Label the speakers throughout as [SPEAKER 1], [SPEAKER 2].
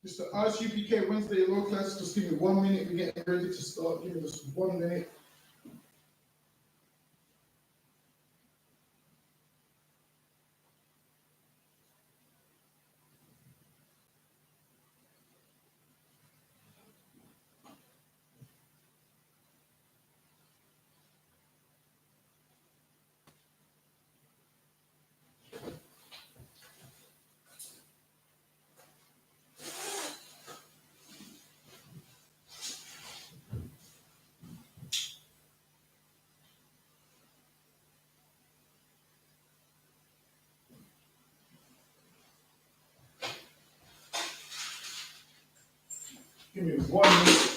[SPEAKER 1] It's the I.S.U.P.K Wednesday law class. Just give me 1 minute. We're getting ready to start. Give me just 1 minute. Give me 1 minute.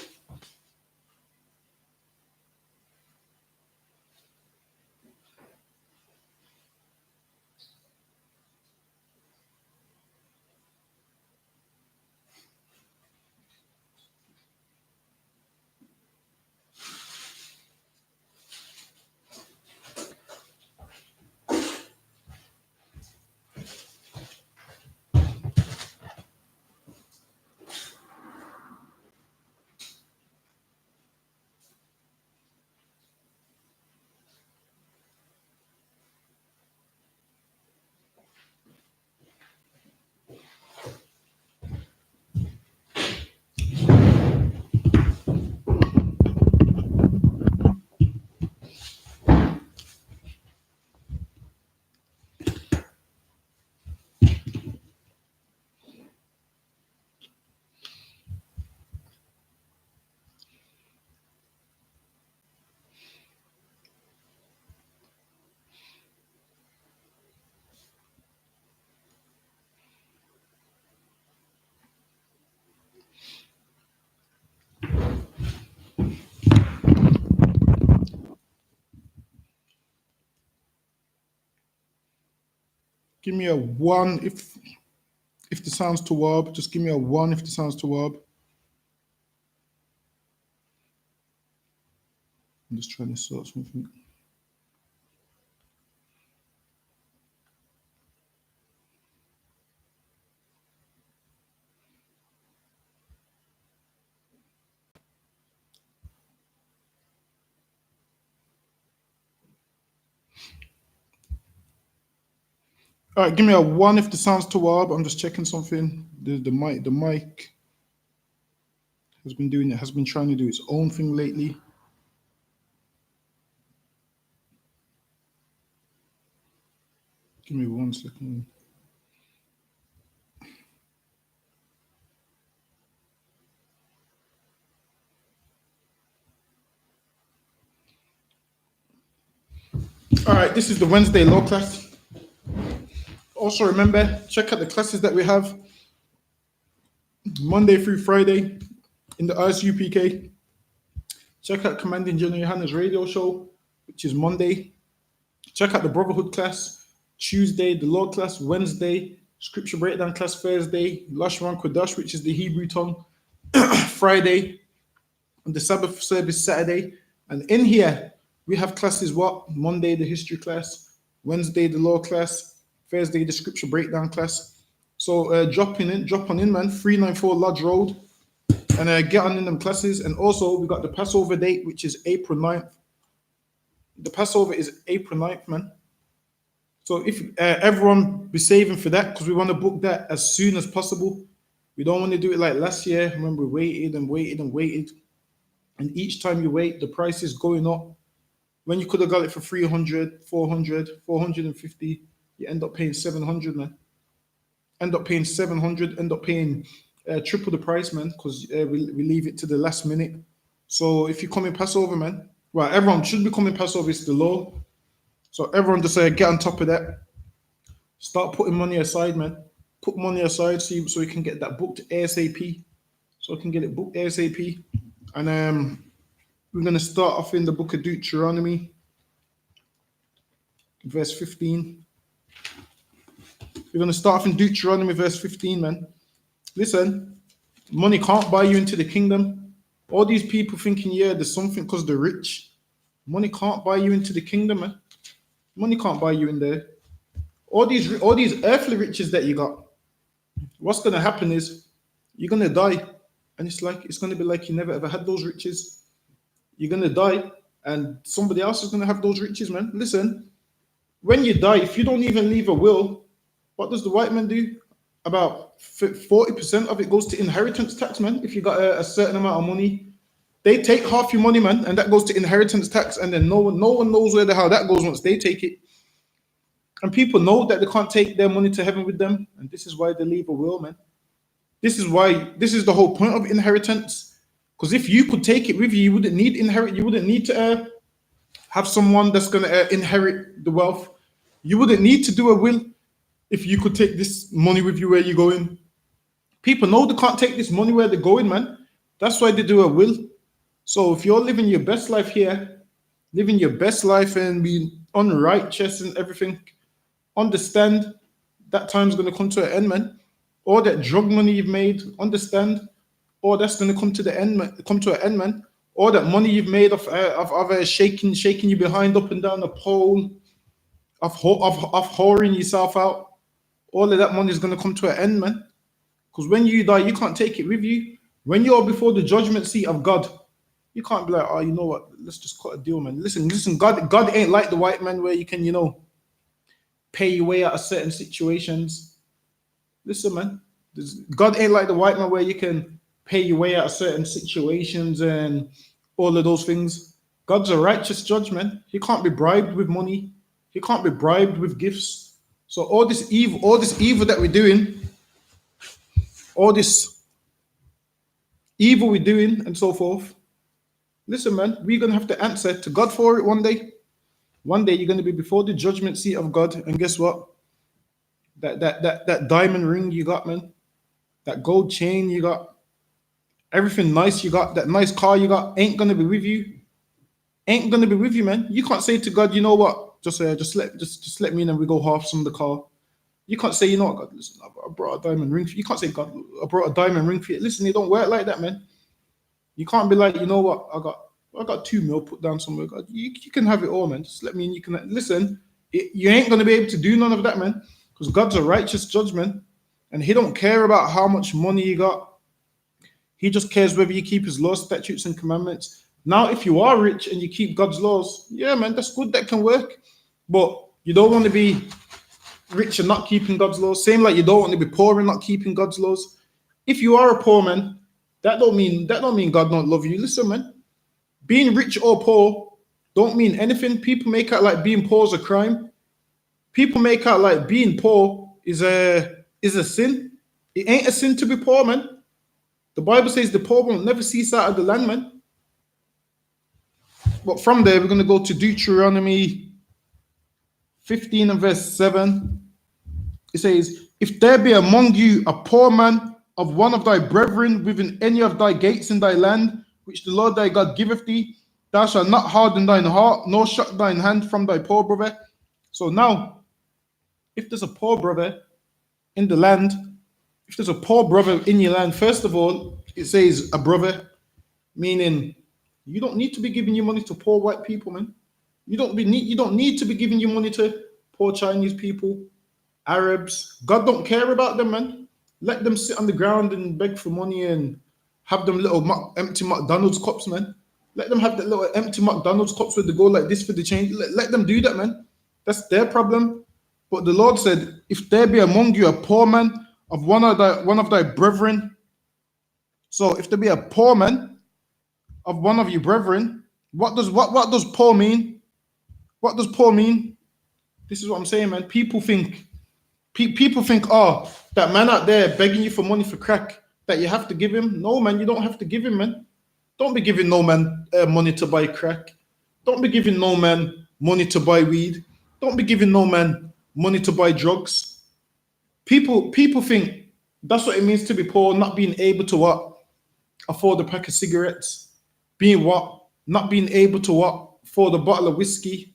[SPEAKER 1] Give me a 1 if the sound's too warm. Just give me a 1 if the sound's too warm. I'm just trying to sort something. All right, give me a 1 if the sound's too warm. I'm just checking something. The mic has been trying to do its own thing lately. Give me 1 second. All right, this is the Wednesday law class. Also remember, check out the classes that we have Monday through Friday in the I.S.U.P.K. Check out Commanding General Yohanna's radio show, which is Monday. Check out the Brotherhood class Tuesday, the law class Wednesday, Scripture breakdown class Thursday, Lashman Kodash, which is the Hebrew tongue, Friday, and the Sabbath service Saturday. And in here, we have classes what? Monday, the history class, Wednesday, the law class, Thursday, the scripture breakdown class. So drop on in, man. 394 Lodge Road, and get on in them classes. And also, we got the Passover date, which is April 9th. The Passover is April 9th, man. So if everyone be saving for that, because we want to book that as soon as possible. We don't want to do it like last year. Remember, we waited and waited and waited. And each time you wait, the price is going up. When you could have got it for 300, 400, 450, you end up paying 700, man. End up paying 700, end up paying triple the price, man, because we leave it to the last minute. So if you come in Passover, man, well, everyone should be coming Passover. It's the law. So everyone just get on top of that. Start putting money aside, man. Put money aside so we can get that booked ASAP. So I can get it booked ASAP. And we're going to start off in the book of Deuteronomy, verse 15. We're going to start off in Deuteronomy, verse 15, man. Listen, money can't buy you into the kingdom. All these people thinking, yeah, there's something because they're rich. Money can't buy you into the kingdom, man. Money can't buy you in there. All these earthly riches that you got, what's going to happen is You're gonna die, and it's gonna be like you never ever had those riches. You're gonna die, and somebody else is gonna have those riches, man. Listen, when you die, if you don't even leave a will, what does the white man do? About 40% of it goes to inheritance tax, man. If you got a certain amount of money, they take half your money, man, and that goes to inheritance tax, and then no one knows where the hell that goes once they take it. And people know that they can't take their money to heaven with them, and this is why they leave a will, man. This is the whole point of inheritance. Because if you could take it with you, you wouldn't need inherit. You wouldn't need to have someone that's going to inherit the wealth. You wouldn't need to do a will if you could take this money with you where you're going. People know they can't take this money where they're going, man. That's why they do a will. So if you're living your best life here, living your best life and being unrighteous and everything, understand that time's going to come to an end, man. All that drug money you've made, understand, all that's going to come to the end, man. Come to an end, man. All that money you've made of shaking you behind up and down the pole, of whoring yourself out. All of that money is going to come to an end, man. Because when you die, you can't take it with you. When you're before the judgment seat of God, you can't be like, oh, you know what? Let's just cut a deal, man. Listen. God ain't like the white man where you can, pay your way out of certain situations. Listen, man. God ain't like the white man where you can pay your way out of certain situations and all of those things. God's a righteous judge, man. He can't be bribed with money. He can't be bribed with gifts. So all this evil that we're doing, all this evil we're doing and so forth. Listen, man, we're going to have to answer to God for it one day. One day you're going to be before the judgment seat of God. And guess what? That diamond ring you got, man, that gold chain you got, everything nice you got, that nice car you got ain't going to be with you. Ain't going to be with you, man. You can't say to God, you know what? Just let me in and we go half some of the car. You can't say, you know what, God, listen, I brought a diamond ring for you. You can't say, God, I brought a diamond ring for you. Listen, it don't work like that, man. You can't be like, you know what, I got 2 mil put down somewhere. God, you can have it all, man. Just let me in. You can listen. You ain't going to be able to do none of that, man. Because God's a righteous judgment. And he don't care about how much money you got. He just cares whether you keep his laws, statutes, and commandments. Now, if you are rich and you keep God's laws, yeah, man, that's good. That can work. But you don't want to be rich and not keeping God's laws. Same like you don't want to be poor and not keeping God's laws. If you are a poor man, that don't mean God don't love you. Listen, man, being rich or poor don't mean anything. People make out like being poor is a crime. People make out like being poor is a sin. It ain't a sin to be poor, man. The Bible says the poor won't never cease out of the land, man. But from there, we're going to go to Deuteronomy 15 and verse 7. It says, if there be among you a poor man of one of thy brethren within any of thy gates in thy land, which the Lord thy God giveth thee, thou shalt not harden thine heart, nor shut thine hand from thy poor brother. So now, if there's a poor brother in the land, if there's a poor brother in your land, first of all, it says a brother, meaning you don't need to be giving your money to poor white people, man. You don't need to be giving your money to poor Chinese people, Arabs. God don't care about them, man. Let them sit on the ground and beg for money and have them little empty McDonald's cups, man. Let them have that little empty McDonald's cups where they go like this for the change. Let them do that, man. That's their problem. But the Lord said, if there be among you a poor man of one of thy brethren. So if there be a poor man of one of your brethren, what does poor mean? What does poor mean? This is what I'm saying, man. People think, oh, that man out there begging you for money for crack, that you have to give him. No, man, you don't have to give him, man. Don't be giving no man money to buy crack. Don't be giving no man money to buy weed. Don't be giving no man money to buy drugs. People think that's what it means to be poor, not being able to what? Afford a pack of cigarettes. Being what? Not being able to what? Afford a bottle of whiskey,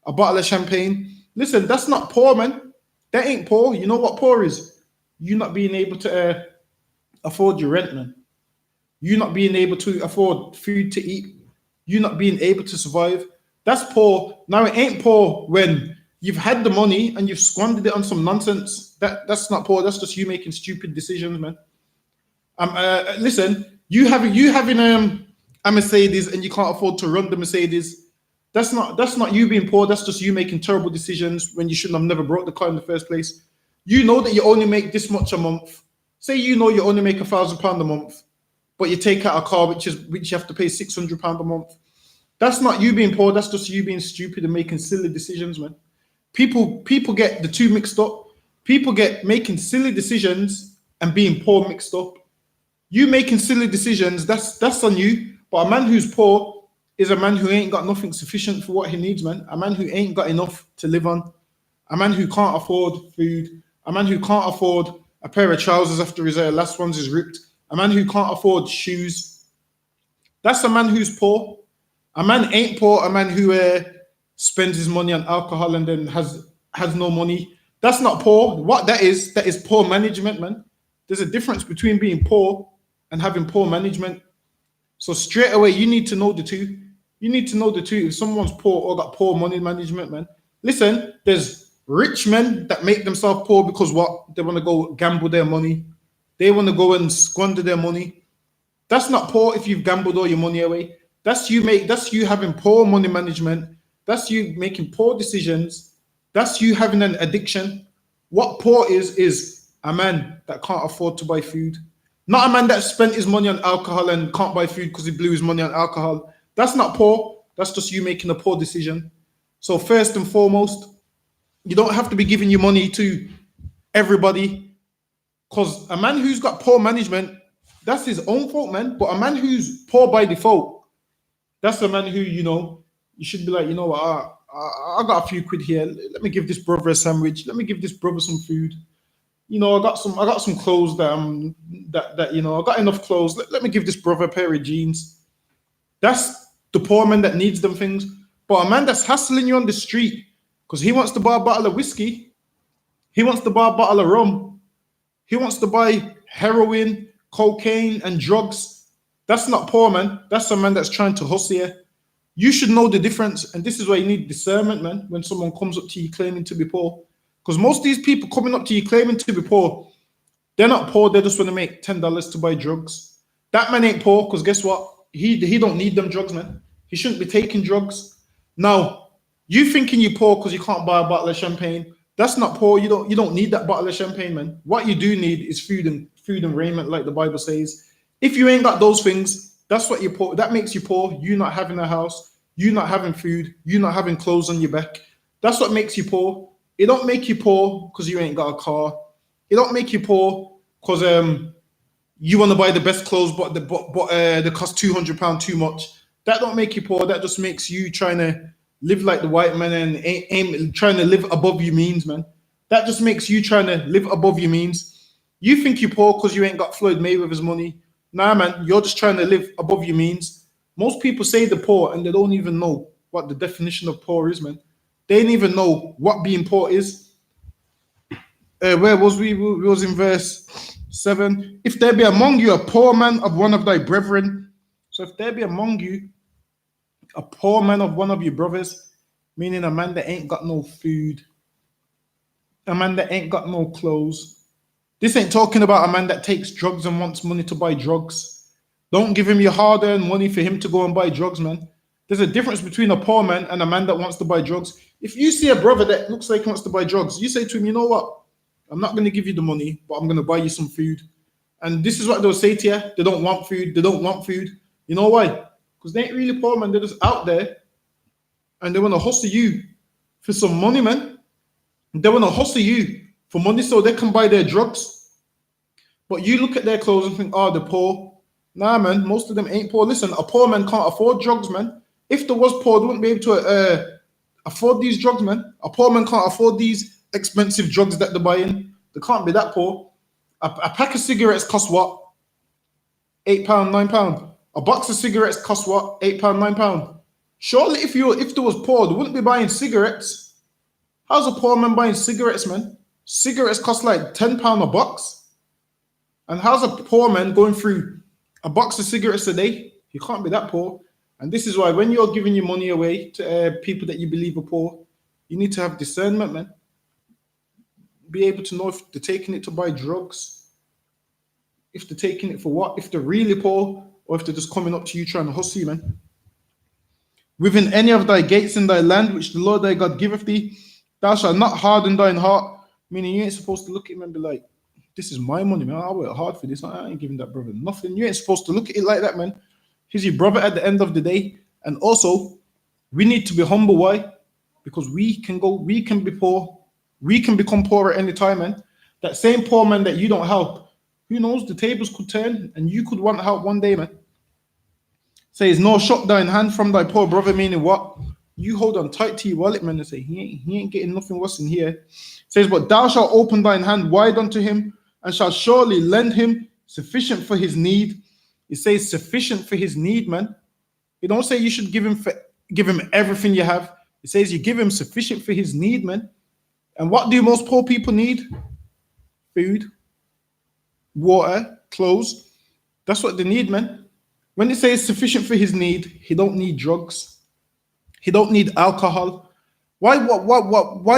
[SPEAKER 1] a bottle of champagne. Listen, that's not poor, man. That ain't poor. You know what poor is? You not being able to afford your rent, man. You not being able to afford food to eat. You not being able to survive. That's poor. Now, it ain't poor when you've had the money and you've squandered it on some nonsense. That's not poor. That's just you making stupid decisions, man. Listen, you having a Mercedes and you can't afford to run the Mercedes. That's not you being poor. That's just you making terrible decisions when you shouldn't have never brought the car in the first place. You know that you only make this much a month. Say you know you only make £1,000 a month, but you take out a car which you have to pay £600 a month. That's not you being poor. That's just you being stupid and making silly decisions, man. People get the two mixed up. People get making silly decisions and being poor mixed up. You making silly decisions, that's on you. But a man who's poor is a man who ain't got nothing sufficient for what he needs, man. A man who ain't got enough to live on. A man who can't afford food. A man who can't afford a pair of trousers after his last one's is ripped. A man who can't afford shoes. That's a man who's poor. A man ain't poor. A man who spends his money on alcohol and then has no money. That's not poor. What that is poor management, man. There's a difference between being poor and having poor management. So straight away, you need to know the two. You need to know the two. If someone's poor or got poor money management, man. Listen, there's rich men that make themselves poor because what? They want to go gamble their money. They want to go and squander their money. That's not poor if you've gambled all your money away. That's you having poor money management. That's you making poor decisions. That's you having an addiction. What poor is a man that can't afford to buy food. Not a man that spent his money on alcohol and can't buy food because he blew his money on alcohol. That's not poor. That's just you making a poor decision. So first and foremost, you don't have to be giving your money to everybody, because a man who's got poor management, that's his own fault, man. But a man who's poor by default, that's a man who, you should be like, you know what, I got a few quid here. Let me give this brother a sandwich. Let me give this brother some food. I got some clothes that I got enough clothes. Let me give this brother a pair of jeans. That's the poor man that needs them things. But a man that's hassling you on the street because he wants to buy a bottle of whiskey, he wants to buy a bottle of rum, he wants to buy heroin, cocaine, and drugs. That's not poor, man. That's a man that's trying to hustle you. You should know the difference, and this is why you need discernment, man. When someone comes up to you claiming to be poor, because most of these people coming up to you claiming to be poor, they're not poor. They just want to make $10 to buy drugs. That man ain't poor because guess what? He don't need them drugs, man. He shouldn't be taking drugs. Now, you thinking you're poor because you can't buy a bottle of champagne. That's not poor. You don't need that bottle of champagne, man. What you do need is food and raiment, like the Bible says. If you ain't got those things, that's what you're poor. That makes you poor. You not having a house, you not having food, you not having clothes on your back. That's what makes you poor. It don't make you poor because you ain't got a car. It don't make you poor because you want to buy the best clothes, but they cost £200 too much. That don't make you poor. That just makes you trying to live like the white man and aim trying to live above your means, man. That just makes you trying to live above your means. You think you're poor because you ain't got Floyd Mayweather's money. Nah, man, you're just trying to live above your means. Most people say they're poor and they don't even know what the definition of poor is, man. They didn't even know what being poor is. Where was we? We was in verse 7. If there be among you a poor man of one of thy brethren, so if there be among you a poor man of one of your brothers, meaning a man that ain't got no food, a man that ain't got no clothes. This ain't talking about a man that takes drugs and wants money to buy drugs. Don't give him your hard-earned money for him to go and buy drugs, man. There's a difference between a poor man and a man that wants to buy drugs. If you see a brother that looks like he wants to buy drugs, you say to him, you know what? I'm not going to give you the money, but I'm going to buy you some food. And this is what they'll say to you. They don't want food. They don't want food. You know why? Because they ain't really poor, man. They're just out there and they want to hustle you for some money, man. They want to hustle you for money so they can buy their drugs. But you look at their clothes and think, oh, they're poor. Nah, man, most of them ain't poor. Listen, a poor man can't afford drugs, man. If there was poor, they wouldn't be able to afford these drugs, man. A poor man can't afford these expensive drugs that they're buying. They can't be that poor. A pack of cigarettes costs what? £8, £9. A box of cigarettes costs what? £8, £9. Surely if there was poor, they wouldn't be buying cigarettes. How's a poor man buying cigarettes, man? Cigarettes cost like £10 a box. And how's a poor man going through a box of cigarettes a day? You can't be that poor. And this is why when you're giving your money away to people that you believe are poor, you need to have discernment, man. Be able to know if they're taking it to buy drugs. if they're taking it for what, if they're really poor, or if they're just coming up to you trying to hustle you, man. Within any of thy gates in thy land, which the Lord thy God giveth thee, thou shalt not harden thine heart. Meaning you ain't supposed to look at him and be like, this is my money, man. I work hard for this. I ain't giving that brother nothing. You ain't supposed to look at it like that, man. He's your brother at the end of the day. And also, we need to be humble. Why? Because we can be poor. We can become poor at any time, man. That same poor man that you don't help, who knows, the tables could turn and you could want help one day, man. Says, no, shut thine hand from thy poor brother, meaning what? You hold on tight to your wallet, man, and say, he ain't getting nothing worse in here. Says, but thou shalt open thine hand wide unto him, and shalt surely lend him sufficient for his need. It says sufficient for his need, man. It don't say you should give him everything you have. It says you give him sufficient for his need, man. And what do most poor people need? Food, water, clothes. That's what they need, man. When it says sufficient for his need, he don't need drugs. He don't need alcohol. Why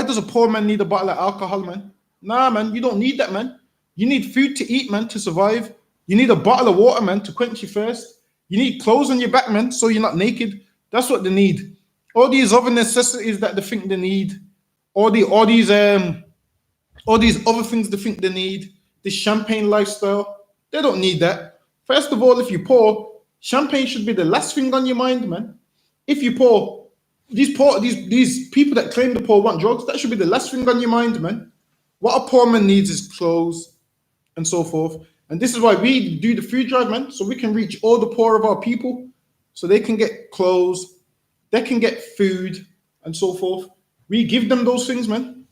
[SPEAKER 1] does a poor man need a bottle of alcohol, man? Nah, man, you don't need that, man. You need food to eat, man, to survive. You need a bottle of water, man, to quench your thirst. You need clothes on your back, man, so you're not naked. That's what they need. All these other necessities that they think they need, all these other things they think they need, this champagne lifestyle, they don't need that. First of all, if you're poor, champagne should be the last thing on your mind, man. If you're poor, these people that claim the poor want drugs, that should be the last thing on your mind, man. What a poor man needs is clothes and so forth. And this is why we do the food drive, man, so we can reach all the poor of our people, so they can get clothes, they can get food and so forth. We give them those things, man.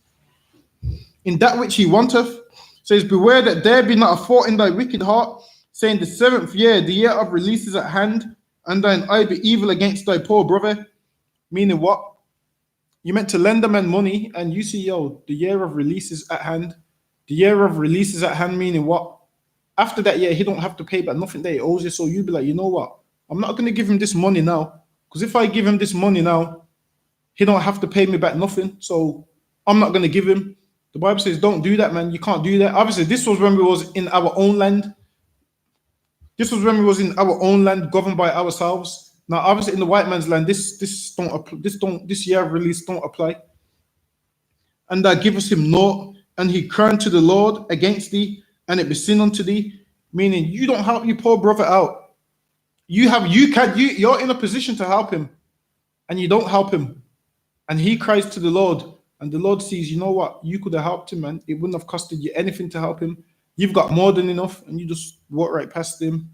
[SPEAKER 1] In that which he wanteth, says, beware that there be not a thought in thy wicked heart, saying the 7th year, the year of release is at hand, and thine eye be evil against thy poor brother. Meaning what? You meant to lend a man money, and you see, yo, the year of release is at hand. The year of release is at hand, meaning what? After that year, he don't have to pay back nothing that he owes you. So you be like, you know what? I'm not going to give him this money now, because if I give him this money now, he don't have to pay me back nothing. So I'm not going to give him. The Bible says, don't do that, man. You can't do that. Obviously, this was when we was in our own land. This was when we was in our own land, governed by ourselves. Now, obviously, in the white man's land, this year of release don't apply. And thou givest him naught, and he cried to the Lord against thee, and it be sin unto thee. Meaning, you don't help your poor brother out. You're in a position to help him, and you don't help him. And he cries to the Lord, and the Lord sees, you know what? You could have helped him, man. It wouldn't have costed you anything to help him. You've got more than enough, and you just walk right past him,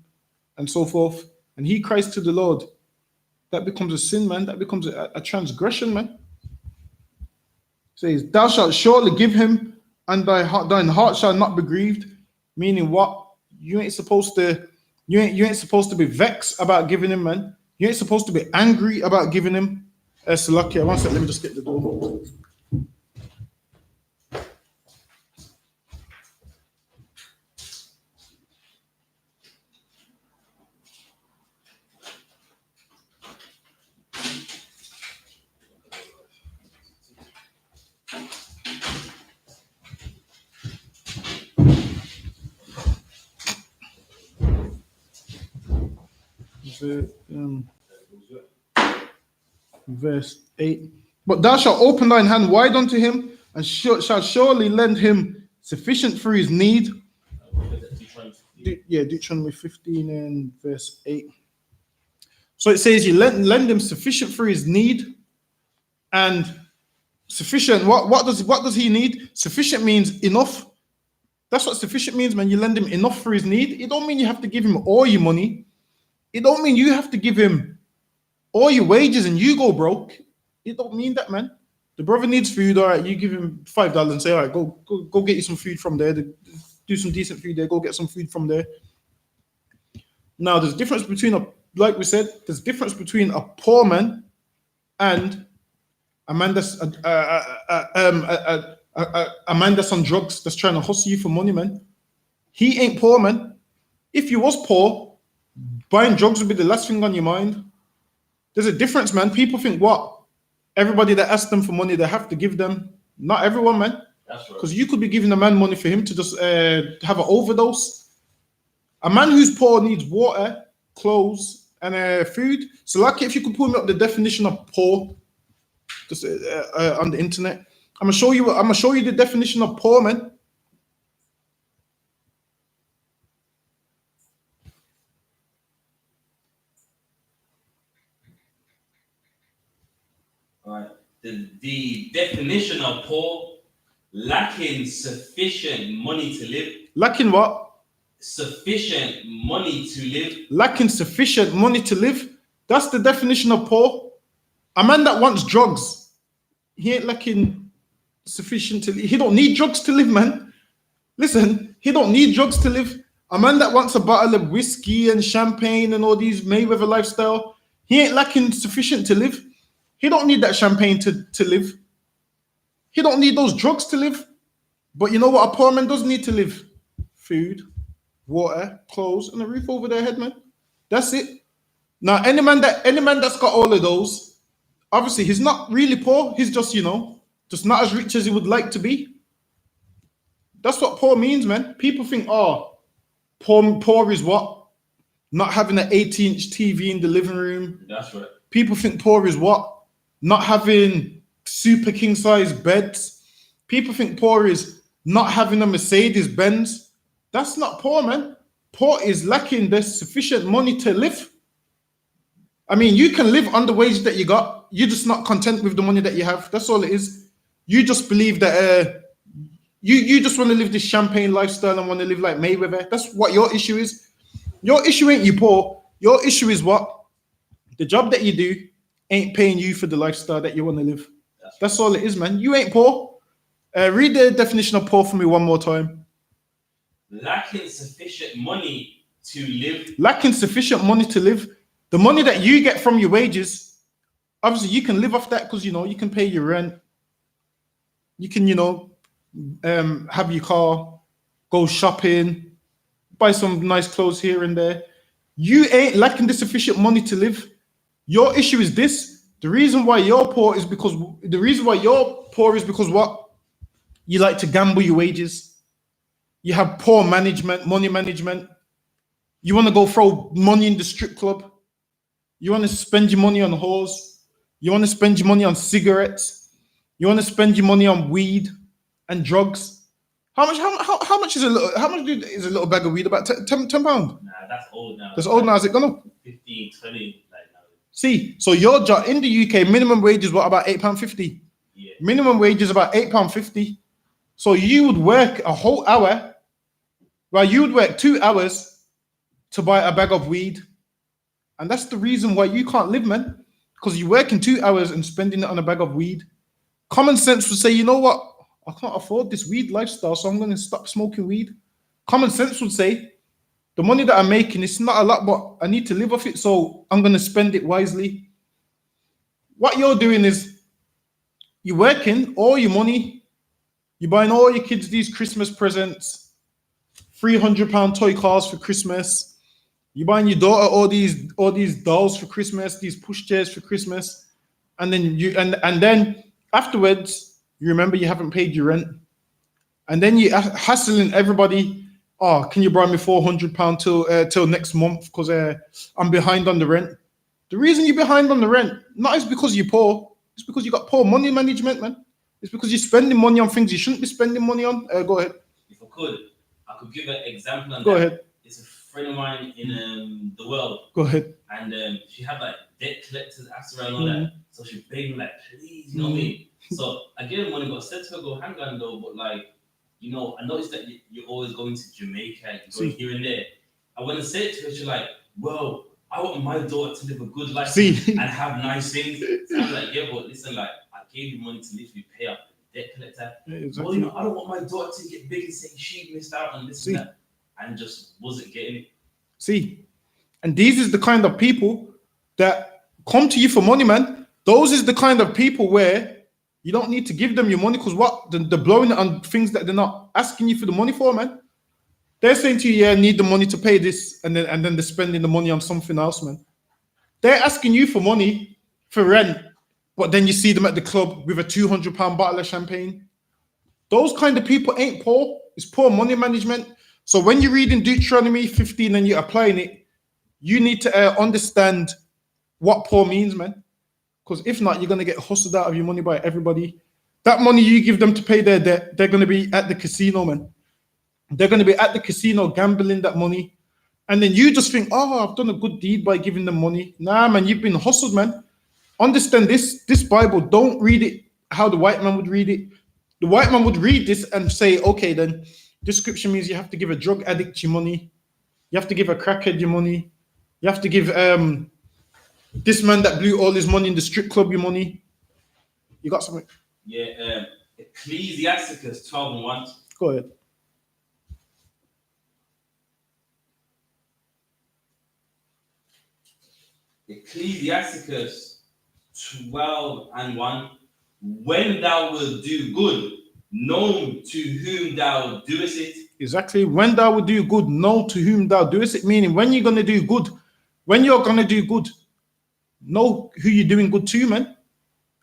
[SPEAKER 1] and so forth. And he cries to the Lord. That becomes a sin, man. That becomes a transgression, man. Says, thou shalt surely give him, and thine heart shall not be grieved. Meaning what? You ain't supposed to be vexed about giving him, man. You ain't supposed to be angry about giving him. Salakia, one sec, let me just get the door. Verse 8. But thou shalt open thine hand wide unto him, and shall surely lend him sufficient for his need. Deuteronomy 15 and verse 8. So it says you lend him sufficient for his need. And sufficient, what does he need? Sufficient means enough. That's what sufficient means, man. You lend him enough for his need. It don't mean you have to give him all your money. It don't mean you have to give him all your wages and you go broke. It don't mean that, man. The brother needs food, all right, you give him $5 and say, all right, go get you some food from there. Do some decent food there. Go get some food from there. Now, there's a difference between like we said, there's a difference between a poor man and a man that's a man that's on drugs, that's trying to hustle you for money, man. He ain't poor, man. If you was poor, buying drugs would be the last thing on your mind. There's a difference, man. People think what? Everybody that asks them for money, they have to give them. Not everyone, man. That's right. Because you could be giving a man money for him to just have an overdose. A man who's poor needs water, clothes, and food. So, like, if you could pull me up the definition of poor, just on the internet, I'm gonna show you. I'm gonna show you the definition of poor, man.
[SPEAKER 2] All right. The definition of poor: lacking sufficient money to live.
[SPEAKER 1] Lacking what?
[SPEAKER 2] Sufficient money to live.
[SPEAKER 1] Lacking sufficient money to live. That's the definition of poor. A man that wants drugs, he ain't lacking sufficient to live. He don't need drugs to live, man. Listen, he don't need drugs to live. A man that wants a bottle of whiskey and champagne and all these Mayweather lifestyle, he ain't lacking sufficient to live. He don't need that champagne to live. He don't need those drugs to live. But you know what a poor man does need to live? Food, water, clothes, and a roof over their head, man. That's it. Now, any man that's got all of those, obviously he's not really poor. He's just, just not as rich as he would like to be. That's what poor means, man. People think, oh, poor is what? Not having an 80-inch TV in the living room.
[SPEAKER 2] That's right.
[SPEAKER 1] People think poor is what? Not having super king size beds. People think poor is not having a Mercedes Benz. That's not poor, man. Poor is lacking the sufficient money to live. I mean, you can live on the wage that you got. You're just not content with the money that you have. That's all it is. You just believe that you just want to live this champagne lifestyle and want to live like Mayweather. That's what your issue is. Your issue ain't you poor. Your issue is what? The job that you do ain't paying you for the lifestyle that you want to live. That's all it is, man. You ain't poor. Read the definition of poor for me one more time.
[SPEAKER 2] Lacking sufficient money to live.
[SPEAKER 1] Lacking sufficient money to live. The money that you get from your wages, obviously you can live off that because, you can pay your rent. You can, have your car, go shopping, buy some nice clothes here and there. You ain't lacking the sufficient money to live. Your issue is this. The reason why you're poor is because what? You like to gamble your wages. You have poor management, money management. You want to go throw money in the strip club. You want to spend your money on whores. You want to spend your money on cigarettes. You want to spend your money on weed and drugs. How much is a little bag of weed? About £10?
[SPEAKER 2] Nah, that's old now.
[SPEAKER 1] That's old now. Is it gonna
[SPEAKER 2] 15, 20 like now?
[SPEAKER 1] See, so your job in the UK, minimum wage is what, about £8.50?
[SPEAKER 2] Yeah.
[SPEAKER 1] Minimum wage is about £8.50. So you would work a whole hour, right? You would work 2 hours to buy a bag of weed. And that's the reason why you can't live, man. Because you're working 2 hours and spending it on a bag of weed. Common sense would say, you know what? I can't afford this weed lifestyle, so I'm going to stop smoking weed. Common sense would say, the money that I'm making, it's not a lot, but I need to live off it, so I'm going to spend it wisely. What you're doing is, you're working all your money, you're buying all your kids these Christmas presents, £300 toy cars for Christmas. You're buying your daughter all these dolls for Christmas, these pushchairs for Christmas, and then afterwards you remember you haven't paid your rent, and then you're hassling everybody. Oh, can you borrow me £400 till next month because I'm behind on the rent? The reason you're behind on the rent not is because you're poor. It's because you got poor money management, man. It's because you're spending money on things you shouldn't be spending money on. Go ahead.
[SPEAKER 2] If I could give an example on
[SPEAKER 1] Go
[SPEAKER 2] that.
[SPEAKER 1] ahead.
[SPEAKER 2] It's a friend of mine in the world.
[SPEAKER 1] Go ahead.
[SPEAKER 2] And she had like debt collectors after her and all that. So she begged me like, please, you know what I mean? So I gave her money, but I said to her, go hang on though, but like, I noticed that you're always going to Jamaica, you're going here and there. And when I said it to her, she's like, well, I want my daughter to live a good life and have nice things. So I'm like, yeah, but listen, like, I gave you money to literally pay up the debt collector. Yeah, exactly. Well, I don't want my daughter to get big and say she missed out on this and that. And just wasn't getting it.
[SPEAKER 1] And these is the kind of people that come to you for money, man. Those is the kind of people where you don't need to give them your money because what? They're blowing it on things that they're not asking you for the money for, man. They're saying to you, yeah, I need the money to pay this, and then they're spending the money on something else, man. They're asking you for money for rent, but then you see them at the club with a £200 bottle of champagne. Those kind of people ain't poor. It's poor money management. So when you read in Deuteronomy 15 and you're applying it, you need to understand what poor means, man. Because if not, you're gonna get hustled out of your money by everybody. That money you give them to pay their debt, they're gonna be at the casino, man. They're gonna be at the casino gambling that money. And then you just think, oh, I've done a good deed by giving them money. Nah, man, you've been hustled, man. Understand this Bible. Don't read it how the white man would read it. The white man would read this and say, okay, then this scripture means you have to give a drug addict your money. You have to give a crackhead your money. You have to give this man that blew all his money in the strip club your money. You got something?
[SPEAKER 2] Yeah, Ecclesiasticus 12 and 1.
[SPEAKER 1] Go ahead.
[SPEAKER 2] Ecclesiasticus 12 and 1. When thou wilt do good, know to whom thou doest it.
[SPEAKER 1] Exactly. When thou will do good, know to whom thou doest it. Meaning, when you're going to do good, when you're going to do good, know who you're doing good to, man.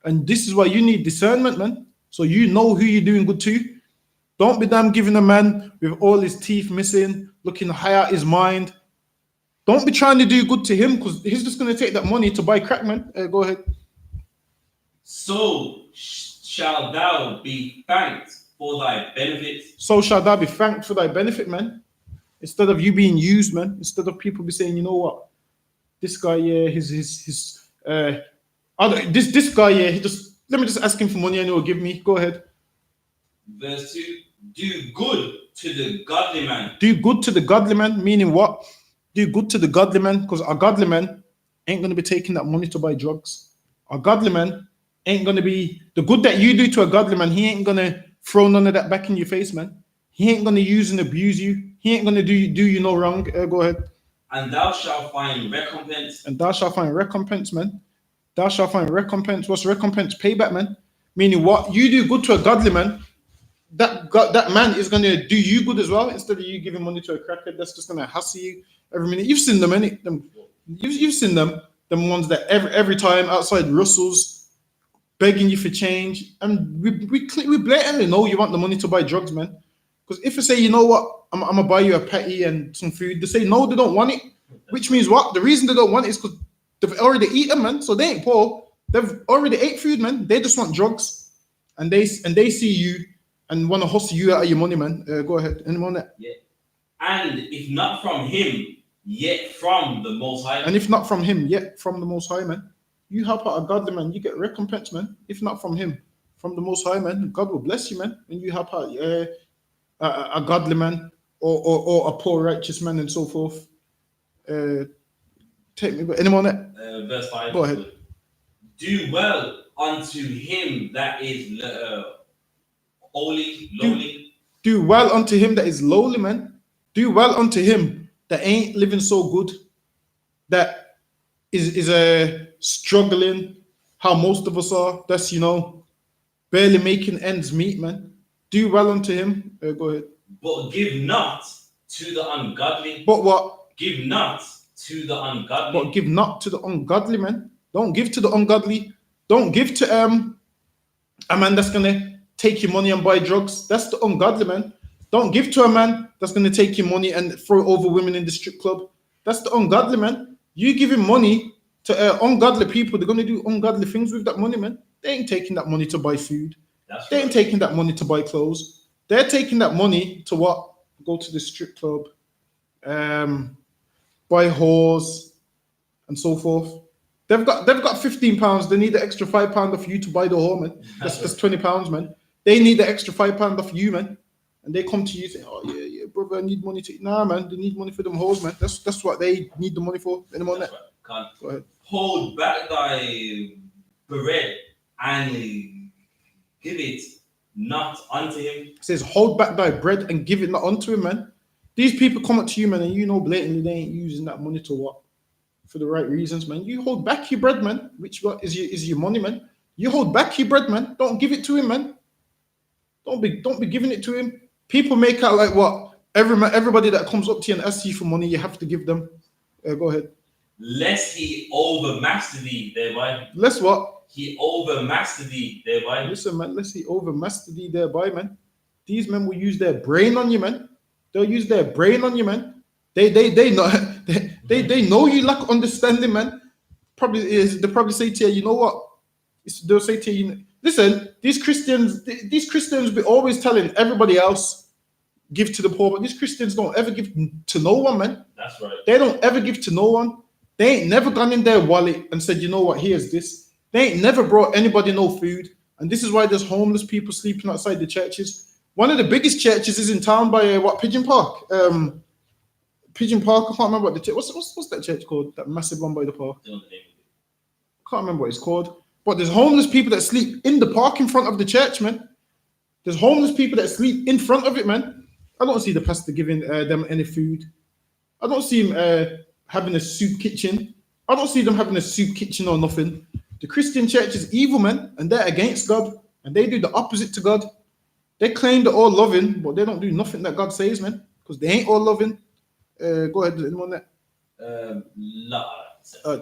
[SPEAKER 1] And this is why you need discernment, man. So you know who you're doing good to. Don't be damn giving a man with all his teeth missing, looking high out his mind. Don't be trying to do good to him because he's just going to take that money to buy crack, man. Go ahead.
[SPEAKER 2] So shall thou be thanked for thy benefits.
[SPEAKER 1] So shall thou be thanked for thy benefit, man. Instead of you being used, man. Instead of people be saying, you know what, this guy, yeah, this guy, yeah, let me just ask him for money and he'll give me. Go ahead.
[SPEAKER 2] Verse 2. Do good to the godly man.
[SPEAKER 1] Do good to the godly man, meaning what? Do good to the godly man, because a godly man ain't going to be taking that money to buy drugs. A godly man ain't going to be, the good that you do to a godly man, he ain't going to throw none of that back in your face, man. He ain't going to use and abuse you. He ain't going to do you no wrong. Go ahead.
[SPEAKER 2] And thou shalt find recompense.
[SPEAKER 1] And thou shalt find recompense, man. Thou shalt find recompense. What's recompense? Payback, man. Meaning what? You do good to a godly man, that man is going to do you good as well. Instead of you giving money to a crackhead that's just going to hassle you every minute. You've seen them, innit? You've seen them ones that every time outside Russell's begging you for change. And we blatantly know you want the money to buy drugs, man. Because if you say, you know what, I'm going to buy you a patty and some food, they say no, they don't want it. Which means what? The reason they don't want it is because they've already eaten, man. So they ain't poor. They've already ate food, man. They just want drugs. And they see you and want to hustle you out of your money, man. Go ahead. Anyone there?
[SPEAKER 2] Yeah. And if not from him, yet from the Most High.
[SPEAKER 1] And if not from him, yet from the Most High, man. You help out a godly man, you get recompense, man. If not from him, from the Most High, man, God will bless you, man. When you help out a godly man or a poor righteous man and so forth. Take me, but anyone there?
[SPEAKER 2] Verse 5.
[SPEAKER 1] Go ahead.
[SPEAKER 2] Do well unto him that is lowly.
[SPEAKER 1] Do well unto him that is lowly, man. Do well unto him that ain't living so good, that is struggling, how most of us are. That's, barely making ends meet, man. Do well unto him. Go ahead.
[SPEAKER 2] But give not to the ungodly.
[SPEAKER 1] But what?
[SPEAKER 2] Give not to the ungodly.
[SPEAKER 1] But give not to the ungodly, man. Don't give to the ungodly. Don't give to a man that's gonna take your money and buy drugs. That's the ungodly, man. Don't give to a man that's gonna take your money and throw over women in the strip club. That's the ungodly, man. You giving money to ungodly people, they're gonna do ungodly things with that money, man. They ain't taking that money to buy food. They ain't taking that money to buy clothes. They're taking that money to what? Go to the strip club, buy whores, and so forth. They've got £15. They need the extra £5 off you to buy the whore, man. That's £20, man. They need the extra £5 off you, man. And they come to you saying, "Oh yeah, brother, I need money to." Nah, man, they need money for them whores, man. That's what they need the money for. Anyone that?
[SPEAKER 2] Right.
[SPEAKER 1] Go ahead.
[SPEAKER 2] Hold back thy bread and give it not unto him.
[SPEAKER 1] It says, hold back thy bread and give it not unto him, man. These people come up to you, man, and blatantly they ain't using that money to what? For the right reasons, man. You hold back your bread, man. Which what is your money, man. You hold back your bread, man. Don't give it to him, man. Don't be giving it to him. People make out like what? Everybody that comes up to you and asks you for money, you have to give them. Go ahead.
[SPEAKER 2] Lest he overmaster thee thereby.
[SPEAKER 1] Lest what?
[SPEAKER 2] He overmaster thee thereby.
[SPEAKER 1] Listen, man, lest he overmaster thee thereby, man. These men will use their brain on you, man. They'll use their brain on you, man. They know they know you lack understanding, man. They probably say to you, you know what? They'll say to you, listen, these Christians be always telling everybody else give to the poor, but these Christians don't ever give to no one, man.
[SPEAKER 2] That's right.
[SPEAKER 1] They don't ever give to no one. They ain't never gone in their wallet and said, you know what, here's this. They ain't never brought anybody no food. And this is why there's homeless people sleeping outside the churches. One of the biggest churches is in town by Pigeon Park. Pigeon Park, I can't remember what the church. What's that church called? That massive one by the park.
[SPEAKER 2] Don't know the name of it.
[SPEAKER 1] Can't remember what it's called. But there's homeless people that sleep in the park in front of the church, man. There's homeless people that sleep in front of it, man. I don't see the pastor giving them any food. I don't see him having a soup kitchen. I don't see them having a soup kitchen or nothing. The Christian church is evil, man, and they're against God, and they do the opposite to God. They claim they're all loving, but they don't do nothing that God says, man, because they ain't all loving. Go ahead, anyone there?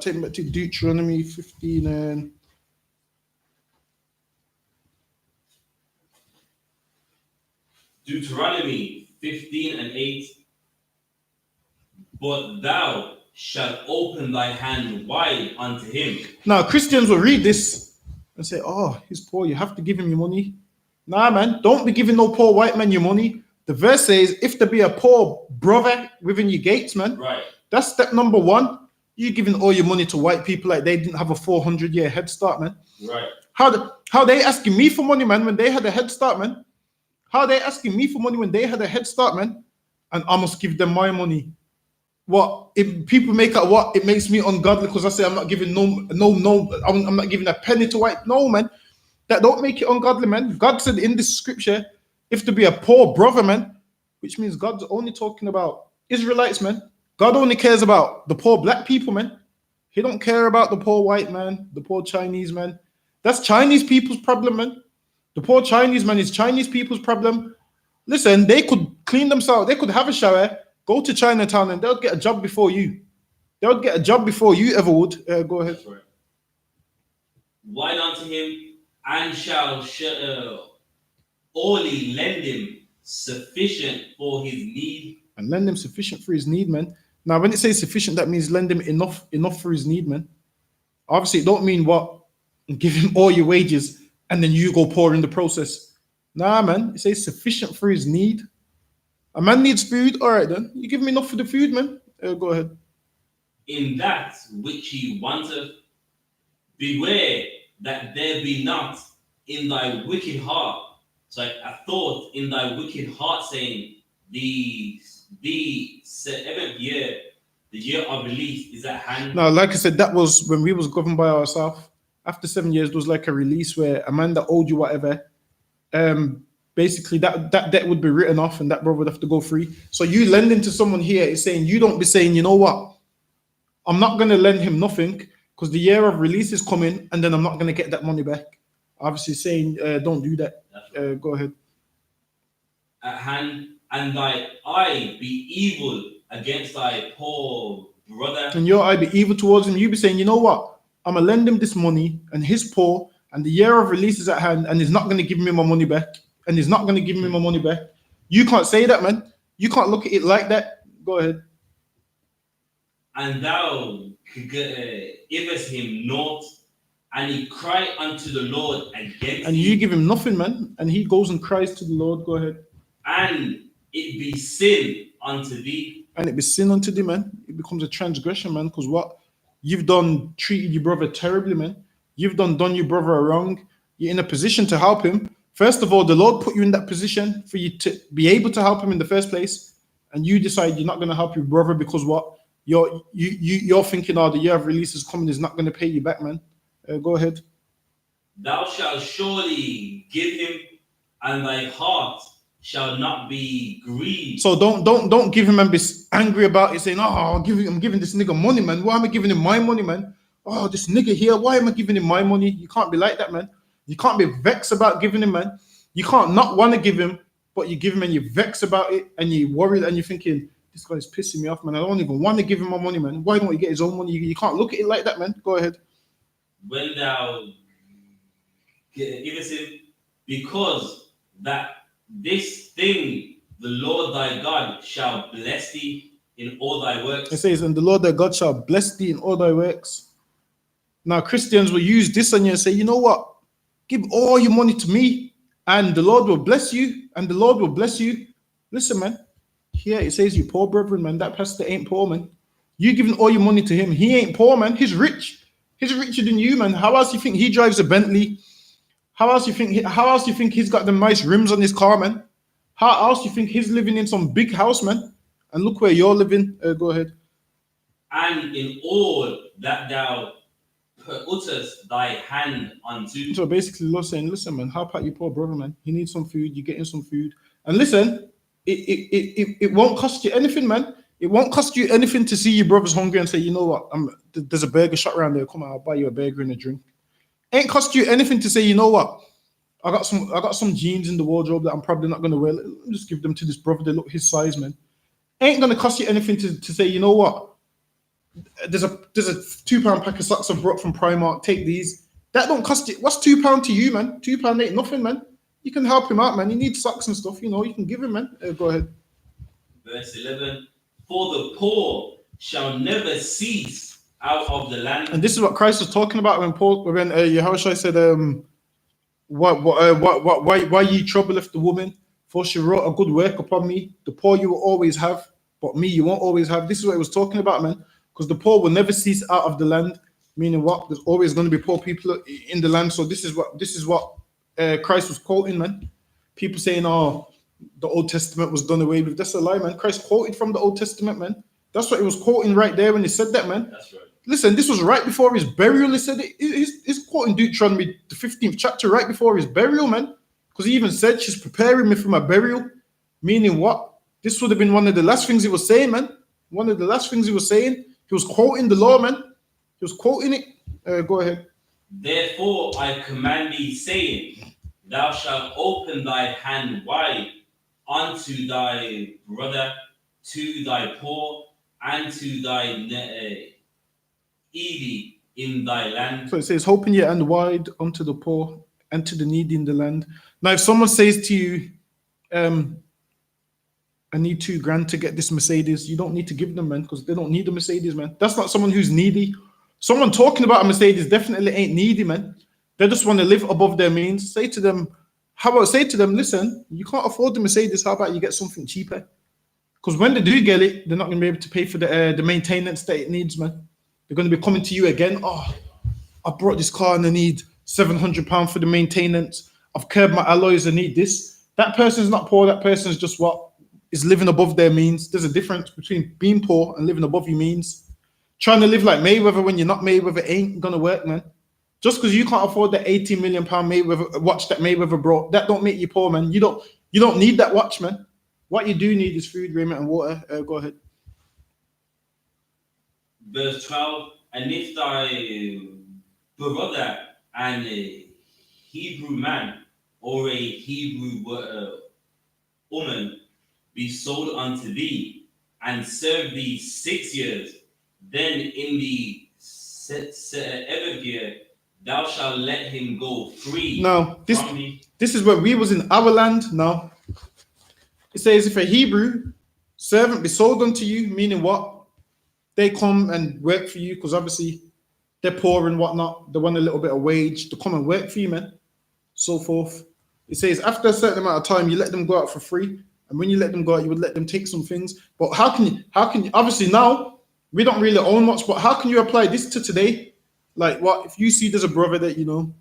[SPEAKER 1] Take me back to Deuteronomy 15 and...
[SPEAKER 2] Deuteronomy 15 and 8. But thou shalt open thy hand wide unto him.
[SPEAKER 1] Now, Christians will read this and say, oh, he's poor, you have to give him your money. Nah, man, don't be giving no poor white man your money. The verse says, if there be a poor brother within your gates, man,
[SPEAKER 2] right.
[SPEAKER 1] That's step number one. You giving all your money to white people like they didn't have a 400-year head start, man.
[SPEAKER 2] Right.
[SPEAKER 1] How they asking me for money, man, when they had a head start, man? How they asking me for money when they had a head start, man? And I must give them my money. What if people make out what it makes me ungodly because I say I'm not giving I'm not giving a penny to white? No, man, that don't make it ungodly, man. God said in this scripture, if to be a poor brother, man, which means God's only talking about Israelites, man. God only cares about the poor black people, man. He don't care about the poor white man, the poor Chinese man. That's Chinese people's problem, man. The poor Chinese man is Chinese people's problem. Listen, they could clean themselves. They could have a shower, go to Chinatown, and they'll get a job before you. They'll get a job before you ever would. Go ahead.
[SPEAKER 2] Right. Wide unto him, and shall only lend him sufficient for his need.
[SPEAKER 1] And lend him sufficient for his need, man. Now, when it says sufficient, that means lend him enough for his need, man. Obviously, it don't mean what? Give him all your wages and then you go poor in the process. Nah, man. It says sufficient for his need. A man needs food. All right, then. You give him enough for the food, man. Go ahead.
[SPEAKER 2] In that which he wanteth, beware that there be not in thy wicked heart. So a thought in thy wicked heart saying, the 7th year, the year of release is at hand.
[SPEAKER 1] Now, like I said, that was when we was governed by ourselves. After 7 years, there was like a release where a man that owed you whatever, basically that debt would be written off and that brother would have to go free. So you lending to someone here is saying, you don't be saying, you know what, I'm not going to lend him nothing because the year of release is coming and then I'm not going to get that money back. Obviously saying, don't do that. Right. Go ahead.
[SPEAKER 2] At hand, and thy eye be evil against thy poor brother.
[SPEAKER 1] And your eye be evil towards him. You be saying, you know what, I'm going to lend him this money and he's poor and the year of release is at hand and he's not going to give me my money back. And he's not going to give me my money back. You can't say that, man. You can't look at it like that. Go ahead.
[SPEAKER 2] And thou givest him naught, and he cry unto the Lord against
[SPEAKER 1] and you give him nothing, man. And he goes and cries to the Lord. Go ahead.
[SPEAKER 2] And it be sin unto thee.
[SPEAKER 1] And it be sin unto thee, man. It becomes a transgression, man. Because what? You've done treated your brother terribly, man. You've done your brother wrong. You're in a position to help him. First of all, the Lord put you in that position for you to be able to help him in the first place, and you decide you're not going to help your brother because what? You're thinking, oh, the year of release is coming, is not going to pay you back, man. Go ahead.
[SPEAKER 2] Thou shalt surely give him, and thy heart shall not be grieved.
[SPEAKER 1] So don't give him and be angry about it, saying, oh, I'm giving this nigga money, man. Why am I giving him my money, man? Oh, this nigga here, why am I giving him my money? You can't be like that, man. You can't be vexed about giving him, man. You can't not want to give him, but you give him and you vex about it and you worried and you're thinking, this guy's pissing me off, man. I don't even want to give him my money, man. Why don't he get his own money? You can't look at it like that, man. Go ahead.
[SPEAKER 2] When thou givest him, because that this thing the Lord thy God shall bless thee in all thy
[SPEAKER 1] It
[SPEAKER 2] works.
[SPEAKER 1] says, and the Lord thy God shall bless thee in all thy works. Now, Christians will use this on you and say, you know what? Give all your money to me, and the Lord will bless you, and the Lord will bless you. Listen, man. Here it says, you poor brethren, man. That pastor ain't poor, man. You giving all your money to him. He ain't poor, man. He's rich. He's richer than you, man. How else you think he drives a Bentley? How else you think he's got the nice rims on his car, man? How else you think he's living in some big house, man? And look where you're living. Go ahead.
[SPEAKER 2] And in all that thou puttest thy hand unto.
[SPEAKER 1] So basically, Lord saying, listen, man, help out your poor brother, man. He needs some food. You're getting some food. And listen, it won't cost you anything, man. It won't cost you anything to see your brother's hungry and say, you know what, there's a burger shop around there. Come on, I'll buy you a burger and a drink. Ain't cost you anything to say, you know what, I got some jeans in the wardrobe that I'm probably not gonna wear. Let me just give them to this brother. They look his size, man. Ain't gonna cost you anything to say, you know what, there's a £2 pack of socks I've brought from Primark. Take these. That don't cost you. What's £2 to you, man? £2 ain't nothing, man. You can help him out, man. He needs socks and stuff. You know, you can give him, man. Go ahead.
[SPEAKER 2] Verse 11. For the poor shall never cease out of the land.
[SPEAKER 1] And this is what Christ was talking about when Yahushua said, why ye troubleth the woman? For she wrought a good work upon me. The poor you will always have, but me you won't always have. This is what he was talking about, man. Because the poor will never cease out of the land. Meaning what? There's always going to be poor people in the land. So this is what Christ was quoting, man. People saying, oh, the Old Testament was done away with. That's a lie, man. Christ quoted from the Old Testament, man. That's what he was quoting right there when he said that, man.
[SPEAKER 2] That's right.
[SPEAKER 1] Listen, this was right before his burial. He said it. He's quoting Deuteronomy, the 15th chapter, right before his burial, man. Because he even said, she's preparing me for my burial. Meaning what? This would have been one of the last things he was saying, man. One of the last things he was saying. He was quoting the law, man. He was quoting it. Go ahead.
[SPEAKER 2] Therefore I command thee, saying, thou shalt open thy hand wide unto thy brother, to thy poor, and to thy needy in thy land.
[SPEAKER 1] So it says, open your hand wide unto the poor and to the needy in the land. Now, if someone says to you, I need $2,000 to get this Mercedes, you don't need to give them, man, because they don't need a Mercedes, man. That's not someone who's needy. Someone talking about a Mercedes definitely ain't needy, man. They just want to live above their means. Say to them, listen, you can't afford the Mercedes. How about you get something cheaper? Because when they do get it, they're not going to be able to pay for the maintenance that it needs, man. They're going to be coming to you again. Oh, I brought this car and I need £700 for the maintenance. I've curbed my alloys. I need this. That person's not poor. That person's just what is living above their means. There's a difference between being poor and living above your means. Trying to live like Mayweather when you're not Mayweather ain't gonna work, man. Just because you can't afford the £18 million Mayweather watch that Mayweather brought, that don't make you poor, man. You don't need that watch, man. What you do need is food, raiment, and water. Go ahead.
[SPEAKER 2] Verse 12. And if thy brother and a Hebrew man or a Hebrew woman be sold unto thee and serve thee 6 years, then in the 7th year thou shalt let him go free.
[SPEAKER 1] Now, this is where we was in our land. Now, it says, if a Hebrew servant be sold unto you, meaning what? They come and work for you because obviously they're poor and whatnot. They want a little bit of wage to come and work for you, man. So forth. It says after a certain amount of time, you let them go out for free. And when you let them go out, you would let them take some things. But how can you, obviously now, we don't really own much, but how can you apply this to today? Like what, if you see there's a brother that, you know,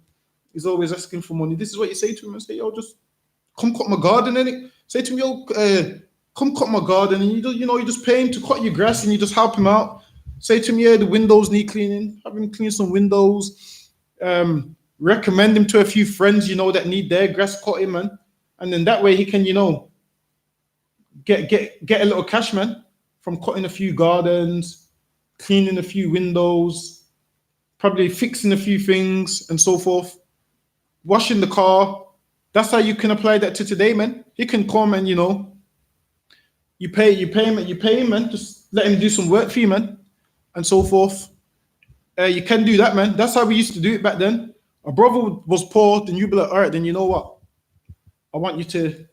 [SPEAKER 1] is always asking for money, this is what you say to him and say, yo, just come cut my garden, innit? Say to him, yo, come cut my garden, and you just pay him to cut your grass and you just help him out. Say to him, yeah, the windows need cleaning, have him clean some windows. Recommend him to a few friends, you know, that need their grass cutting, man. And then that way he can, you know, get a little cash, man, from cutting a few gardens, cleaning a few windows, probably fixing a few things and so forth, washing the car. That's how you can apply that to today, man. He can come and, you know, you pay him, man. Just let him do some work for you, man, and so forth. You can do that, man. That's how we used to do it back then. A brother was poor, then you'd be like, all right, then you know what? I want you to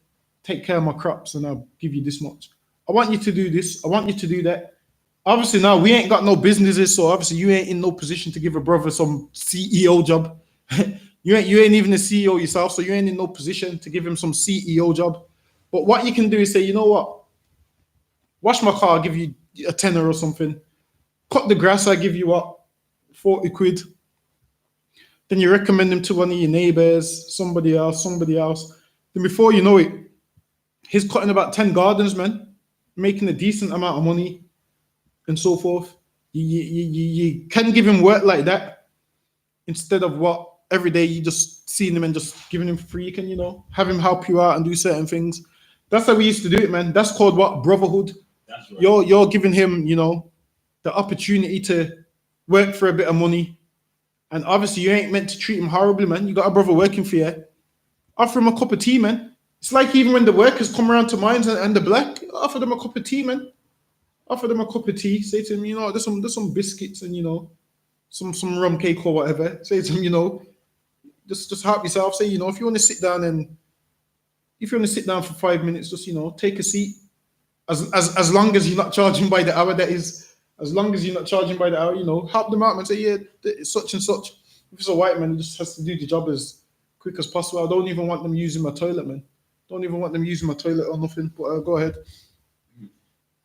[SPEAKER 1] take care of my crops and I'll give you this much. I want you to do this. I want you to do that. Obviously, now we ain't got no businesses, so obviously you ain't in no position to give a brother some CEO job. you ain't even a CEO yourself, so you ain't in no position to give him some CEO job. But what you can do is say, you know what? Wash my car, I'll give you a tenner or something. Cut the grass, I give you what? 40 quid. Then you recommend him to one of your neighbors, somebody else. Then before you know it, he's cutting about 10 gardens, man, making a decent amount of money and so forth. You can give him work like that instead of what every day you just seeing him and just giving him free. You can, have him help you out and do certain things. That's how we used to do it, man. That's called what? Brotherhood.
[SPEAKER 2] That's right.
[SPEAKER 1] You're giving him, the opportunity to work for a bit of money. And obviously you ain't meant to treat him horribly, man. You got a brother working for you. Offer him a cup of tea, man. It's like even when the workers come around to mines and the black, offer them a cup of tea, man. Offer them a cup of tea. Say to him, there's some biscuits and some rum cake or whatever. Say to him, just help yourself. Say, if you want to sit down for 5 minutes, just take a seat. As long as you're not charging by the hour, that is. As long as you're not charging by the hour, help them out, man. Say, yeah, it's such and such. If it's a white man, he just has to do the job as quick as possible. I don't even want them using my toilet, man. Don't even want them using my toilet or nothing. But go ahead.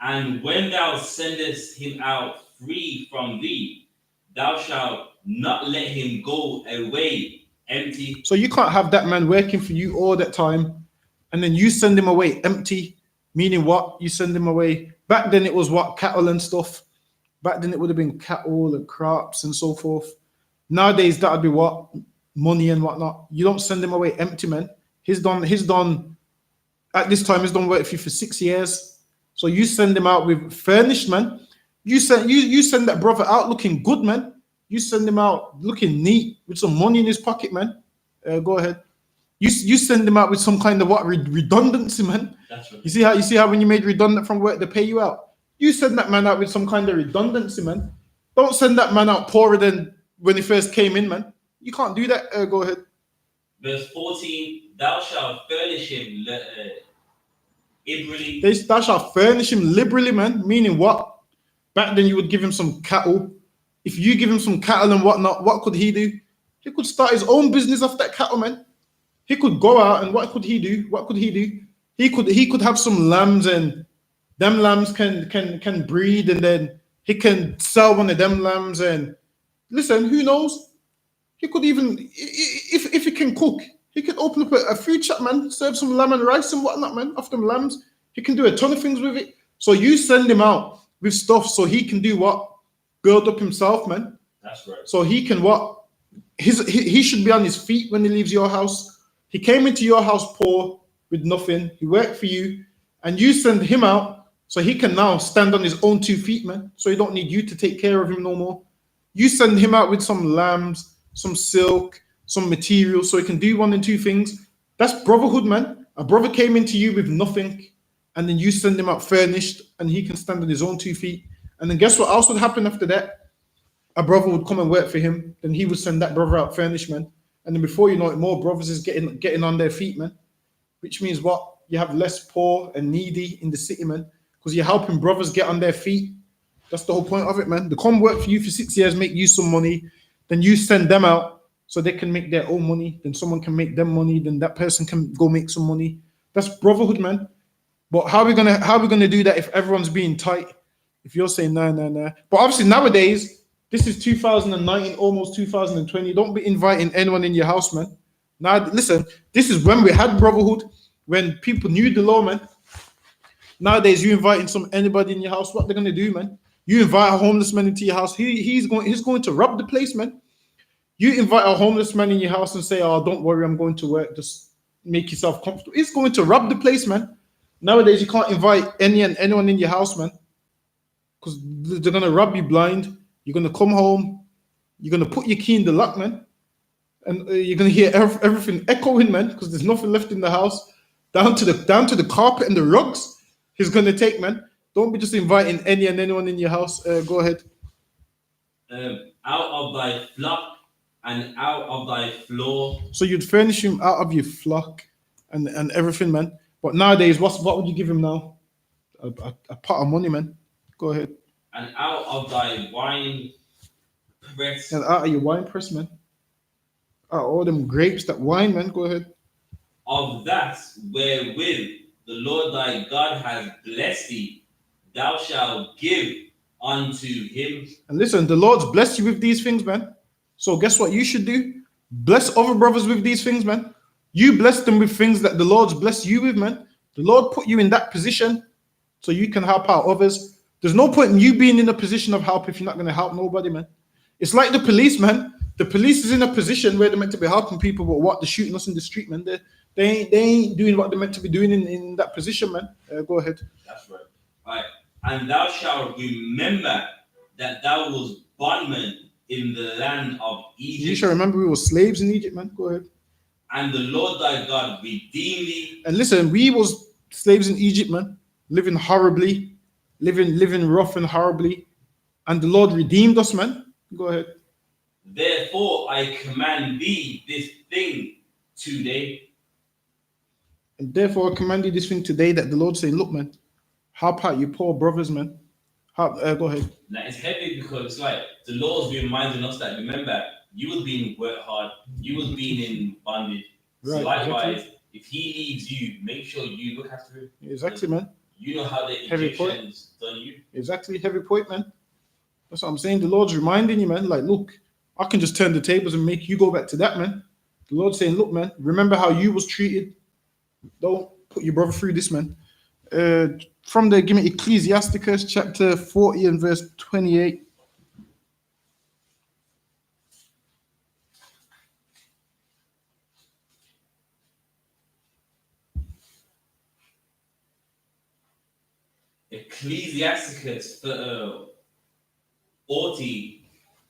[SPEAKER 2] And when thou sendest him out free from thee, thou shalt not let him go away empty.
[SPEAKER 1] So you can't have that man working for you all that time, and then you send him away empty. Meaning what? You send him away. Back then it was what? Cattle and stuff. Back then it would have been cattle and crops and so forth. Nowadays that would be what? Money and whatnot. You don't send him away empty, man. He's done at this time, he's done work for you for 6 years. So you send him out with furnished, man. You send that brother out looking good, man. You send him out looking neat with some money in his pocket, man. Go ahead. You send him out with some kind of what? Redundancy, man.
[SPEAKER 2] That's right.
[SPEAKER 1] You see how when you made redundant from work, they pay you out. You send that man out with some kind of redundancy, man. Don't send that man out poorer than when he first came in, man. You can't do that. Go ahead.
[SPEAKER 2] Verse 14, thou shalt furnish him liberally.
[SPEAKER 1] Thou shalt furnish him liberally, man. Meaning what? Back then you would give him some cattle. If you give him some cattle and whatnot, what could he do? He could start his own business off that cattle, man. He could go out and what could he do? He could have some lambs and them lambs can breed and then he can sell one of them lambs and listen, who knows? He could even, if he can cook, he could open up a food shop, man, serve some lamb and rice and whatnot, man, off them lambs. He can do a ton of things with it. So you send him out with stuff so he can do what? Build up himself, man.
[SPEAKER 2] That's right.
[SPEAKER 1] So he can what? He should be on his feet when he leaves your house. He came into your house poor with nothing. He worked for you and you send him out so he can now stand on his own 2 feet, man. So he don't need you to take care of him no more. You send him out with some lambs, some silk, some material so he can do 1 and 2 things. That's brotherhood, man. A brother came into you with nothing and then you send him out furnished and he can stand on his own 2 feet. And then guess what else would happen after that? A brother would come and work for him. Then he would send that brother out furnished, man. And then before you know it, more brothers is getting on their feet, man. Which means what? You have less poor and needy in the city, man. Because you're helping brothers get on their feet. That's the whole point of it, man. They come work for you for 6 years, make you some money. Then you send them out so they can make their own money. Then someone can make them money. Then that person can go make some money. That's brotherhood, man. But how are we gonna do that if everyone's being tight? If you're saying nah. But obviously nowadays, this is 2019, almost 2020. Don't be inviting anyone in your house, man. Now, listen, this is when we had brotherhood, when people knew the law, man. Nowadays, you inviting anybody in your house, what they're gonna do, man? You invite a homeless man into your house, he's going to rob the place, man. You invite a homeless man in your house and say, "Oh, don't worry, I'm going to work. Just make yourself comfortable." He's going to rob the place, man. Nowadays, you can't invite anyone in your house, man, because they're gonna rob you blind. You're gonna come home, you're gonna put your key in the lock, man, and you're gonna hear everything echoing, man, because there's nothing left in the house, down to the carpet and the rugs. He's gonna take, man. Don't be just inviting anyone in your house. Go ahead.
[SPEAKER 2] Out of thy flock and out of thy floor.
[SPEAKER 1] So you'd furnish him out of your flock and everything, man. But nowadays, what would you give him now? A pot of money, man. Go ahead.
[SPEAKER 2] And out of thy wine press
[SPEAKER 1] And out of your wine press, man. Out of all them grapes, that wine, man. Go ahead.
[SPEAKER 2] of that wherewith the Lord thy God has blessed thee, thou shalt give unto him.
[SPEAKER 1] And listen, the Lord's blessed you with these things, man. So guess what you should do? Bless other brothers with these things, man. You bless them with things that the Lord's blessed you with, man. The Lord put you in that position so you can help out others. There's no point in you being in a position of help if you're not going to help nobody, man. It's like the police, man. The police is in a position where they're meant to be helping people, but what? They're shooting us in the street, man. They ain't doing what they're meant to be doing in that position, man. Go ahead.
[SPEAKER 2] That's right. All right. And thou shalt remember that thou was bondman in the land of Egypt.
[SPEAKER 1] You shall remember we were slaves in Egypt, man. Go ahead.
[SPEAKER 2] And the Lord thy God redeemed thee.
[SPEAKER 1] And listen, we was slaves in Egypt, man, living horribly, living rough and horribly, and the Lord redeemed us, man. Go ahead.
[SPEAKER 2] Therefore I command thee this thing today.
[SPEAKER 1] And therefore I command you this thing today, that the Lord saying, look, man, help out your poor brothers, man. Go ahead.
[SPEAKER 2] Now it's heavy because it's like the Lord's reminding us that, remember, you was being worked hard, you was being in bondage. So
[SPEAKER 1] Right,
[SPEAKER 2] likewise,
[SPEAKER 1] exactly.
[SPEAKER 2] if he leaves you, make sure you look after him.
[SPEAKER 1] Exactly, man.
[SPEAKER 2] You know how the
[SPEAKER 1] Heavy point.
[SPEAKER 2] Egyptians done you.
[SPEAKER 1] Exactly, heavy point, man. That's what I'm saying. The Lord's reminding you, man, like, look, I can just turn the tables and make you go back to that, man. The Lord's saying, look, man, remember how you was treated. Don't put your brother through this, man. From the, give me Ecclesiasticus chapter 40 and verse 28.
[SPEAKER 2] Ecclesiasticus 40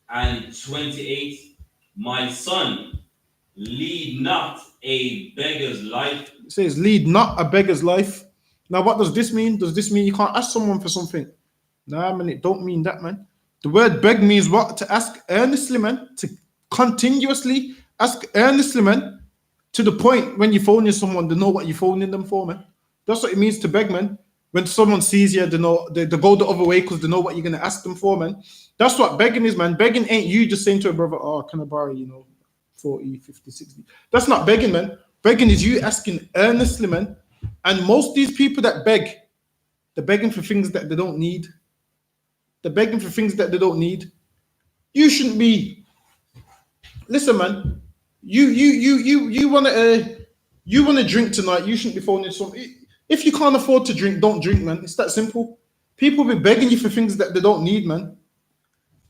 [SPEAKER 2] and 28. My son, lead not a beggar's life.
[SPEAKER 1] It says, lead not a beggar's life. Now, what does this mean? Does this mean you can't ask someone for something? Nah, man, it don't mean that, man. The word beg means what? To ask earnestly, man. To continuously ask earnestly, man. To the point when you're phoning someone, they know what you're phoning them for, man. That's what it means to beg, man. When someone sees you, they know they go the other way because they know what you're going to ask them for, man. That's what begging is, man. Begging ain't you just saying to a brother, oh, can I borrow, 40, 50, 60. That's not begging, man. Begging is you asking earnestly, man. And most of these people that beg, they're begging for things that they don't need. They're begging for things that they don't need. You shouldn't be. Listen, man. You wanna drink tonight. You shouldn't be phoning some. If you can't afford to drink, don't drink, man. It's that simple. People be begging you for things that they don't need, man.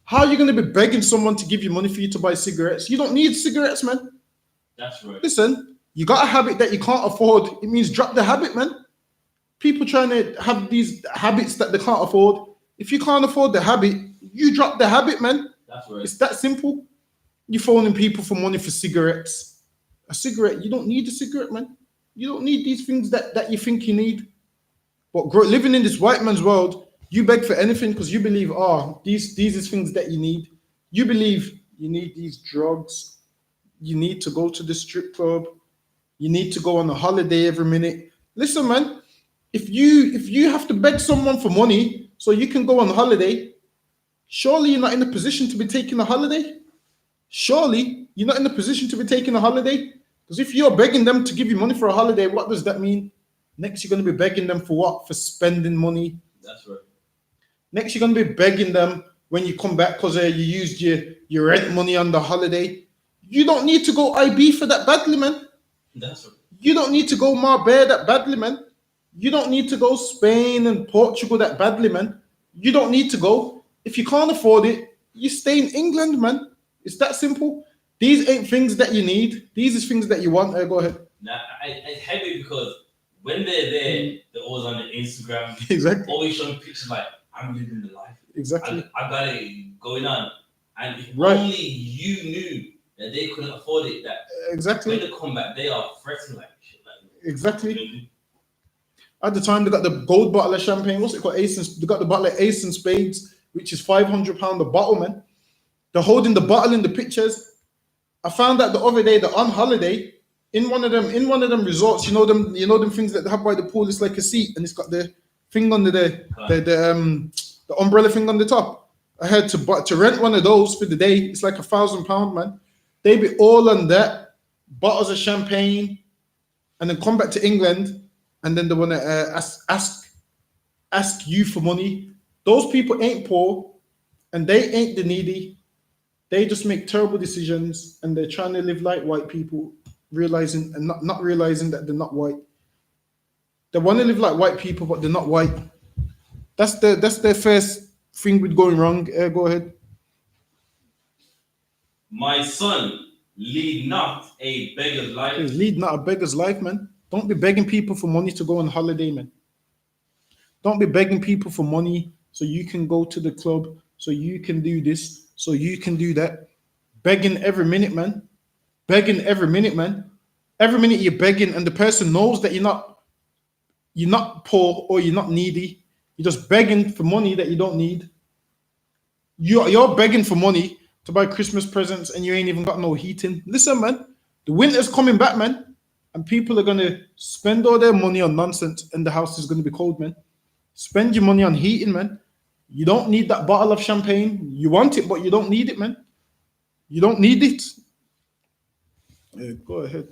[SPEAKER 1] How are you going to be begging someone to give you money for you to buy cigarettes? You don't need cigarettes, man.
[SPEAKER 2] That's right.
[SPEAKER 1] Listen, you got a habit that you can't afford. It means drop the habit, man. People trying to have these habits that they can't afford. If you can't afford the habit, you drop the habit, man.
[SPEAKER 2] That's right.
[SPEAKER 1] It's that simple. You're phoning people for money for cigarettes. A cigarette, you don't need a cigarette, man. You don't need these things that you think you need. But living in this white man's world, you beg for anything because you believe, these is things that you need. You believe you need these drugs. You need to go to the strip club. You need to go on a holiday every minute. Listen, man, if you have to beg someone for money so you can go on holiday, surely you're not in a position to be taking a holiday. Surely you're not in a position to be taking a holiday. Because if you're begging them to give you money for a holiday, what does that mean? Next, you're going to be begging them for what? For spending money.
[SPEAKER 2] That's right.
[SPEAKER 1] Next, you're going to be begging them when you come back because you used your rent money on the holiday. You don't need to go IB for that badly, man.
[SPEAKER 2] That's right.
[SPEAKER 1] You don't need to go Marbella that badly, man. You don't need to go Spain and Portugal that badly, man. You don't need to go. If you can't afford it, you stay in England, man. It's that simple. These ain't things that you need. These is things that you want. Go ahead.
[SPEAKER 2] Now, it's heavy because when they're there, they're always on the Instagram.
[SPEAKER 1] Exactly.
[SPEAKER 2] Always showing pictures like, I'm living the life.
[SPEAKER 1] Exactly.
[SPEAKER 2] I got it going on. And if
[SPEAKER 1] Right.
[SPEAKER 2] only you knew that they couldn't afford it, that
[SPEAKER 1] Exactly.
[SPEAKER 2] when they come back, they are fretting like shit. Like,
[SPEAKER 1] Exactly. At the time, they got the gold bottle of champagne. What's it called? They got the bottle of Ace and Spades, which is £500 a bottle, man. They're holding the bottle in the pictures. I found out the other day that on holiday, in one of them resorts, you know them things that they have by the pool. It's like a seat, and it's got the thing under there, the umbrella thing on the top. I had to rent one of those for the day. It's like £1,000, man. They be all on that, bottles of champagne, and then come back to England, and then they want to ask you for money. Those people ain't poor, and they ain't the needy. They just make terrible decisions, and they're trying to live like white people, realizing and not realizing that they're not white. They want to live like white people, but they're not white. That's their first thing with going wrong. Go ahead.
[SPEAKER 2] My son, lead not a beggar's life.
[SPEAKER 1] Please, lead not a beggar's life, man. Don't be begging people for money to go on holiday, man. Don't be begging people for money so you can go to the club, so you can do this, so you can do that. Begging every minute, man. Begging every minute, man. Every minute you're begging, and the person knows that you're not poor or you're not needy. You're just begging for money that you don't need. You're begging for money to buy Christmas presents, and you ain't even got no heating. Listen, man, the winter's coming back, man, and people are gonna spend all their money on nonsense, and the house is gonna be cold, man. Spend your money on heating, man. You don't need that bottle of champagne. You want it, but you don't need it, man. You don't need it. Go ahead.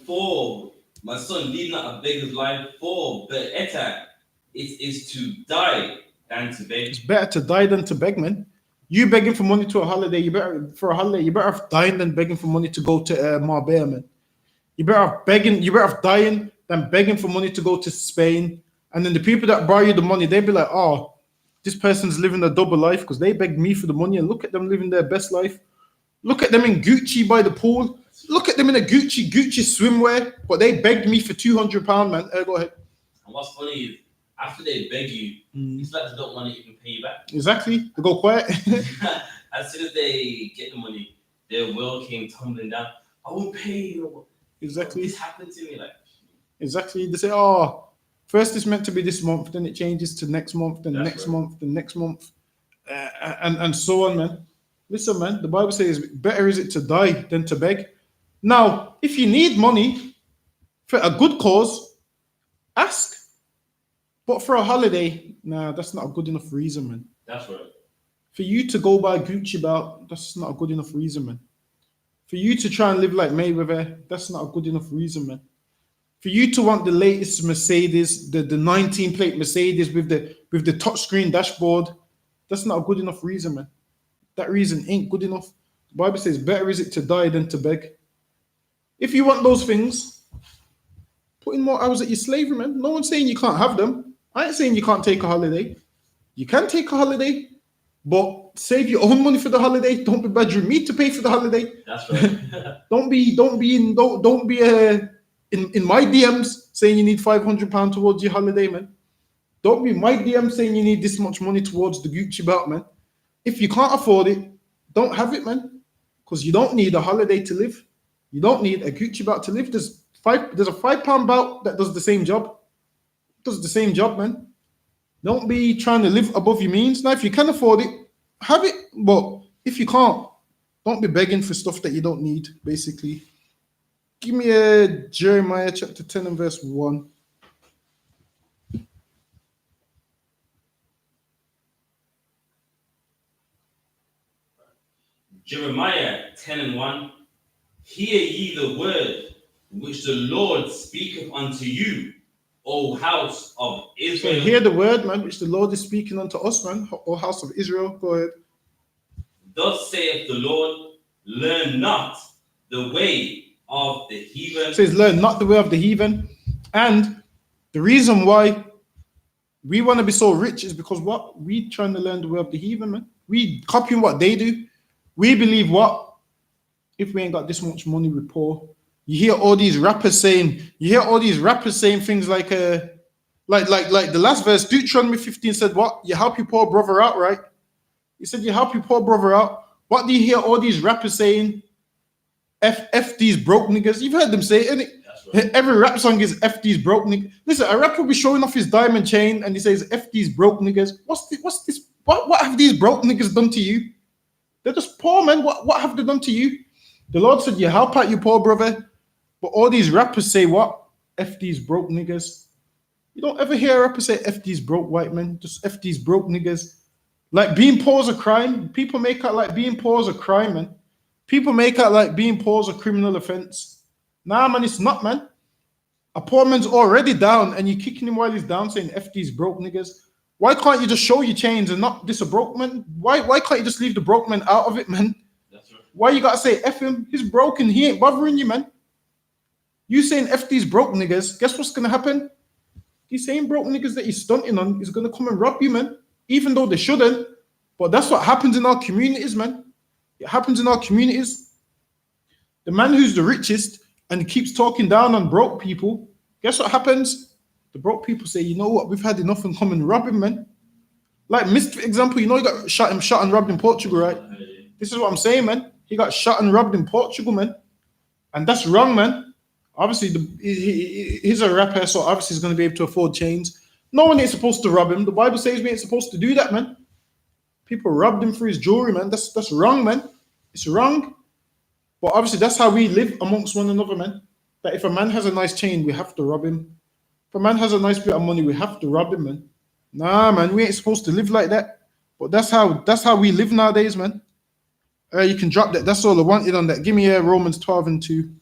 [SPEAKER 2] For my son, lead not a beggar's life. For better it is to die than to beg.
[SPEAKER 1] It's better to die than to beg, man. You begging for money to a holiday, you better have dying than begging for money to go to Marbella, man. You better have dying than begging for money to go to Spain. And then the people that borrow you the money, they'd be like, oh, this person's living a double life because they begged me for the money, and look at them living their best life. Look at them in Gucci by the pool. Look at them in a Gucci swimwear, but they begged me for £200, man. Go ahead.
[SPEAKER 2] And what's funny is, after they beg you, it's like they don't want to even pay you back.
[SPEAKER 1] Exactly. They go quiet.
[SPEAKER 2] As soon as they get the money, their will came tumbling down. I won't pay you.
[SPEAKER 1] Exactly.
[SPEAKER 2] This happened to me, like.
[SPEAKER 1] Exactly. They say, oh, first it's meant to be this month, then it changes to next month, then next month, then next month, and so on, man. Listen, man, the Bible says, better is it to die than to beg. Now, if you need money for a good cause, ask. But for a holiday, nah, that's not a good enough reason, man.
[SPEAKER 2] That's right.
[SPEAKER 1] For you to go buy Gucci belt, that's not a good enough reason, man. For you to try and live like Mayweather, that's not a good enough reason, man. For you to want the latest Mercedes, the 19-plate Mercedes with the touchscreen dashboard, that's not a good enough reason, man. That reason ain't good enough. The Bible says, better is it to die than to beg. If you want those things, put in more hours at your slavery, man. No one's saying you can't have them. I ain't saying you can't take a holiday. You can take a holiday, but save your own money for the holiday. Don't be badgering me to pay for the holiday.
[SPEAKER 2] That's right.
[SPEAKER 1] Don't be in my DMs saying you need £500 towards your holiday, man. Don't be in my DMs saying you need this much money towards the Gucci belt, man. If you can't afford it, don't have it, man. Because you don't need a holiday to live. You don't need a Gucci belt to live. There's a £5 belt that does the same job. Does the same job, man. Don't be trying to live above your means. Now, if you can afford it, have it. But if you can't, don't be begging for stuff that you don't need, basically. Give me a Jeremiah chapter 10 and verse 1.
[SPEAKER 2] Jeremiah 10 and 1. Hear ye the word which the Lord speaketh unto you, O house of Israel.
[SPEAKER 1] So hear the word, man, which the Lord is speaking unto us, man, O house of Israel. Go ahead.
[SPEAKER 2] Thus saith the Lord, learn not the way of the heathen.
[SPEAKER 1] It says, learn not the way of the heathen. And the reason why we want to be so rich is because what? We trying to learn the way of the heathen, man. We copying what they do. We believe what? If we ain't got this much money, we're poor. You hear all these rappers saying things like the last verse, Deuteronomy 15 said what? You help your poor brother out, right? He said you help your poor brother out. What do you hear all these rappers saying? F these broke niggas. You've heard them say it, innit? Right. Every rap song is F these broke niggas. Listen, a rapper will be showing off his diamond chain and he says F these broke niggas. What's this? What have these broke niggas done to you? They're just poor, man. What have they done to you? The Lord said, "You help out your poor brother." But all these rappers say what? F these broke niggas. You don't ever hear a rapper say F these broke white men. Just F these broke niggas. Like being poor is a crime. People make out like being poor is a crime, man. People make out like being poor is a criminal offense. Nah, man, it's not, man. A poor man's already down and you're kicking him while he's down saying F these broke niggas. Why can't you just show your chains and not this a broke man? Why can't you just leave the broke man out of it, man?
[SPEAKER 2] That's right.
[SPEAKER 1] Why you gotta say F him? He's broken. He ain't bothering you, man. You saying F these broke niggas, guess what's gonna happen? These same broke niggas that you're stunting on is gonna come and rob you, man. Even though they shouldn't. But that's what happens in our communities, man. It happens in our communities. The man who's the richest and keeps talking down on broke people, guess what happens? The broke people say, you know what, we've had enough and come and rob him, man. Like Mist, for example, you know he got shot and robbed in Portugal, right? This is what I'm saying, man. He got shot and robbed in Portugal, man. And that's wrong, man. Obviously, he's a rapper, so obviously he's going to be able to afford chains. No one ain't supposed to rob him. The Bible says we ain't supposed to do that, man. People robbed him for his jewelry, man. That's wrong, man. It's wrong. But obviously, that's how we live amongst one another, man. That if a man has a nice chain, we have to rob him. If a man has a nice bit of money, we have to rob him, man. Nah, man, we ain't supposed to live like that. But that's how we live nowadays, man. You can drop that. That's all I wanted on that. Give me Romans 12:2.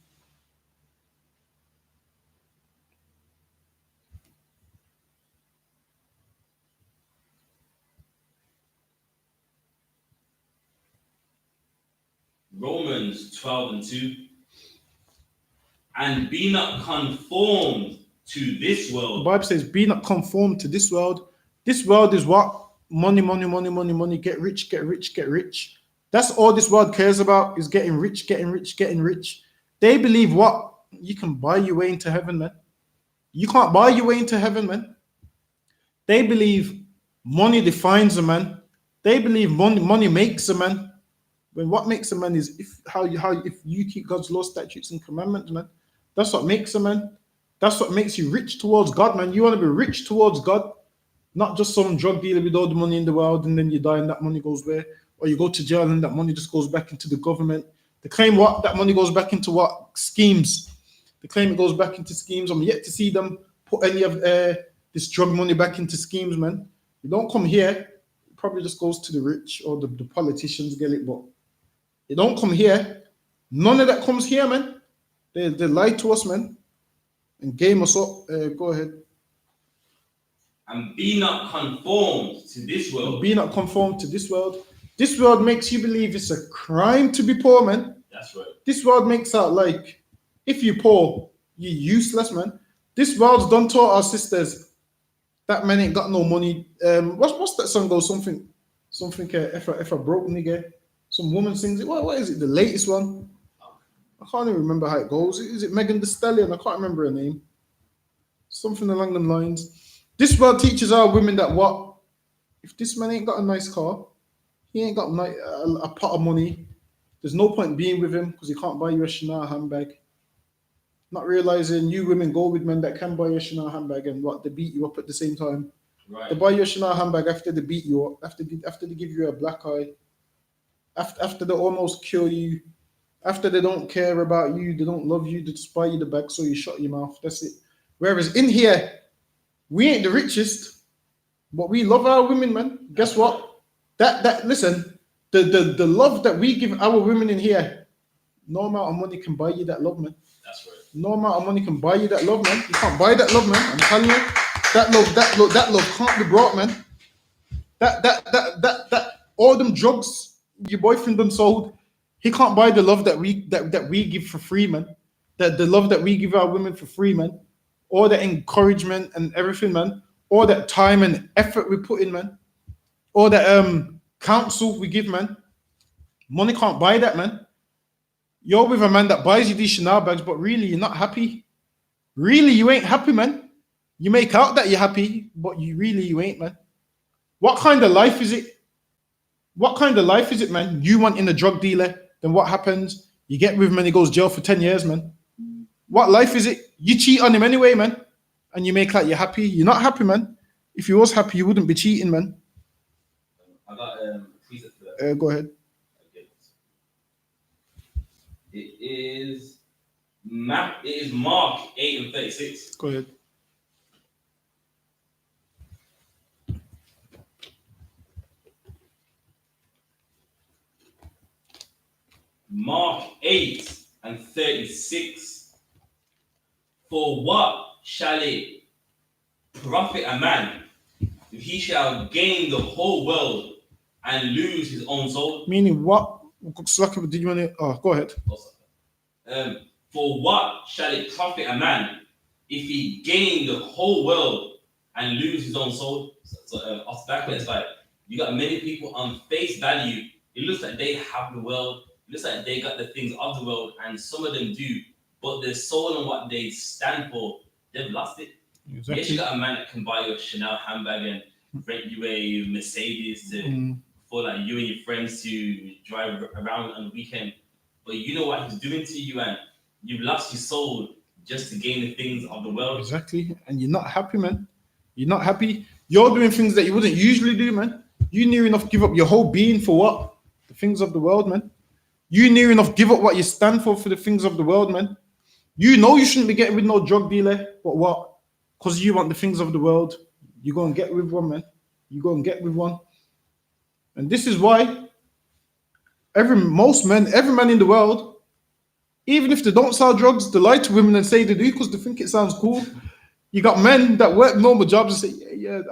[SPEAKER 2] Romans 12:2. And be not conformed to this
[SPEAKER 1] The
[SPEAKER 2] world.
[SPEAKER 1] Bible says, be not conformed to this world. This world is what? Money, money, money, money, money. Get rich, get rich, get rich. That's all this world cares about is getting rich, getting rich, getting rich. They believe what? You can buy your way into heaven, man. You can't buy your way into heaven, man. They believe money defines a man. They believe money makes a man. When what makes a man is if you keep God's law, statutes, and commandments, man. That's what makes a man. That's what makes you rich towards God, man. You want to be rich towards God, not just some drug dealer with all the money in the world and then you die and that money goes where? Or you go to jail and that money just goes back into the government. They claim what? That money goes back into what? Schemes. They claim it goes back into schemes. I'm yet to see them put any of this drug money back into schemes, man. You don't come here, it probably just goes to the rich or the politicians get it, but it don't come here. None of that comes here, man. They lied to us, man, and game us up. Go ahead.
[SPEAKER 2] And be not conformed to this world.
[SPEAKER 1] Be not conformed to this world. This world makes you believe it's a crime to be poor, man.
[SPEAKER 2] That's right.
[SPEAKER 1] This world makes out like if you're poor, you're useless, man. This world's done to our sisters. That man ain't got no money. What's that song goes? Something. If a broke nigga. Some woman sings it. What is it? The latest one. I can't even remember how it goes. Is it Megan Thee Stallion? I can't remember her name. Something along them lines. This world teaches our women that what? If this man ain't got a nice car, he ain't got a pot of money, there's no point being with him because he can't buy you a Chanel handbag. Not realizing you women go with men that can buy you a Chanel handbag and what? They beat you up at the same time.
[SPEAKER 2] Right.
[SPEAKER 1] They buy you a Chanel handbag after they beat you up, after they give you a black eye, after they almost kill you, after they don't care about you, they don't love you, they just buy you the bag so you shut your mouth. That's it. Whereas in here, we ain't the richest, but we love our women, man. Guess what? Listen, the love that we give our women in here, no amount of money can buy you that love, man.
[SPEAKER 2] That's right.
[SPEAKER 1] No amount of money can buy you that love, man. You can't buy that love, man. I'm telling you, that love can't be brought, man. That all them drugs your boyfriend done sold, he can't buy the love that we give for free, man. The love that we give our women for free, man. All the encouragement and everything, man. All that time and effort we put in, man. All that counsel we give, man. Money can't buy that, man. You're with a man that buys you these Chanel bags, but really you're not happy. Really, you ain't happy, man. You make out that you're happy, but you ain't, man. What kind of life is it? What kind of life is it, man? You want in a drug dealer, then what happens? You get with him and he goes jail for 10 years, man. What life is it? You cheat on him anyway, man. And you make like you're happy. You're not happy, man. If you was happy, you wouldn't be cheating, man.
[SPEAKER 2] I got a precept for that.
[SPEAKER 1] Go ahead.
[SPEAKER 2] Okay. It is Mark 8 and 36.
[SPEAKER 1] Go ahead.
[SPEAKER 2] Mark 8 and 36. For what shall it profit a man if he shall gain the whole world and lose his own soul?
[SPEAKER 1] Meaning what? Did you want to? Oh, go ahead.
[SPEAKER 2] For what shall it profit a man if he gain the whole world and lose his own soul? So off the back of it, it's like you got many people on face value. It looks like they have the world. It looks like they got the things of the world, and some of them do. But their soul and what they stand for, they've lost it.
[SPEAKER 1] Exactly.
[SPEAKER 2] Yes, you got a man that can buy you a Chanel handbag and rent you a Mercedes for like you and your friends to drive around on the weekend. But you know what he's doing to you, and you've lost your soul just to gain the things of the world.
[SPEAKER 1] Exactly. And you're not happy, man. You're not happy. You're doing things that you wouldn't usually do, man. You near enough give up your whole being for what? The things of the world, man. You near enough give up what you stand for the things of the world, man. You know you shouldn't be getting with no drug dealer, but what? Because you want the things of the world, you go and get with one, man. You go and get with one. And this is why every man in the world, even if they don't sell drugs, they lie to women and say they do because they think it sounds cool. You got men that work normal jobs and say, yeah,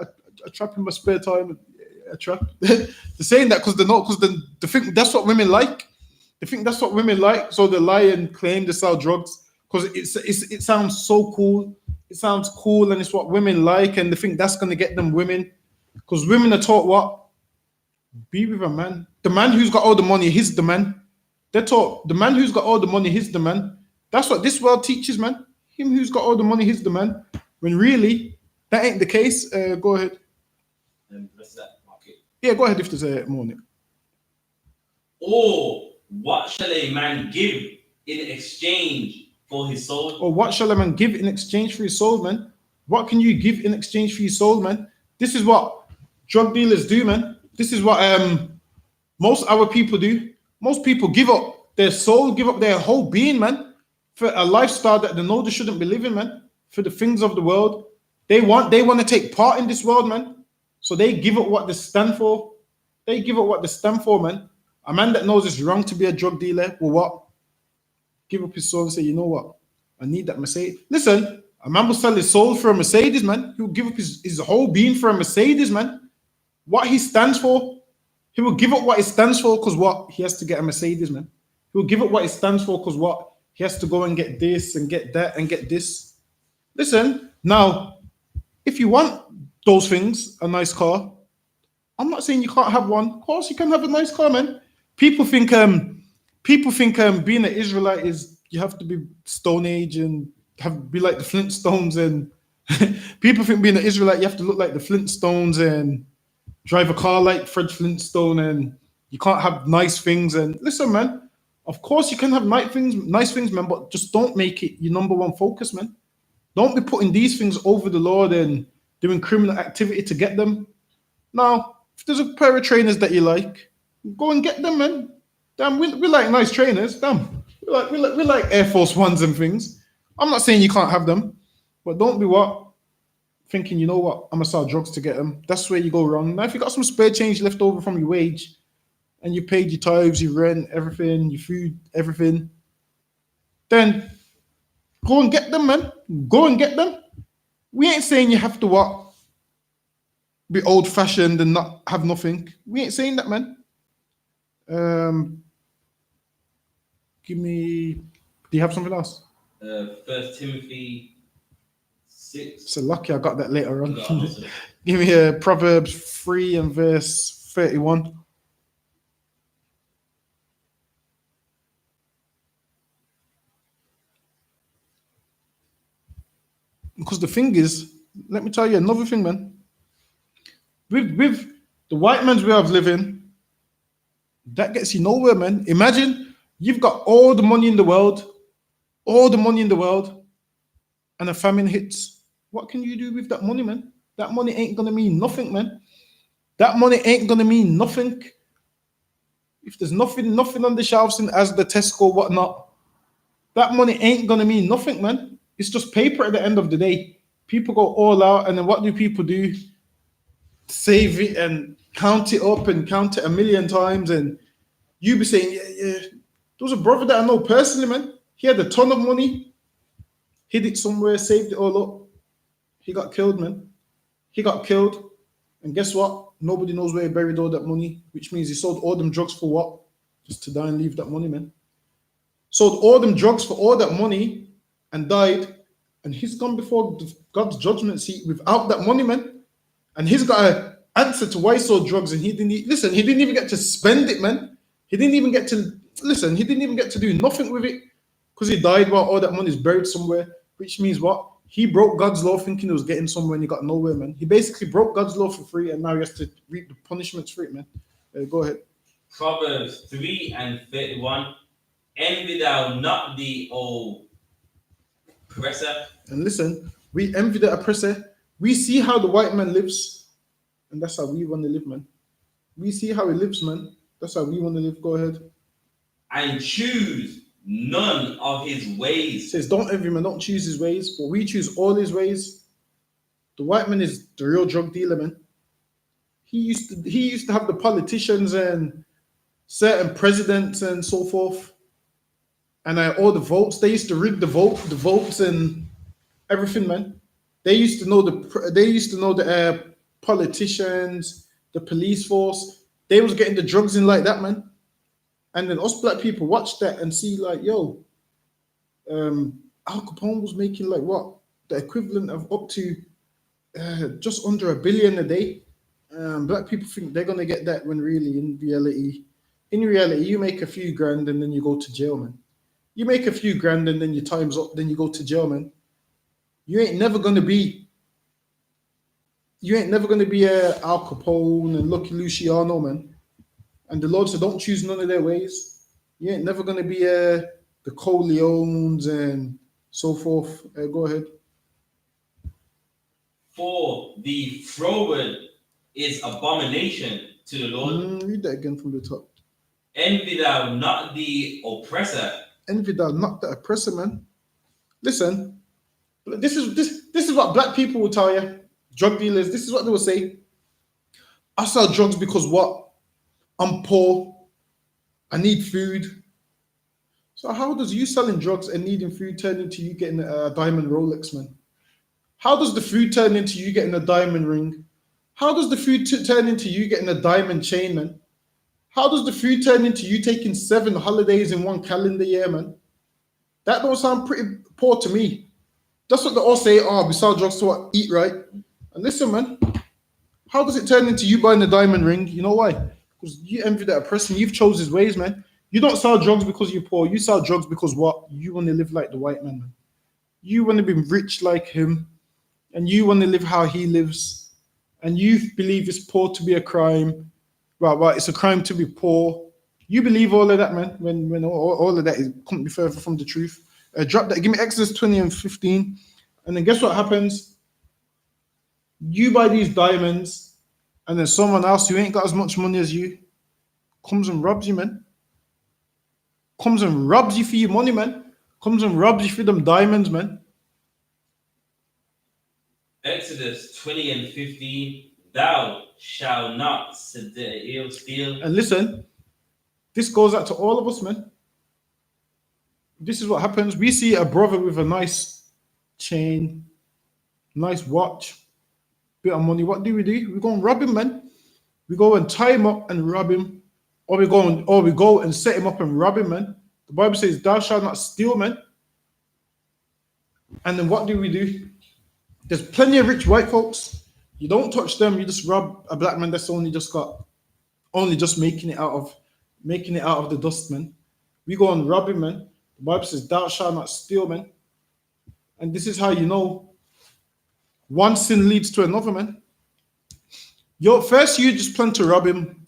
[SPEAKER 1] I trap in my spare time. I trap. They're saying that because they think that's what women like. They think that's what women like, so they lie and claim they sell drugs because it sounds so cool. It sounds cool, and it's what women like, and they think that's going to get them women. Because women are taught what? Be with a man. The man who's got all the money, he's the man. They're taught the man who's got all the money, he's the man. That's what this world teaches, man. Him who's got all the money, he's the man. When really, that ain't the case. Go ahead. Yeah, go ahead if there's more on it.
[SPEAKER 2] Or what shall a man give in exchange for his soul?
[SPEAKER 1] Or what shall a man give in exchange for his soul, man? What can you give in exchange for your soul, man? This is what drug dealers do, man. This is what most our people do. Most people give up their soul, give up their whole being, man, for a lifestyle that they know they shouldn't be living, man, for the things of the world. They want to take part in this world, man. So they give up what they stand for. They give up what they stand for, man. A man that knows it's wrong to be a drug dealer will what? Give up his soul and say, you know what? I need that Mercedes. Listen, a man will sell his soul for a Mercedes, man. He will give up his whole being for a Mercedes, man. What he stands for, he will give up what he stands for because what? He has to get a Mercedes, man. He will give up what he stands for because what? He has to go and get this and get that and get this. Listen, now, if you want those things, a nice car, I'm not saying you can't have one. Of course, you can have a nice car, man. People think being an Israelite is you have to be Stone Age and be like the Flintstones, and people think being an Israelite you have to look like the Flintstones and drive a car like Fred Flintstone, and you can't have nice things. And listen, man, of course you can have nice things, man, but just don't make it your number one focus, man. Don't be putting these things over the Lord and doing criminal activity to get them. Now, if there's a pair of trainers that you like, go and get them, man. Damn, we like nice trainers. Damn, we like Air Force Ones and things. I'm not saying you can't have them, but don't be what? Thinking, you know what, I'm gonna sell drugs to get them. That's where you go wrong. Now, if you got some spare change left over from your wage and you paid your tithes, your rent, everything, your food, everything, then go and get them, man. Go and get them. We ain't saying you have to what? Be old-fashioned and not have nothing. We ain't saying that, man. Give me. Do you have something else?
[SPEAKER 2] 1 Timothy 6.
[SPEAKER 1] So lucky I got that later on. Give me Proverbs 3 and verse 31. Because the thing is, let me tell you another thing, man. With the white man's way of living, that gets you nowhere, man. Imagine you've got all the money in the world, and a famine hits. What can you do with that money, man? That money ain't gonna mean nothing, man. That money ain't gonna mean nothing. If there's nothing on the shelves in as the Tesco, whatnot, That money ain't gonna mean nothing, man. It's just paper at the end of the day. People go all out, and then what do people do? Save it and count it up and count it a million times, and you be saying, yeah, yeah. There was a brother that I know personally, man. He had a ton of money, hid it somewhere, saved it all up. He got killed, man. He got killed, and guess what? Nobody knows where he buried all that money, which means he sold all them drugs for what? Just to die and leave that money, man. Sold all them drugs for all that money and died, and he's gone before God's judgment seat without that money, man. And he's got an answer to why he sold drugs, and he didn't listen. He didn't even get to spend it, man. He didn't even get to listen. He didn't even get to do nothing with it because he died while all that money is buried somewhere. Which means what? He broke God's law thinking he was getting somewhere and he got nowhere, man. He basically broke God's law for free, and now he has to reap the punishments for it, man. Go ahead.
[SPEAKER 2] Proverbs 3:31. Envy thou not the oppressor.
[SPEAKER 1] And listen, we envy the oppressor. We see how the white man lives, and that's how we want to live, man. We see how he lives, man. That's how we want to live. Go ahead.
[SPEAKER 2] And choose none of his ways.
[SPEAKER 1] It says, don't envy man, don't choose his ways, but we choose all his ways. The white man is the real drug dealer, man. He used to have the politicians and certain presidents and so forth, and all the votes. They used to rig the votes and everything, man. They used to know the politicians, the police force. They was getting the drugs in like that, man. And then us black people watch that and see like, yo, Al Capone was making like what? The equivalent of up to just under $1 billion a day. Black people think they're gonna get that when really in reality, you make a few grand and then you go to jail, man. You make a few grand and then your time's up, then you go to jail, man. You ain't never gonna be Al Capone and Lucky Luciano, man. And the Lord said, don't choose none of their ways. You ain't never gonna be the Corleones and so forth. Go ahead.
[SPEAKER 2] For the froward is abomination to the Lord.
[SPEAKER 1] Read that again from the top.
[SPEAKER 2] Envy thou not the oppressor.
[SPEAKER 1] Envy thou not the oppressor, man. Listen, this is what black people will tell you. Drug dealers, this is what they will say. I sell drugs because what? I'm poor. I need food. So how does you selling drugs and needing food turn into you getting a diamond Rolex, man? How does the food turn into you getting a diamond ring? How does the food turn into you getting a diamond chain, man? How does the food turn into you taking 7 holidays in one calendar year, man? That don't sound pretty poor to me. That's what they all say. Oh, we sell drugs to what? Eat right. And listen, man, how does it turn into you buying a diamond ring? You know why? Because you envy that oppressor. You've chose his ways, man. You don't sell drugs because you're poor. You sell drugs because what? You want to live like the white man, man. You want to be rich like him, and you want to live how he lives, and you believe it's poor to be a crime. Right, it's a crime to be poor. You believe all of that, man, when all of that couldn't be further from the truth. Drop that. Give me Exodus 20 and 15. And then guess what happens? You buy these diamonds, and then someone else who ain't got as much money as you comes and robs you, man. Comes and robs you for your money, man. Comes and robs you for them diamonds, man.
[SPEAKER 2] Exodus 20 and 15. Thou shalt not steal.
[SPEAKER 1] And listen, this goes out to all of us, man. This is what happens. We see a brother with a nice chain, nice watch, bit of money. What do? We go and rob him, man. We go and tie him up and rob him, or we go and set him up and rob him, man. The Bible says, "Thou shalt not steal, man." And then what do? There's plenty of rich white folks. You don't touch them. You just rob a black man that's only just making it out of the dust, man. We go and rob him, man. The Bible says, "Thou shalt not steal, man." And this is how you know one sin leads to another, man. First you just plan to rob him,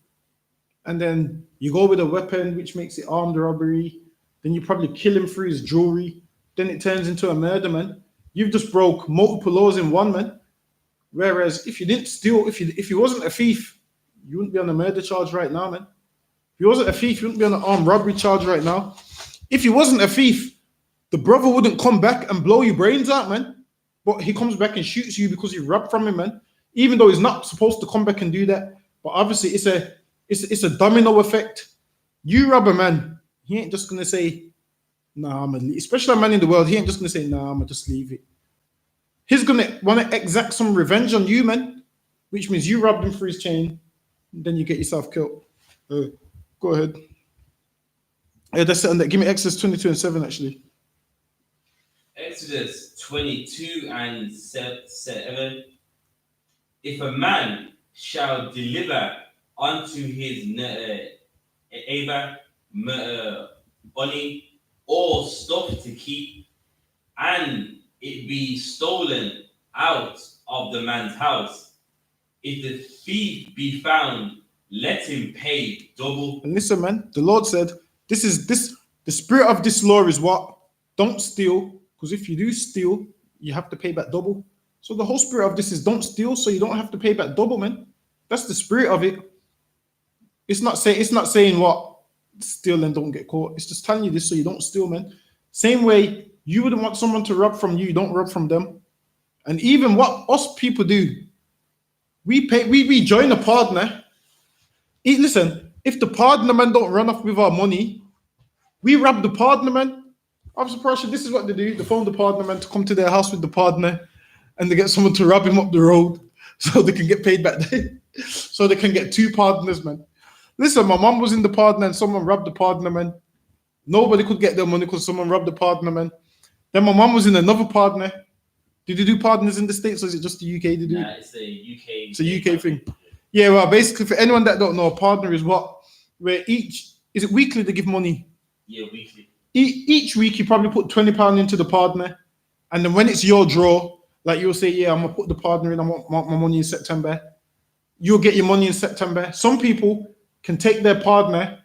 [SPEAKER 1] and then you go with a weapon, which makes it armed robbery. Then you probably kill him for his jewelry. Then it turns into a murder, man. You've just broke multiple laws in one, man. Whereas if you didn't steal, if you wasn't a thief, you wouldn't be on a murder charge right now, man. If you wasn't a thief, you wouldn't be on an armed robbery charge right now. If you wasn't a thief, The brother wouldn't come back and blow your brains out, man. But he comes back and shoots you because you robbed from him, man. Even though he's not supposed to come back and do that. But obviously, it's a domino effect. You rob a man, he ain't just gonna say, "Nah, I'm gonna leave." Especially a man in the world, he ain't just gonna say, "Nah, I'm gonna just leave it." He's gonna want to exact some revenge on you, man. Which means you robbed him for his chain, then you get yourself killed. Go ahead. Yeah, that's it. And give me Exodus 22 and 7, actually.
[SPEAKER 2] Exodus 22 and 7. If a man shall deliver unto his neighbor money or stuff to keep, and it be stolen out of the man's house, if the thief be found, let him pay double.
[SPEAKER 1] And listen, man, the Lord said, the spirit of this law is what? Don't steal, because if you do steal, you have to pay back double. So the whole spirit of this is don't steal, so you don't have to pay back double, man. That's the spirit of it. It's not saying what? Steal and don't get caught. It's just telling you this so you don't steal, man. Same way you wouldn't want someone to rob from you don't rob from them. And even what us people do, we join a partner. Listen, if the partner man don't run off with our money, we rob the partner man. I'm surprised this is what they do. They phone the partner man to come to their house with the partner, and they get someone to rob him up the road so they can get paid back there. So they can get two partners, man. Listen, my mom was in the partner and someone robbed the partner, man. Nobody could get their money because someone robbed the partner, man. Then my mom was in another partner. Did you do partners in the States or is it just the UK?
[SPEAKER 2] It's a UK.
[SPEAKER 1] It's a UK thing. Yeah, well, basically, for anyone that don't know, a partner is what? Where is it weekly they give money?
[SPEAKER 2] Yeah, weekly.
[SPEAKER 1] Each week you probably put £20 into the partner. And then when it's your draw, like you'll say, yeah, I'm going to put the partner in, I want my money in September. You'll get your money in September. Some people can take their partner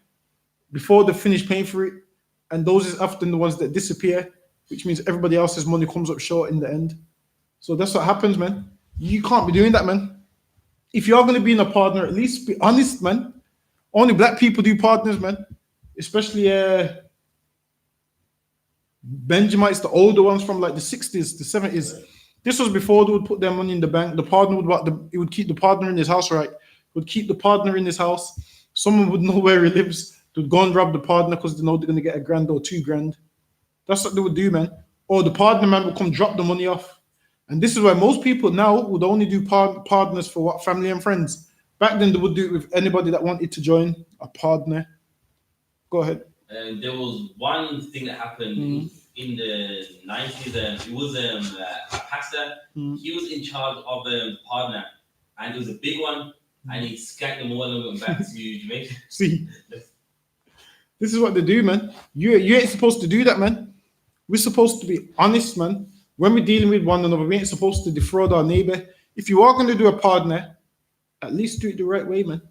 [SPEAKER 1] before they finish paying for it. And those is often the ones that disappear, which means everybody else's money comes up short in the end. So that's what happens, man. You can't be doing that, man. If you're going to be in a partner, at least be honest, man. Only black people do partners, man. Especially Benjamites, the older ones from like the 60s, the 70s. Right. This was before they would put their money in the bank. The partner would keep the partner in his house, right? Would keep the partner in his house. Someone would know where he lives. They'd go and rob the partner because they know they're going to get $1,000 or $2,000. That's what they would do, man. Or the partner man would come drop the money off. And this is why most people now would only do partners for what? Family and friends. Back then, they would do it with anybody that wanted to join a partner. Go ahead.
[SPEAKER 2] There was one thing that happened in the 90s. It was a pastor. He was in charge of the partner. And it was a big one. And he skanked them all and went back to Jamaica.
[SPEAKER 1] See, this is what they do, man. You ain't supposed to do that, man. We're supposed to be honest, man. When we're dealing with one another, we ain't supposed to defraud our neighbor. If you are going to do a partner, at least do it the right way, man.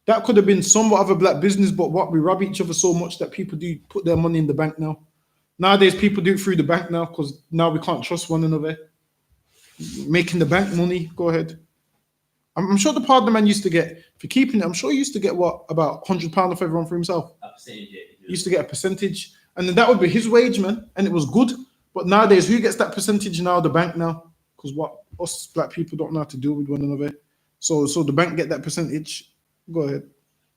[SPEAKER 1] That could have been somewhat of a black business, but what, we rob each other so much that people do put their money in the bank now. Nowadays, people do it through the bank now because now we can't trust one another. Making the bank money, go ahead. I'm sure the partner man used to get, for keeping it, I'm sure he used to get what, about £100 off everyone for himself?
[SPEAKER 2] A percentage, yeah.
[SPEAKER 1] He used to get a percentage. And then that would be his wage, man. And it was good. But nowadays, who gets that percentage now? The bank now. Because what us black people don't know how to deal with one another. So the bank get that percentage. Go ahead.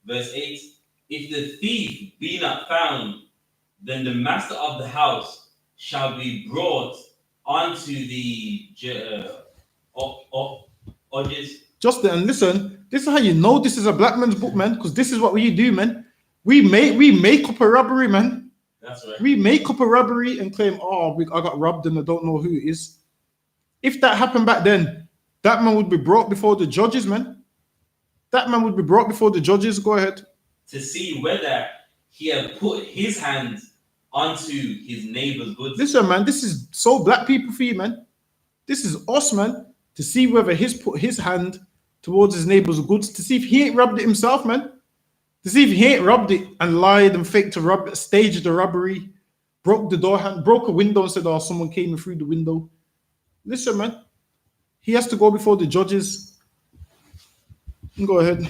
[SPEAKER 2] Verse 8. If the thief be not found, then the master of the house shall be brought unto the judges.
[SPEAKER 1] Justin, and listen, this is how you know this is a black man's book, man. Because this is what we do, man. We make up a robbery, man.
[SPEAKER 2] That's right.
[SPEAKER 1] We make up a robbery and claim, I got robbed and I don't know who it is. If that happened back then, that man would be brought before the judges, man. That man would be brought before the judges. Go ahead.
[SPEAKER 2] To see whether he had put his hands onto his neighbor's goods.
[SPEAKER 1] Listen, man, this is so black people for you, man. This is us, man. To see whether he's put his hand towards his neighbor's goods, to see if he ain't robbed it himself, man. To see if he ain't robbed it and lied and faked to rob, staged the robbery, broke the door, broke a window and said, someone came in through the window. Listen, man, he has to go before the judges. Go ahead.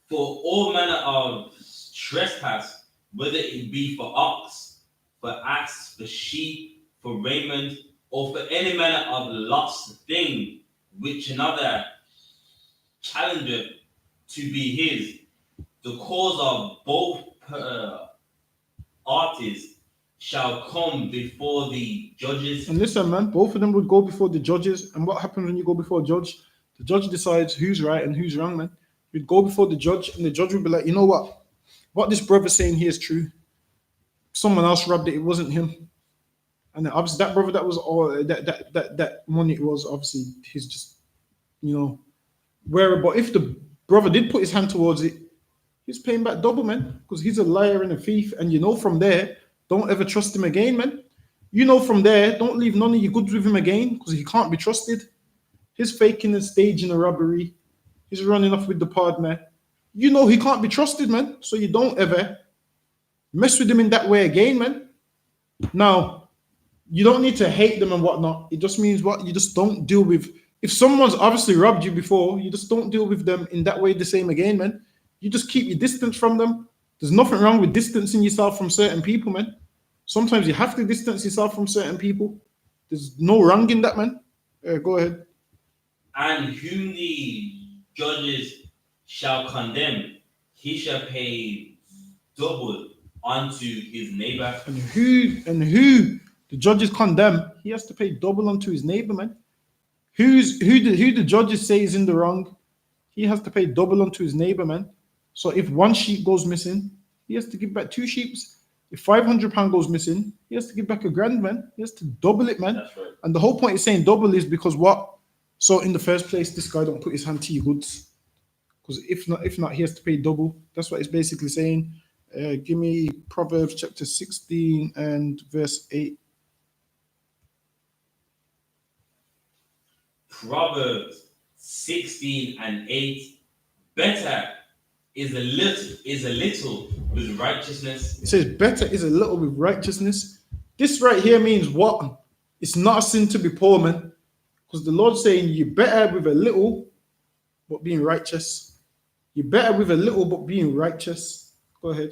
[SPEAKER 2] For all manner of trespass, whether it be for ox for ass, for sheep, for raiment, or for any manner of lost thing which another challengeth to be his, the cause of both parties shall come before the judges.
[SPEAKER 1] And listen, man, both of them would go before the judges. And what happens when you go before a judge? The judge decides who's right and who's wrong, man. You'd go before the judge, and the judge would be like, you know what? What this brother's saying here is true. Someone else robbed it, it wasn't him. And then obviously that brother that was all that money was obviously he's just, you know, where. But if the brother did put his hand towards it, he's paying back double, man, because he's a liar and a thief. And you know from there, don't ever trust him again, man. You know from there, don't leave none of your goods with him again, because he can't be trusted. He's faking and staging a robbery. He's running off with the partner. You know he can't be trusted, man. So you don't ever mess with him in that way again, man. Now, you don't need to hate them and whatnot. It just means what? You just don't deal with. If someone's obviously robbed you before, you just don't deal with them in that way the same again, man. You just keep your distance from them. There's nothing wrong with distancing yourself from certain people, man. Sometimes you have to distance yourself from certain people. There's no wrong in that, man. Go ahead.
[SPEAKER 2] And whom the judges shall condemn, he shall pay double unto his neighbor.
[SPEAKER 1] And who the judges condemn, he has to pay double unto his neighbor, man. Who the judges say is in the wrong, he has to pay double unto his neighbor, man. So if one sheep goes missing, he has to give back 2 sheep. If £500 goes missing, he has to give back £1,000, man. He has to double it, man.
[SPEAKER 2] That's right.
[SPEAKER 1] And the whole point is saying double is because what? So in the first place, this guy don't put his hand to your goods. Because if not, he has to pay double. That's what it's basically saying. Give me Proverbs chapter 16 and verse 8.
[SPEAKER 2] Proverbs 16 and 8. Better is a little with righteousness.
[SPEAKER 1] It says, better is a little with righteousness. This right here means what? It's not a sin to be poor, man. Because the Lord's saying you're better with a little, but being righteous. You're better with a little, but being righteous. Go ahead.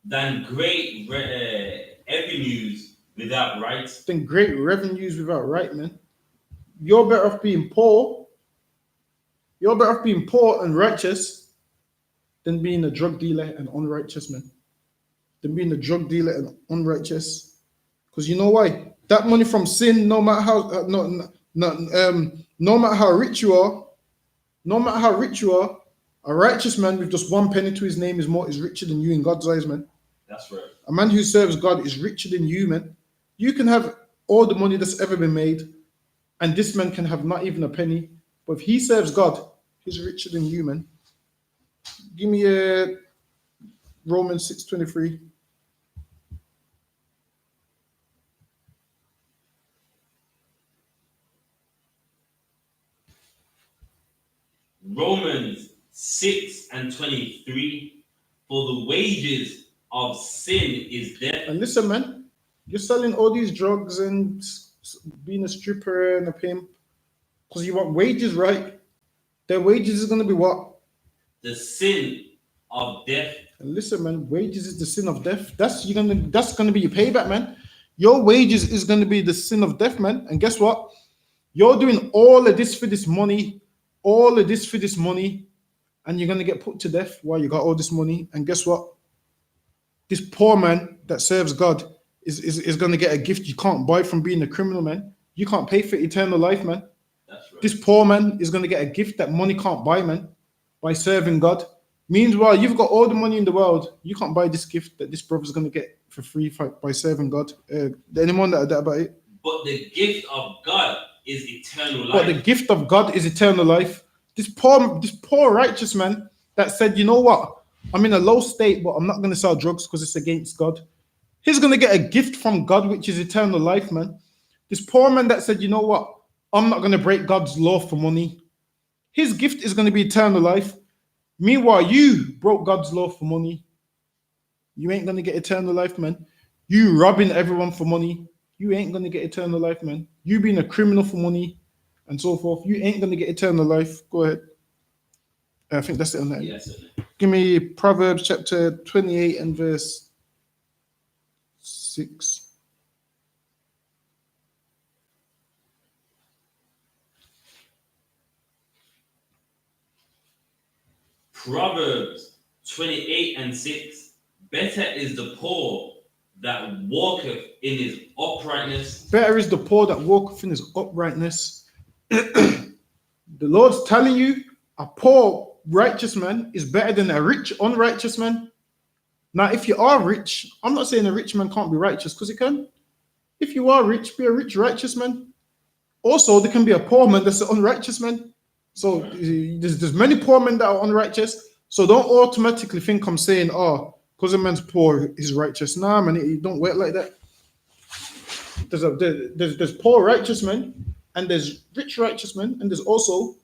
[SPEAKER 2] Than great revenues without right.
[SPEAKER 1] Than great revenues without right, man. You're better off being poor. You're better off being poor and righteous than being a drug dealer and unrighteous, man. Than being a drug dealer and unrighteous. Because you know why? That money from sin, no matter how no matter how rich you are, a righteous man with just 1 penny to his name is richer than you in God's eyes, man.
[SPEAKER 2] That's right.
[SPEAKER 1] A man who serves God is richer than you, man. You can have all the money that's ever been made, and this man can have not even a penny. But if he serves God, he's richer than you, man. Give me Romans 6:23.
[SPEAKER 2] Romans 6 and 23. For the wages of sin is death.
[SPEAKER 1] And listen, man, you're selling all these drugs and being a stripper and a pimp because you want wages, right? Their wages is going to be what?
[SPEAKER 2] The sin of death.
[SPEAKER 1] And listen, man, wages is the sin of death. That's gonna be your payback, man. Your wages is going to be the sin of death, man. And guess what? You're doing all of this for this money, and you're going to get put to death while you got all this money. And guess what? This poor man that serves God is going to get a gift you can't buy from being a criminal, man. You can't pay for eternal life, man.
[SPEAKER 2] That's right.
[SPEAKER 1] This poor man is going to get a gift that money can't buy, man, by serving God. Meanwhile, you've got all the money in the world. You can't buy this gift that this brother's going to get for free by serving God. Anyone that about it?
[SPEAKER 2] But the gift of God is eternal life.
[SPEAKER 1] But the gift of God is eternal life. This poor righteous man that said, you know what? I'm in a low state, but I'm not going to sell drugs because it's against God. He's going to get a gift from God, which is eternal life, man. This poor man that said, you know what? I'm not going to break God's law for money. His gift is going to be eternal life. Meanwhile, you broke God's law for money. You ain't going to get eternal life, man. You robbing everyone for money. You ain't going to get eternal life, man. You being a criminal for money and so forth. You ain't going to get eternal life. Go ahead. I think that's it on that.
[SPEAKER 2] Yes,
[SPEAKER 1] Give me Proverbs chapter 28 and verse 6.
[SPEAKER 2] Proverbs 28 and 6. Better is the poor that walketh in his uprightness.
[SPEAKER 1] Better is the poor that walketh in his uprightness. The Lord's telling you a poor righteous man is better than a rich unrighteous man. Now, if you are rich, I'm not saying a rich man can't be righteous, because he can. If you are rich, be a rich righteous man. Also, there can be a poor man that's an unrighteous man. So there's many poor men that are unrighteous. So don't automatically think I'm saying, oh, because a man's poor, he's righteous. Nah, man, it don't work like that. There's poor righteous men, and there's rich righteous men, and there's also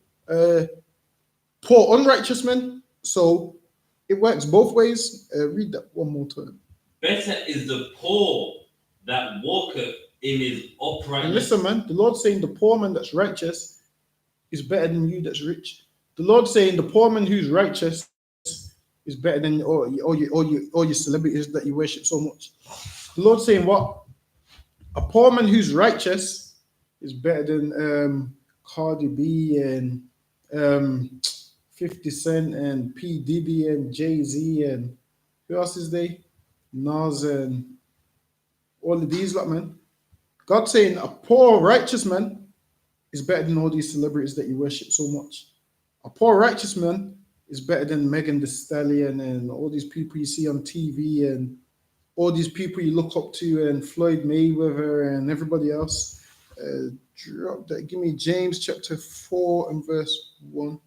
[SPEAKER 1] poor unrighteous men. So it works both ways. Read that one more time.
[SPEAKER 2] Better is the poor that walketh in his uprightness.
[SPEAKER 1] And listen, man, the Lord's saying the poor man that's righteous is better than you that's rich. The Lord's saying the poor man who's righteous is better than all your celebrities that you worship so much. The Lord's saying what? A poor man who's righteous is better than Cardi B and 50 Cent and P. Diddy and Jay-Z and who else is they? Nas and all of these lot, man. God's saying a poor righteous man is better than all these celebrities that you worship so much. A poor righteous man is better than Megan Thee Stallion and all these people you see on TV and all these people you look up to and Floyd Mayweather and everybody else. Drop that. Give me James chapter 4 and verse 1.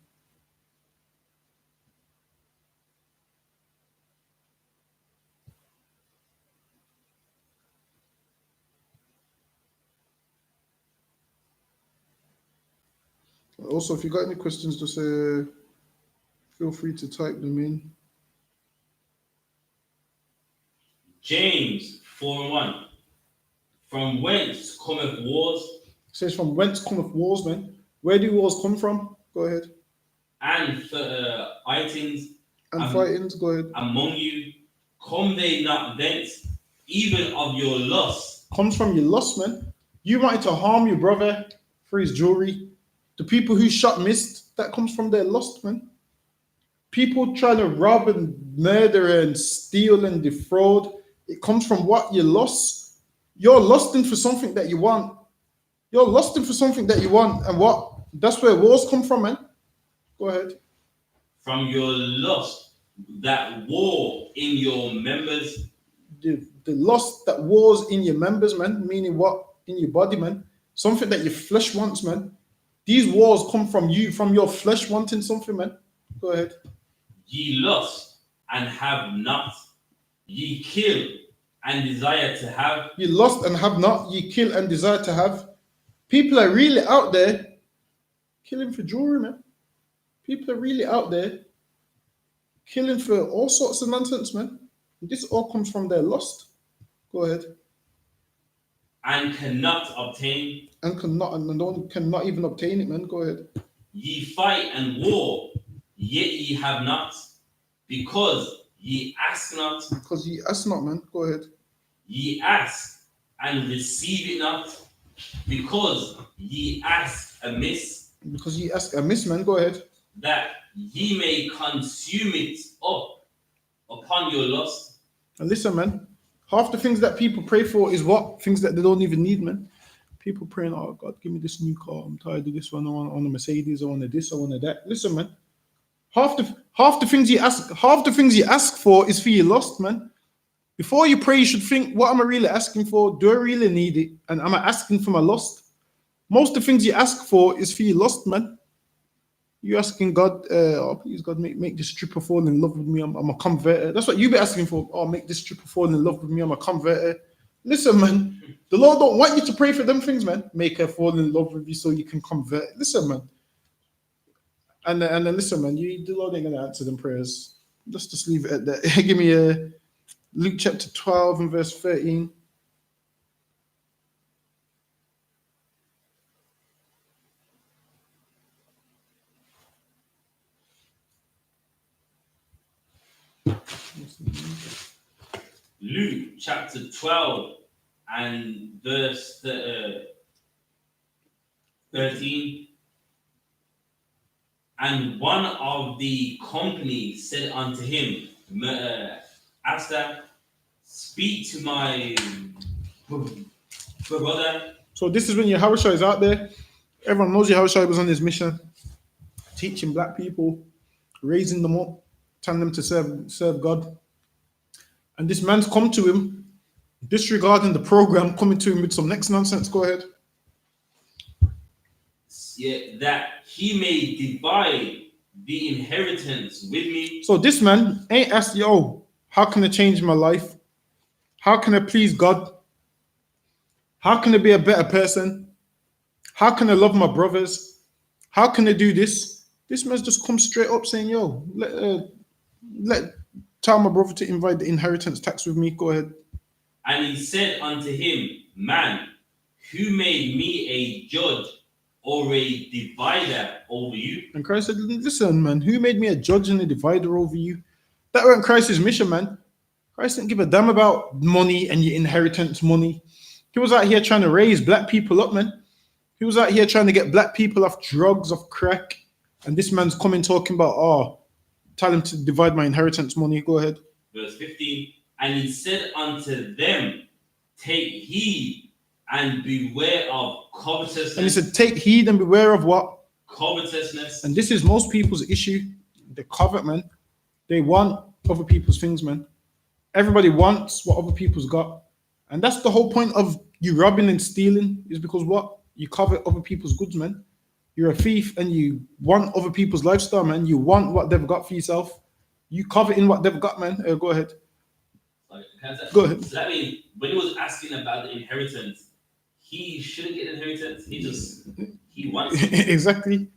[SPEAKER 1] Also, if you got any questions, just feel free to type them in.
[SPEAKER 2] James 4 and 1. From whence cometh wars?
[SPEAKER 1] It says, from whence cometh wars, man? Where do wars come from? Go ahead.
[SPEAKER 2] And fightings
[SPEAKER 1] And fightings, go ahead.
[SPEAKER 2] among you, come they not thence, even of your lust?
[SPEAKER 1] Comes from your lust, man. You wanted to harm your brother for his jewelry. The people who shot missed, that comes from their lust, man. People trying to rob and murder and steal and defraud, it comes from what? Your lust. You're lusting for something that you want. You're lusting for something that you want. And what? That's where wars come from, man. Go ahead.
[SPEAKER 2] From your lust that war in your members.
[SPEAKER 1] The lust that wars in your members, man, meaning what? In your body, man. Something that your flesh wants, man. These wars come from you, from your flesh wanting something, man. Go ahead.
[SPEAKER 2] Ye lust and have not. Ye kill and desire to have.
[SPEAKER 1] You lust and have not. You kill and desire to have. People are really out there killing for jewelry, man. People are really out there killing for all sorts of nonsense, man. This all comes from their lust. Go ahead.
[SPEAKER 2] And cannot obtain.
[SPEAKER 1] And cannot even obtain it, man. Go ahead.
[SPEAKER 2] Ye fight and war, yet ye have not, because ye ask not.
[SPEAKER 1] Because ye ask not, man. Go ahead.
[SPEAKER 2] Ye ask and receive it not, because ye ask amiss.
[SPEAKER 1] Because ye ask amiss, man. Go ahead.
[SPEAKER 2] That ye may consume it up upon your lust.
[SPEAKER 1] And listen, man. Half the things that people pray for is what? Things that they don't even need, man. People praying, oh God, give me this new car. I'm tired of this one. I want a Mercedes. I want this. I want that. Listen, man. Half the things you ask for is for your lust, man. Before you pray, you should think, what am I really asking for? Do I really need it? And am I asking for my lust? Most of the things you ask for is for your lust, man. You're asking God, oh, please, God, make this stripper fall in love with me. I'm a converter. That's what you be asking for. Oh, make this stripper fall in love with me. I'm a converter. Listen, man, the Lord don't want you to pray for them things, man. Make her fall in love with you so you can convert. Listen, man. And then listen, man, the Lord ain't going to answer them prayers. Let's just leave it at that. Give me Luke chapter 12 and verse 13.
[SPEAKER 2] Luke chapter 12 and verse 13. And one of the company said unto him, Master, speak to my brother.
[SPEAKER 1] So this is when Yahushua is out there. Everyone knows Yahushua was on his mission, teaching black people, raising them up, telling them to serve God. And this man's come to him, disregarding the program, coming to him with some next nonsense. Go ahead.
[SPEAKER 2] Yeah, that he may divide the inheritance with me.
[SPEAKER 1] So this man ain't asked, yo, how can I change my life? How can I please God? How can I be a better person? How can I love my brothers? How can I do this? This man's just come straight up saying, yo, tell my brother to invite the inheritance tax with me. Go ahead.
[SPEAKER 2] And he said unto him, Man, who made me a judge or a divider over you?
[SPEAKER 1] And Christ said, listen, man, who made me a judge and a divider over you? That wasn't Christ's mission, man. Christ didn't give a damn about money and your inheritance money. He was out here trying to raise black people up, man. He was out here trying to get black people off drugs, off crack. And this man's coming talking about, tell him to divide my inheritance money. Go ahead.
[SPEAKER 2] Verse 15. And he said unto them, Take heed and beware of covetousness.
[SPEAKER 1] And he said, take heed and beware of what?
[SPEAKER 2] Covetousness.
[SPEAKER 1] And this is most people's issue. They covet, man. They want other people's things, man. Everybody wants what other people's got. And that's the whole point of you robbing and stealing, is because what? You covet other people's goods, man. You're a thief and you want other people's lifestyle, man. You want what they've got for yourself. You coveting what they've got, man. Go ahead. Go ahead.
[SPEAKER 2] So that means when he was asking about the inheritance, he shouldn't get inheritance. He wants it.
[SPEAKER 1] Exactly.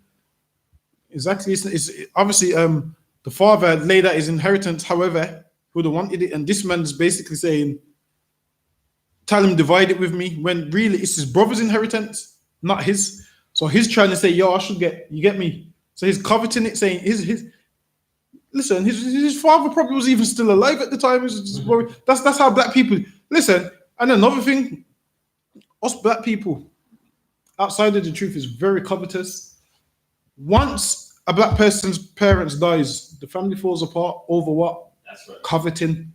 [SPEAKER 1] It's obviously the father laid out his inheritance, however, he would have wanted it. And this man's basically saying, tell him divide it with me, when really it's his brother's inheritance, not his. So he's trying to say, yo, I should get, you get me? So he's coveting it, saying his father probably was even still alive at the time. That's how black people listen. And another thing, us black people outside of the truth is very covetous. Once a black person's parents dies, the family falls apart over what?
[SPEAKER 2] That's right.
[SPEAKER 1] Coveting.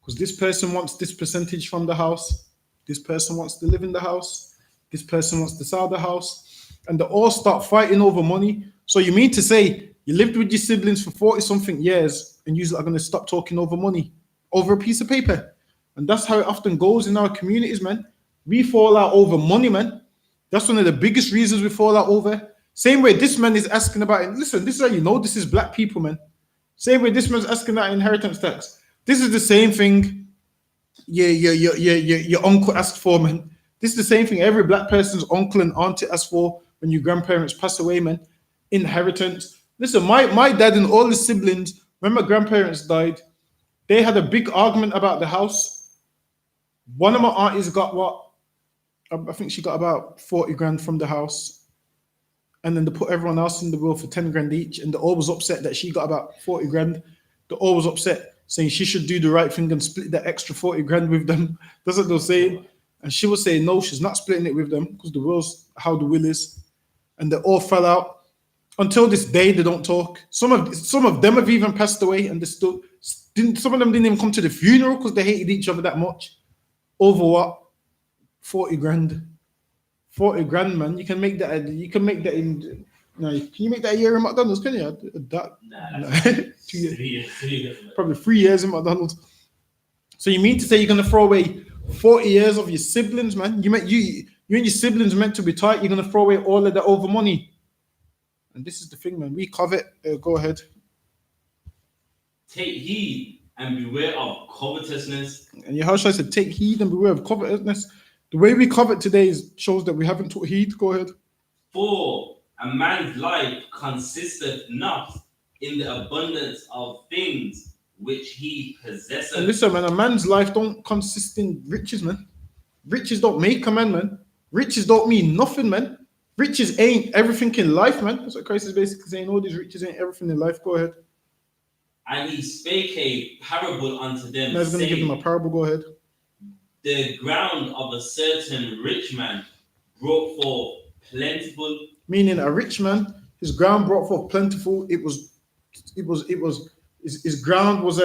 [SPEAKER 1] Because this person wants this percentage from the house. This person wants to live in the house. This person wants to sell the house. And they all start fighting over money. So you mean to say you lived with your siblings for 40-something years and you are going to stop talking over money, over a piece of paper? And that's how it often goes in our communities, man. We fall out over money, man. That's one of the biggest reasons we fall out over. Same way this man is asking about it. Listen, this is how you know this is black people, man. Same way this man's asking that inheritance tax. This is the same thing your uncle asked for, man. This is the same thing every black person's uncle and auntie asked for when your grandparents pass away, man. Inheritance. Listen, my dad and all his siblings, when my grandparents died, they had a big argument about the house. One of my aunties got what? I think she got about 40 grand from the house. And then they put everyone else in the will for 10 grand each. And they're always upset that she got about 40 grand. They're always upset, saying she should do the right thing and split that extra 40 grand with them. That's what they're saying. And she was saying, no, she's not splitting it with them because the will's how the will is. And they all fell out. Until this day, they don't talk. Some of them have even passed away, and they still didn't. Some of them didn't even come to the funeral because they hated each other that much. Over what? 40 grand. 40 grand, man. You can make that. You can make that in. No, can you make that a year in McDonald's? Can you?
[SPEAKER 2] Nah,
[SPEAKER 1] 2 years. Probably 3 years in McDonald's. So you mean to say you're gonna throw away 40 years of your siblings, man? You and your siblings meant to be tight. You're gonna throw away all of that over money. And this is the thing, man. We covet. Go ahead.
[SPEAKER 2] Take heed and beware of covetousness.
[SPEAKER 1] And Yahushua said, take heed and beware of covetousness. The way we covet today shows that we haven't took heed. Go ahead.
[SPEAKER 2] For a man's life consisteth not in the abundance of things which he possesseth.
[SPEAKER 1] And listen, man, a man's life don't consist in riches, man. Riches don't make a man, man. Riches don't mean nothing, man. Riches ain't everything in life, man. That's what Christ is basically saying. All these riches ain't everything in life. Go ahead.
[SPEAKER 2] And he spake a parable unto them,
[SPEAKER 1] Now he's going to give them a
[SPEAKER 2] saying,
[SPEAKER 1] parable. Go ahead.
[SPEAKER 2] the ground of a certain rich man brought forth plentiful.
[SPEAKER 1] Meaning a rich man, his ground brought forth plentiful. His ground was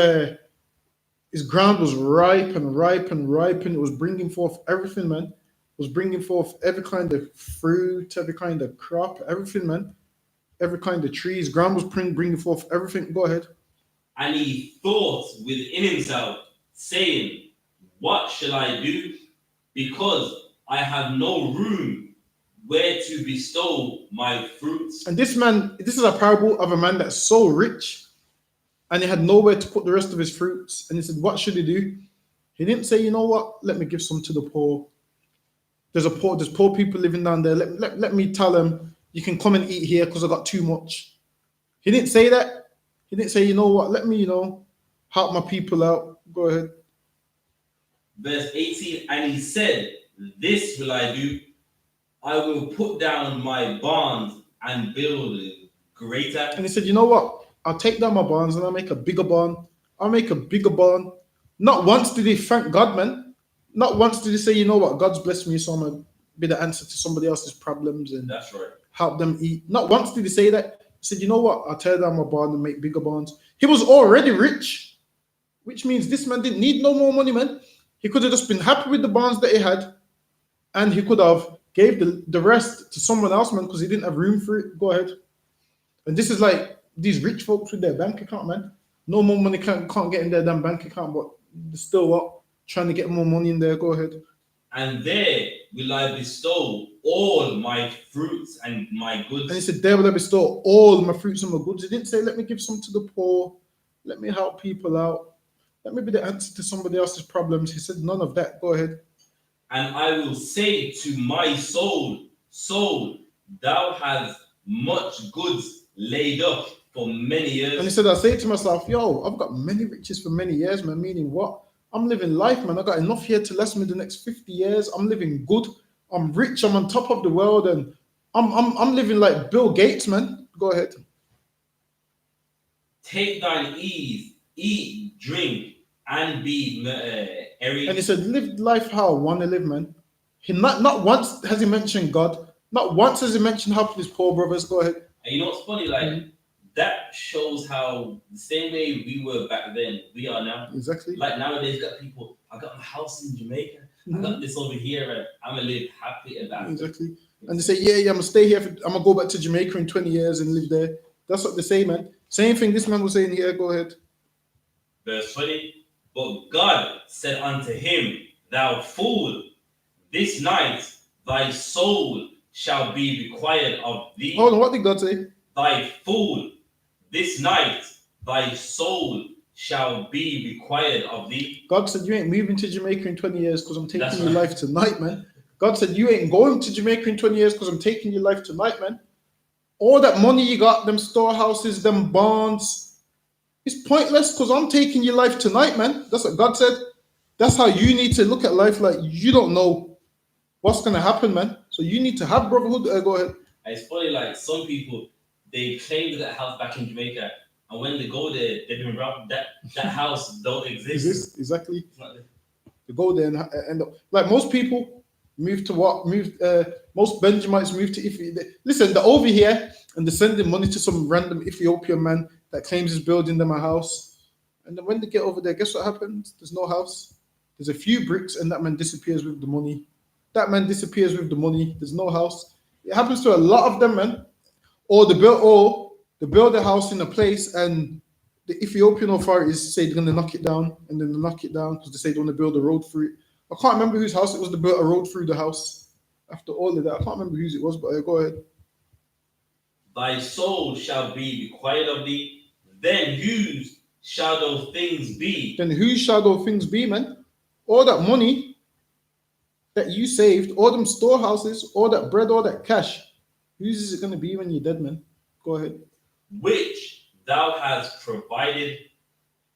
[SPEAKER 1] his ground was ripe and ripe and ripe, and it was bringing forth everything, man. It was bringing forth every kind of fruit, every kind of crop, everything, man. Every kind of trees. Ground was bringing forth everything. Go ahead.
[SPEAKER 2] And he thought within himself, saying, what shall I do? Because I have no room where to bestow my fruits.
[SPEAKER 1] And this man, this is a parable of a man that's so rich and he had nowhere to put the rest of his fruits. And he said, what should he do? He didn't say, you know what, let me give some to the poor. There's poor people living down there. Let me tell them, you can come and eat here because I got too much. He didn't say that. He didn't say, you know what, let me, help my people out. Go ahead.
[SPEAKER 2] Verse 18, and he said, this will I do. I will put down my barns and build greater.
[SPEAKER 1] And he said, you know what, I'll take down my barns and I'll make a bigger barn. I'll make a bigger barn. Not once did he thank God, man. Not once did he say, you know what, God's blessed me, so I'm going to be the answer to somebody else's problems and
[SPEAKER 2] That's right.
[SPEAKER 1] help them eat. Not once did he say that. He said, you know what, I'll tear down my barn and make bigger barns. He was already rich, which means this man didn't need no more money, man. He could have just been happy with the barns that he had, and he could have gave the rest to someone else, man, because he didn't have room for it. Go ahead. And this is like these rich folks with their bank account, man. No more money can't get in their damn bank account, but they're still what? Trying to get more money in there. Go ahead.
[SPEAKER 2] And there will I bestow all my fruits and my goods.
[SPEAKER 1] And he said, there will I bestow all my fruits and my goods. He didn't say, let me give some to the poor. Let me help people out. Let me be the answer to somebody else's problems. He said, none of that. Go ahead.
[SPEAKER 2] And I will say to my soul, soul, thou hast much goods laid up for many years.
[SPEAKER 1] And he said, I say to myself, yo, I've got many riches for many years, man. Meaning what? I'm living life, man. I got enough here to last me the next 50 years. I'm living good. I'm rich. I'm on top of the world, and I'm living like Bill Gates, man. Go ahead.
[SPEAKER 2] Take thine ease, eat, drink, and be merry.
[SPEAKER 1] And he said, live life how I want to live, man. He not once has he mentioned God. Not once has he mentioned helping his poor brothers. Go ahead.
[SPEAKER 2] And you know what's funny? Like, that shows how the same way we were back then, we are now.
[SPEAKER 1] Exactly.
[SPEAKER 2] Like nowadays, got people, I got my house in Jamaica. I got this over here, and I'm going to live happy about it.
[SPEAKER 1] Exactly. And they say, yeah, I'm going to stay here. I'm going to go back to Jamaica in 20 years and live there. That's what they say, man. Same thing this man was saying here. Go ahead.
[SPEAKER 2] Verse 20. But God said unto him, thou fool, this night thy soul shall be required of thee.
[SPEAKER 1] Hold on, what did God say?
[SPEAKER 2] Thy fool, this night thy soul shall be required of thee.
[SPEAKER 1] God said, you ain't moving to Jamaica in 20 years because I'm taking
[SPEAKER 2] That's
[SPEAKER 1] your
[SPEAKER 2] right.
[SPEAKER 1] life tonight, man. God said, you ain't going to Jamaica in 20 years because I'm taking your life tonight, man. All that money you got, them storehouses, them bonds, it's pointless because I'm taking your life tonight, man. That's what God said. That's how you need to look at life. Like, you don't know what's going to happen, man. So you need to have brotherhood. Go ahead.
[SPEAKER 2] And it's funny, like, some people, they claim that house back in Jamaica, and when they go there, they've been robbed. That house don't exist.
[SPEAKER 1] Exactly. They go there and end up like most people move to what? Most Benjamites move to Ethiopia. Listen, they're over here and they're sending money to some random Ethiopian man that claims he's building them a house. And then when they get over there, guess what happens? There's no house. There's a few bricks, and that man disappears with the money. That man disappears with the money. There's no house. It happens to a lot of them, man. Or they build a house in a place, and the Ethiopian authorities say they're going to knock it down, and then they knock it down because they say they want to build a road through it. I can't remember whose house it was. They built a road through the house. After all of that, I can't remember whose it was, but go ahead.
[SPEAKER 2] Thy soul shall be required of thee. Then whose shall those things be?
[SPEAKER 1] Then whose shall those things be, man? All that money that you saved, all them storehouses, all that bread, all that cash, whose is it going to be when you're dead, man? Go ahead.
[SPEAKER 2] Which thou hast provided,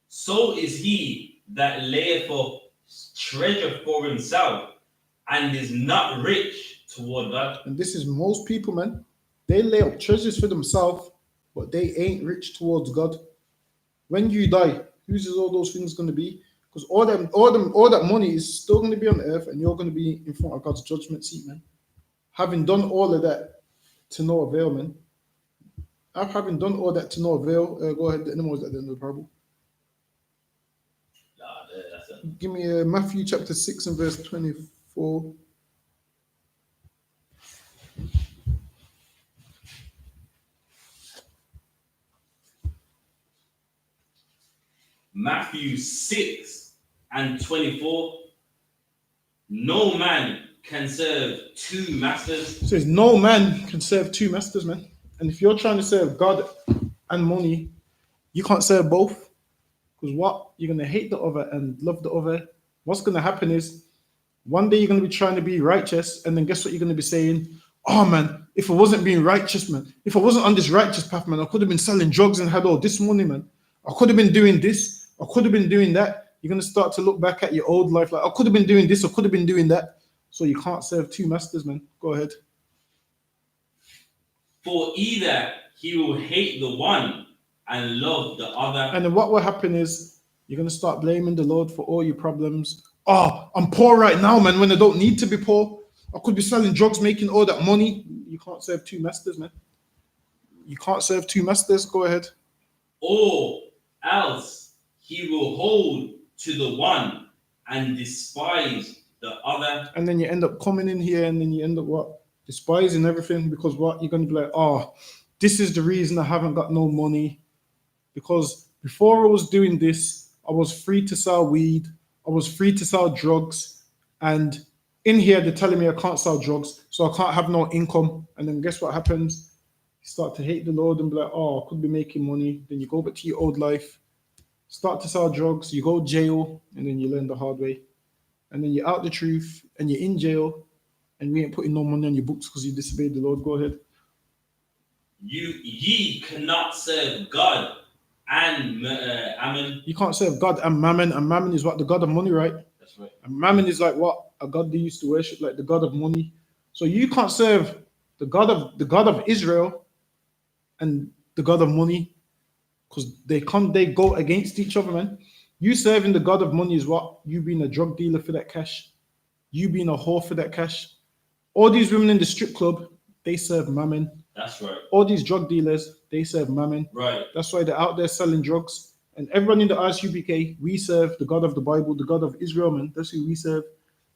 [SPEAKER 2] so is he that layeth up treasure for himself and is not rich toward God.
[SPEAKER 1] And this is most people, man. They lay up treasures for themselves, but they ain't rich towards God. When you die, whose is all those things going to be? Because all that money is still going to be on earth, and you're going to be in front of God's judgment seat, man. Having done all of that to no avail, man. Having done all that to no avail, go ahead. The animals at the end of the parable.
[SPEAKER 2] That's it.
[SPEAKER 1] Give me Matthew chapter 6 and verse 24.
[SPEAKER 2] Matthew 6 and 24. No man can serve two masters.
[SPEAKER 1] It says, no man can serve two masters, man. And if you're trying to serve God and money, you can't serve both. Because what? You're going to hate the other and love the other. What's going to happen is one day you're going to be trying to be righteous, and then guess what you're going to be saying? Oh, man, if I wasn't being righteous, man, if I wasn't on this righteous path, man, I could have been selling drugs and had all this money, man. I could have been doing this. I could have been doing that. You're going to start to look back at your old life like, I could have been doing this. I could have been doing that. So you can't serve two masters, man. Go ahead.
[SPEAKER 2] For either he will hate the one and love the other.
[SPEAKER 1] And then what will happen is you're going to start blaming the Lord for all your problems. Oh, I'm poor right now, man, when I don't need to be poor. I could be selling drugs, making all that money. You can't serve two masters, man. You can't serve two masters. Go ahead.
[SPEAKER 2] Or else he will hold to the one and despise the other.
[SPEAKER 1] And then you end up coming in here and then you end up what? Despising everything, because what? You're going to be like, oh, this is the reason I haven't got no money. Because before I was doing this, I was free to sell weed. I was free to sell drugs. And in here, they're telling me I can't sell drugs, so I can't have no income. And then guess what happens? You start to hate the Lord and be like, oh, I could be making money. Then you go back to your old life, start to sell drugs, you go jail, and then you learn the hard way. And then you're out the truth, and you're in jail, and we ain't putting no money on your books because you disobeyed the Lord. Go ahead.
[SPEAKER 2] Ye cannot serve God and Ammon.
[SPEAKER 1] You can't serve God and Mammon, and Mammon is what? The god of money, right?
[SPEAKER 2] That's right.
[SPEAKER 1] And Mammon is like what? A god they used to worship, like the god of money. So you can't serve the god of Israel and the god of money, because they go against each other, man. You serving the god of money is what? You being a drug dealer for that cash. You being a whore for that cash. All these women in the strip club, they serve Mammon.
[SPEAKER 2] That's right.
[SPEAKER 1] All these drug dealers, they serve Mammon.
[SPEAKER 2] Right.
[SPEAKER 1] That's why they're out there selling drugs. And everyone in the I.S.U.P.K, we serve the God of the Bible, the God of Israel, man. That's who we serve.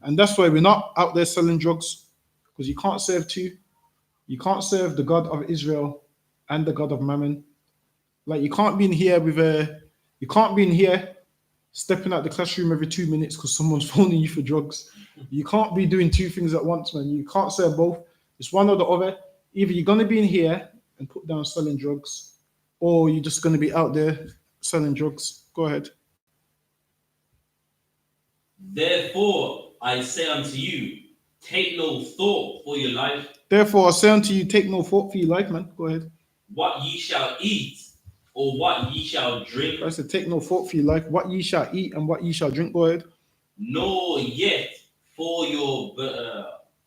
[SPEAKER 1] And that's why we're not out there selling drugs, because you can't serve two. You can't serve the God of Israel and the God of Mammon. Like you can't be in here stepping out the classroom every 2 minutes because someone's phoning you for drugs. You can't be doing two things at once, man. You can't serve both. It's one or the other. Either you're going to be in here and put down selling drugs, or you're just going to be out there selling drugs. Go ahead.
[SPEAKER 2] Therefore, I say unto you, take no thought for your life.
[SPEAKER 1] Therefore, I say unto you, take no thought for your life, man. Go ahead.
[SPEAKER 2] What ye shall eat, or what ye shall drink.
[SPEAKER 1] I said, take no thought for your life. What ye shall eat and what ye shall drink. Go ahead.
[SPEAKER 2] Nor yet for your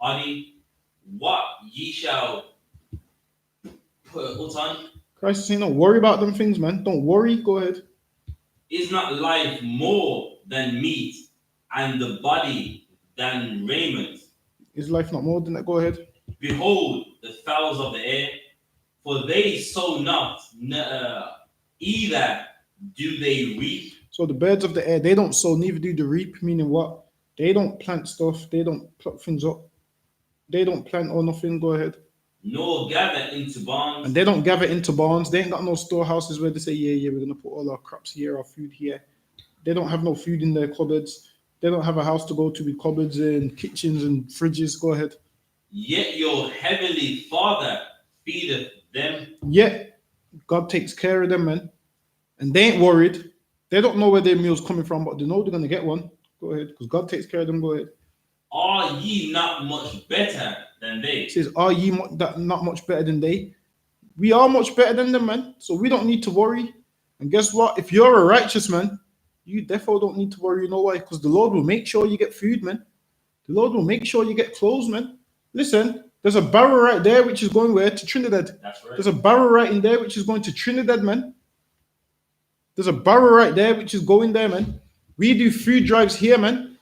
[SPEAKER 2] body, what ye shall put on.
[SPEAKER 1] Christ is saying, don't worry about them things, man. Don't worry. Go ahead.
[SPEAKER 2] Is not life more than meat, and the body than raiment?
[SPEAKER 1] Is life not more than that? Go ahead.
[SPEAKER 2] Behold the fowls of the air, for they sow not, either do they reap.
[SPEAKER 1] So the birds of the air, they don't sow, neither do they reap. Meaning what? They don't plant stuff. They don't pluck things up. They don't plant or nothing. Go ahead.
[SPEAKER 2] Nor gather into barns.
[SPEAKER 1] And they don't gather into barns. They ain't got no storehouses where they say, yeah, we're going to put all our crops here, our food here. They don't have no food in their cupboards. They don't have a house to go to with cupboards and kitchens and fridges. Go ahead.
[SPEAKER 2] Yet your heavenly Father feedeth them.
[SPEAKER 1] Yet God takes care of them, man. And they ain't worried. They don't know where their meal's coming from, but they know they're going to get one. Go ahead, because God takes care of them. Go ahead.
[SPEAKER 2] Are ye not much better than they?
[SPEAKER 1] It says, are ye not much better than they? We are much better than them, man. So we don't need to worry. And guess what? If you're a righteous man, you therefore don't need to worry. You know why? Because the Lord will make sure you get food, man. The Lord will make sure you get clothes, man. Listen, there's a barrel right there which is going where? To Trinidad.
[SPEAKER 2] That's right.
[SPEAKER 1] There's a barrel right in there which is going to Trinidad, man. There's a barrel right there which is going there, man. We do food drives here, man.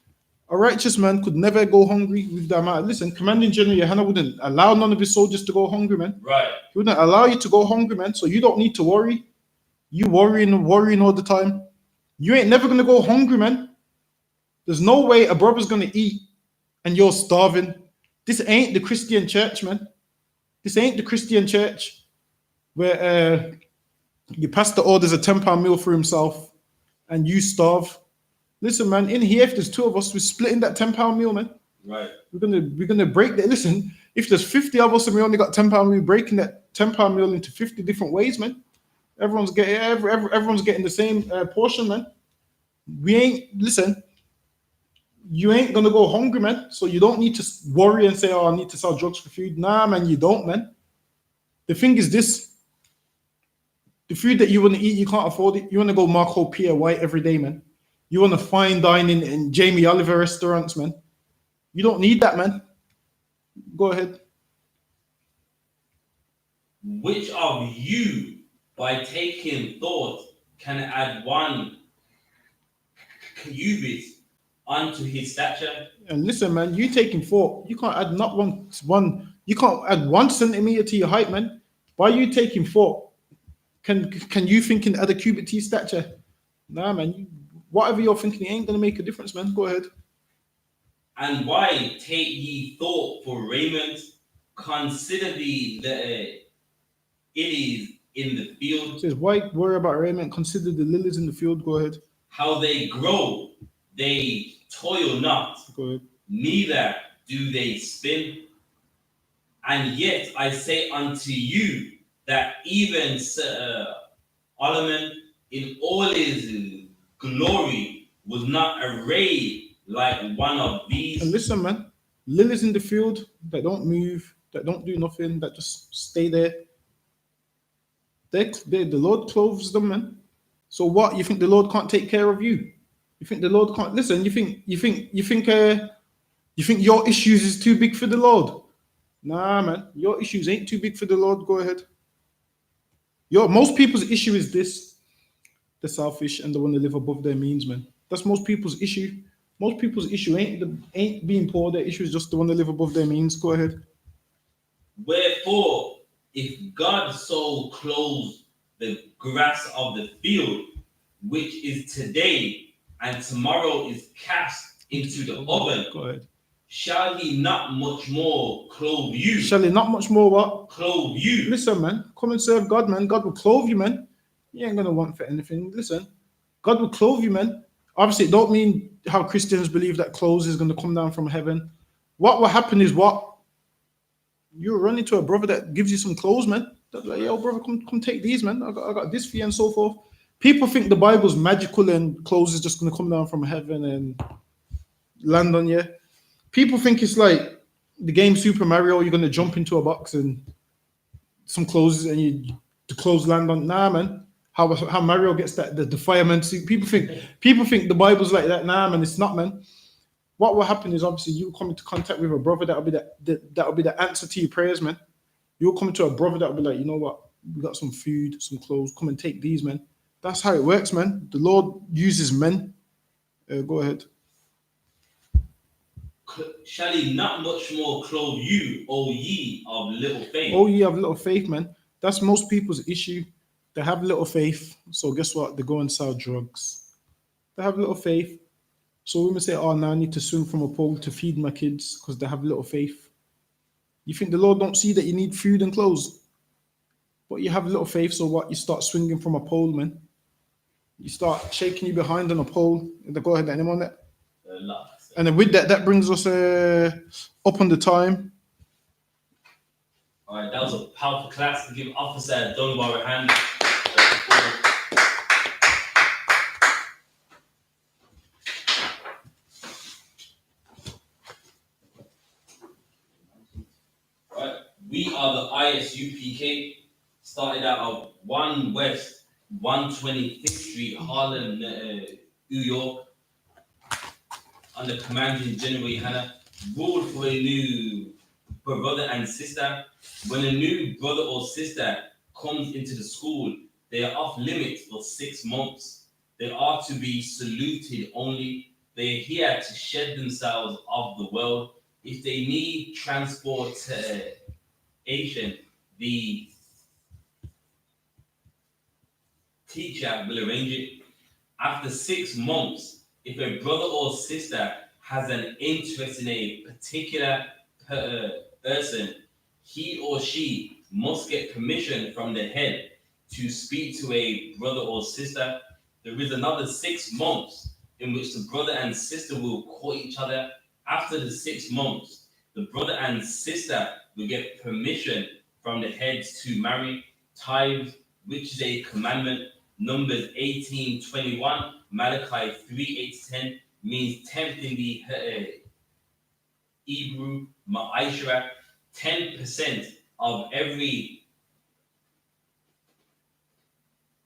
[SPEAKER 1] A righteous man could never go hungry with that amount. Listen, Commanding General YAHANNA wouldn't allow none of his soldiers to go hungry, man.
[SPEAKER 2] Right.
[SPEAKER 1] He wouldn't allow you to go hungry, man. So you don't need to worry. You worrying all the time. You ain't never gonna go hungry, man. There's no way a brother's gonna eat and you're starving. This ain't the Christian church, man. This ain't the Christian church where your pastor orders a £10 meal for himself and you starve. Listen, man, in here, if there's two of us, we're splitting that £10 meal, man.
[SPEAKER 2] Right.
[SPEAKER 1] We're gonna break that. Listen, if there's 50 of us and we only got £10, we're breaking that £10 meal into 50 different ways, man. Everyone's getting the same portion, man. We ain't listen. You ain't gonna go hungry, man. So you don't need to worry and say, "Oh, I need to sell drugs for food." Nah, man, you don't, man. The thing is this: the food that you want to eat, you can't afford it. You want to go Marco Pierre White every day, man. You want to fine dining in Jamie Oliver restaurants, man. You don't need that, man. Go ahead.
[SPEAKER 2] Which of you, by taking thought, can add 1 cubit unto his stature?
[SPEAKER 1] And listen, man, you taking thought, you can't add not one. You can't add 1 centimeter to your height, man. By you taking thought, can you thinking add a cubit to your stature? Nah, man. Whatever you're thinking, it ain't gonna make a difference, man. Go ahead.
[SPEAKER 2] And why take ye thought for raiment? Consider the lilies in the field.
[SPEAKER 1] It says, why worry about raiment? Consider the lilies in the field. Go ahead.
[SPEAKER 2] How they grow, they toil not,
[SPEAKER 1] Go ahead.
[SPEAKER 2] neither do they spin. And yet I say unto you that even Solomon in all his glory was not arrayed like one of these.
[SPEAKER 1] And listen, man, lilies in the field that don't move, that don't do nothing, that just stay there. The Lord clothes them, man. So what? You think the Lord can't take care of you? You think the Lord can't listen? You think your issues is too big for the Lord? Nah, man, your issues ain't too big for the Lord. Go ahead. Most people's issue is this: they're selfish and they want to live above their means, man. That's most people's issue. Most people's issue ain't being poor. Their issue is just they want to live above their means. Go ahead.
[SPEAKER 2] Wherefore, if God so clothes the grass of the field, which is today and tomorrow is cast into the oven,
[SPEAKER 1] Go ahead.
[SPEAKER 2] shall he not much more clothe you?
[SPEAKER 1] Shall he not much more what?
[SPEAKER 2] Clothe you.
[SPEAKER 1] Listen, man, come and serve God, man. God will clothe you, man. You ain't gonna want for anything. Listen, God will clothe you, man. Obviously, it don't mean how Christians believe that clothes is gonna come down from heaven. What will happen is what? You run into a brother that gives you some clothes, man. They're like, yo, brother, come take these, man. I got this for you and so forth. People think the Bible's magical and clothes is just gonna come down from heaven and land on you. People think it's like the game Super Mario. You're gonna jump into a box and some clothes and the clothes land on. Nah, man. How Mario gets that the fireman suit. People think the Bible's like that. Nah, man, it's not, man. What will happen is obviously you come into contact with a brother that'll be the answer to your prayers, man. You'll come to a brother that'll be like, you know what, we got some food, some clothes. Come and take these, man. That's how it works, man. The Lord uses men. Go ahead.
[SPEAKER 2] Shall he not much more clothe you, O ye of little faith?
[SPEAKER 1] Oh, you have little faith, man. That's most people's issue. They have little faith. So guess what? They go and sell drugs. They have little faith. So women say, oh, now I need to swing from a pole to feed my kids because they have little faith. You think the Lord don't see that you need food and clothes? But you have little faith, so what? You start swinging from a pole, man. You start shaking your behind on a pole. Go ahead, anyone that? And then with that brings us up on the time.
[SPEAKER 2] All right, that was a powerful class. To give Officer Dunbar a hand. Right, we are the I.S.U.P.K. Started out of 1 West, 125th Street, Harlem, New York. Under Commanding General YAHANNA, ruled for a new brother and sister. When a new brother or sister comes into the school, They are off limits for 6 months. They are to be saluted only. They are here to shed themselves of the world. If they need transportation, the teacher will arrange it. After 6 months, if a brother or sister has an interest in a particular person, he or she must get permission from the head to speak to a brother or sister. There is another 6 months in which the brother and sister will court each other. After the 6 months, the brother and sister will get permission from the heads to marry. Tithes, which is a commandment. Numbers 18:21, Malachi 3:8-10 means tenth in the Hebrew Ma'ashra. 10% of every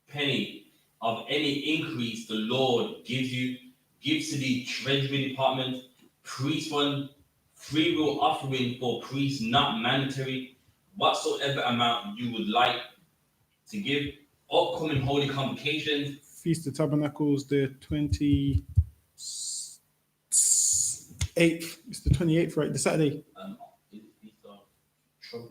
[SPEAKER 2] penny of any increase the Lord gives you, gives to the Treasury Department. Priest fund, free will offering for priests, not mandatory. Whatsoever amount you would like to give. Upcoming holy convocations.
[SPEAKER 1] Feast of Tabernacles, the 28th. It's the 28th, right? The Saturday.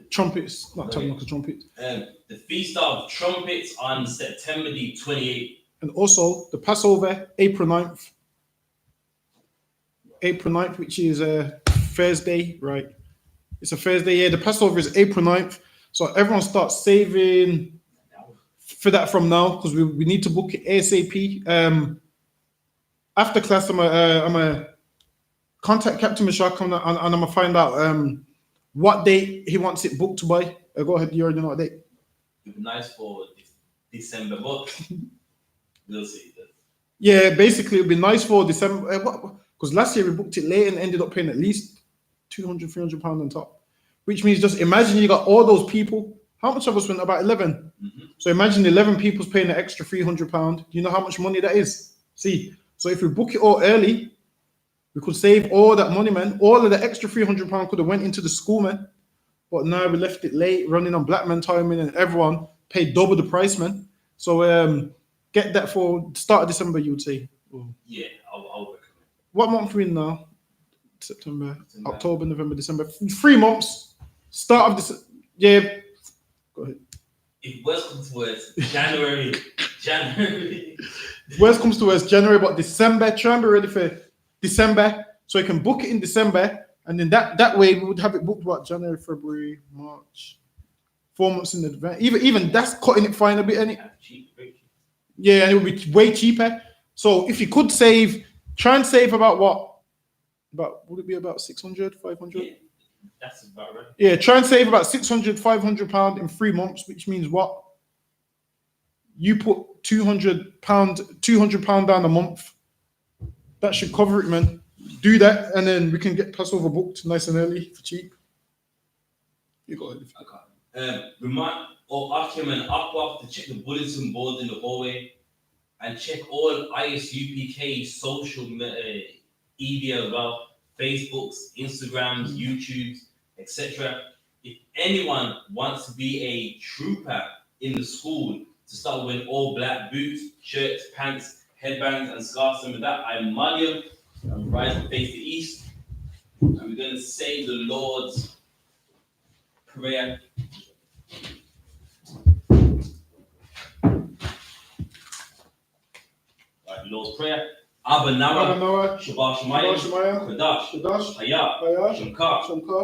[SPEAKER 1] Trumpets, not Tabernacle, trumpets.
[SPEAKER 2] The Feast of Trumpets on September the 28th.
[SPEAKER 1] And also the Passover, April 9th. April 9th, which is a Thursday, right? It's a Thursday, yeah. The Passover is April 9th. So everyone starts saving for that from now, because we need to book it ASAP. After class, I'm a contact Captain Mashak and I'm gonna find out what date he wants it booked by. Go ahead, you already know what date.
[SPEAKER 2] It'd be nice for December, but we'll see.
[SPEAKER 1] Yeah, basically it'd be nice for December, because last year we booked it late and ended up paying at least £200-300 on top, which means just imagine you got all those people. How much of us went? About 11.
[SPEAKER 2] Mm-hmm.
[SPEAKER 1] So imagine 11 people's paying an extra £300. Do you know how much money that is? See, so if we book it all early, we could save all that money, man. All of the extra £300 could have went into the school, man. But now we left it late, running on black man timing, and everyone paid double the price, man. So get that for start of December, you would say.
[SPEAKER 2] Yeah, I'll recommend.
[SPEAKER 1] What month are we in now? September, October, November, December. 3 months. Start of this. Yeah. Go ahead.
[SPEAKER 2] If worst comes to worst, January.
[SPEAKER 1] Worst comes to worst, January, but December. Try and be ready for December, so you can book it in December, and then that way we would have it booked. What, January, February, March, 4 months in advance. Even that's cutting it fine a bit, ain't it? Yeah, and it would be way cheaper. So if you could save, try and save about what? Would it be about 600, 500?
[SPEAKER 2] Yeah, that's about right.
[SPEAKER 1] Yeah, try and save about 600, 500 pounds in 3 months, which means what? You put £200 down a month. That should cover it, man. Do that, and then we can get Passover booked nice and early for cheap. You got it.
[SPEAKER 2] Okay. Remind or ask him and Aqua to check the bulletin board in the hallway, and check all I.S.U.P.K social media as well. Facebooks, Instagrams, YouTubes, etc. If anyone wants to be a trooper in the school, to start wearing all black boots, shirts, pants, headbands, and scarves, and with that, I'm Maliam. I'm rise and face the east. And we're going to say the Lord's Prayer. Right, Lord's Prayer. Abba Nawa, Shabbat Shemayim, Kadash, Hayah, Shemka,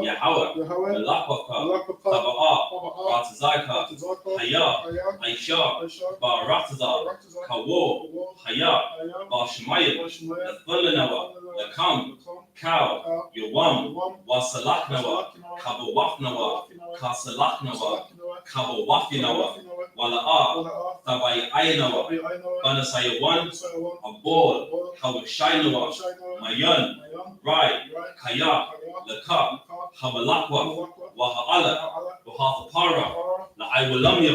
[SPEAKER 2] Yahweh, Malachwaka, Taba'ah, Ratazaka, Hayah, Aisha, Baratazar, Kawo, Hayah, Bar Shemayim, Nathulanawa, Lakam, Cow, Yawam, Wasalaknawa, Kabawafnawa, Kasalaknawa, Kabawafinawa, Wala'ah, Tabai Ayanawa, Banasayawan, Abor, Kawashainawa, Mayan, Rai, Kaya, Lakab, Hamalakwa, Waha'ala, Wahafapara, La'aiwalamya,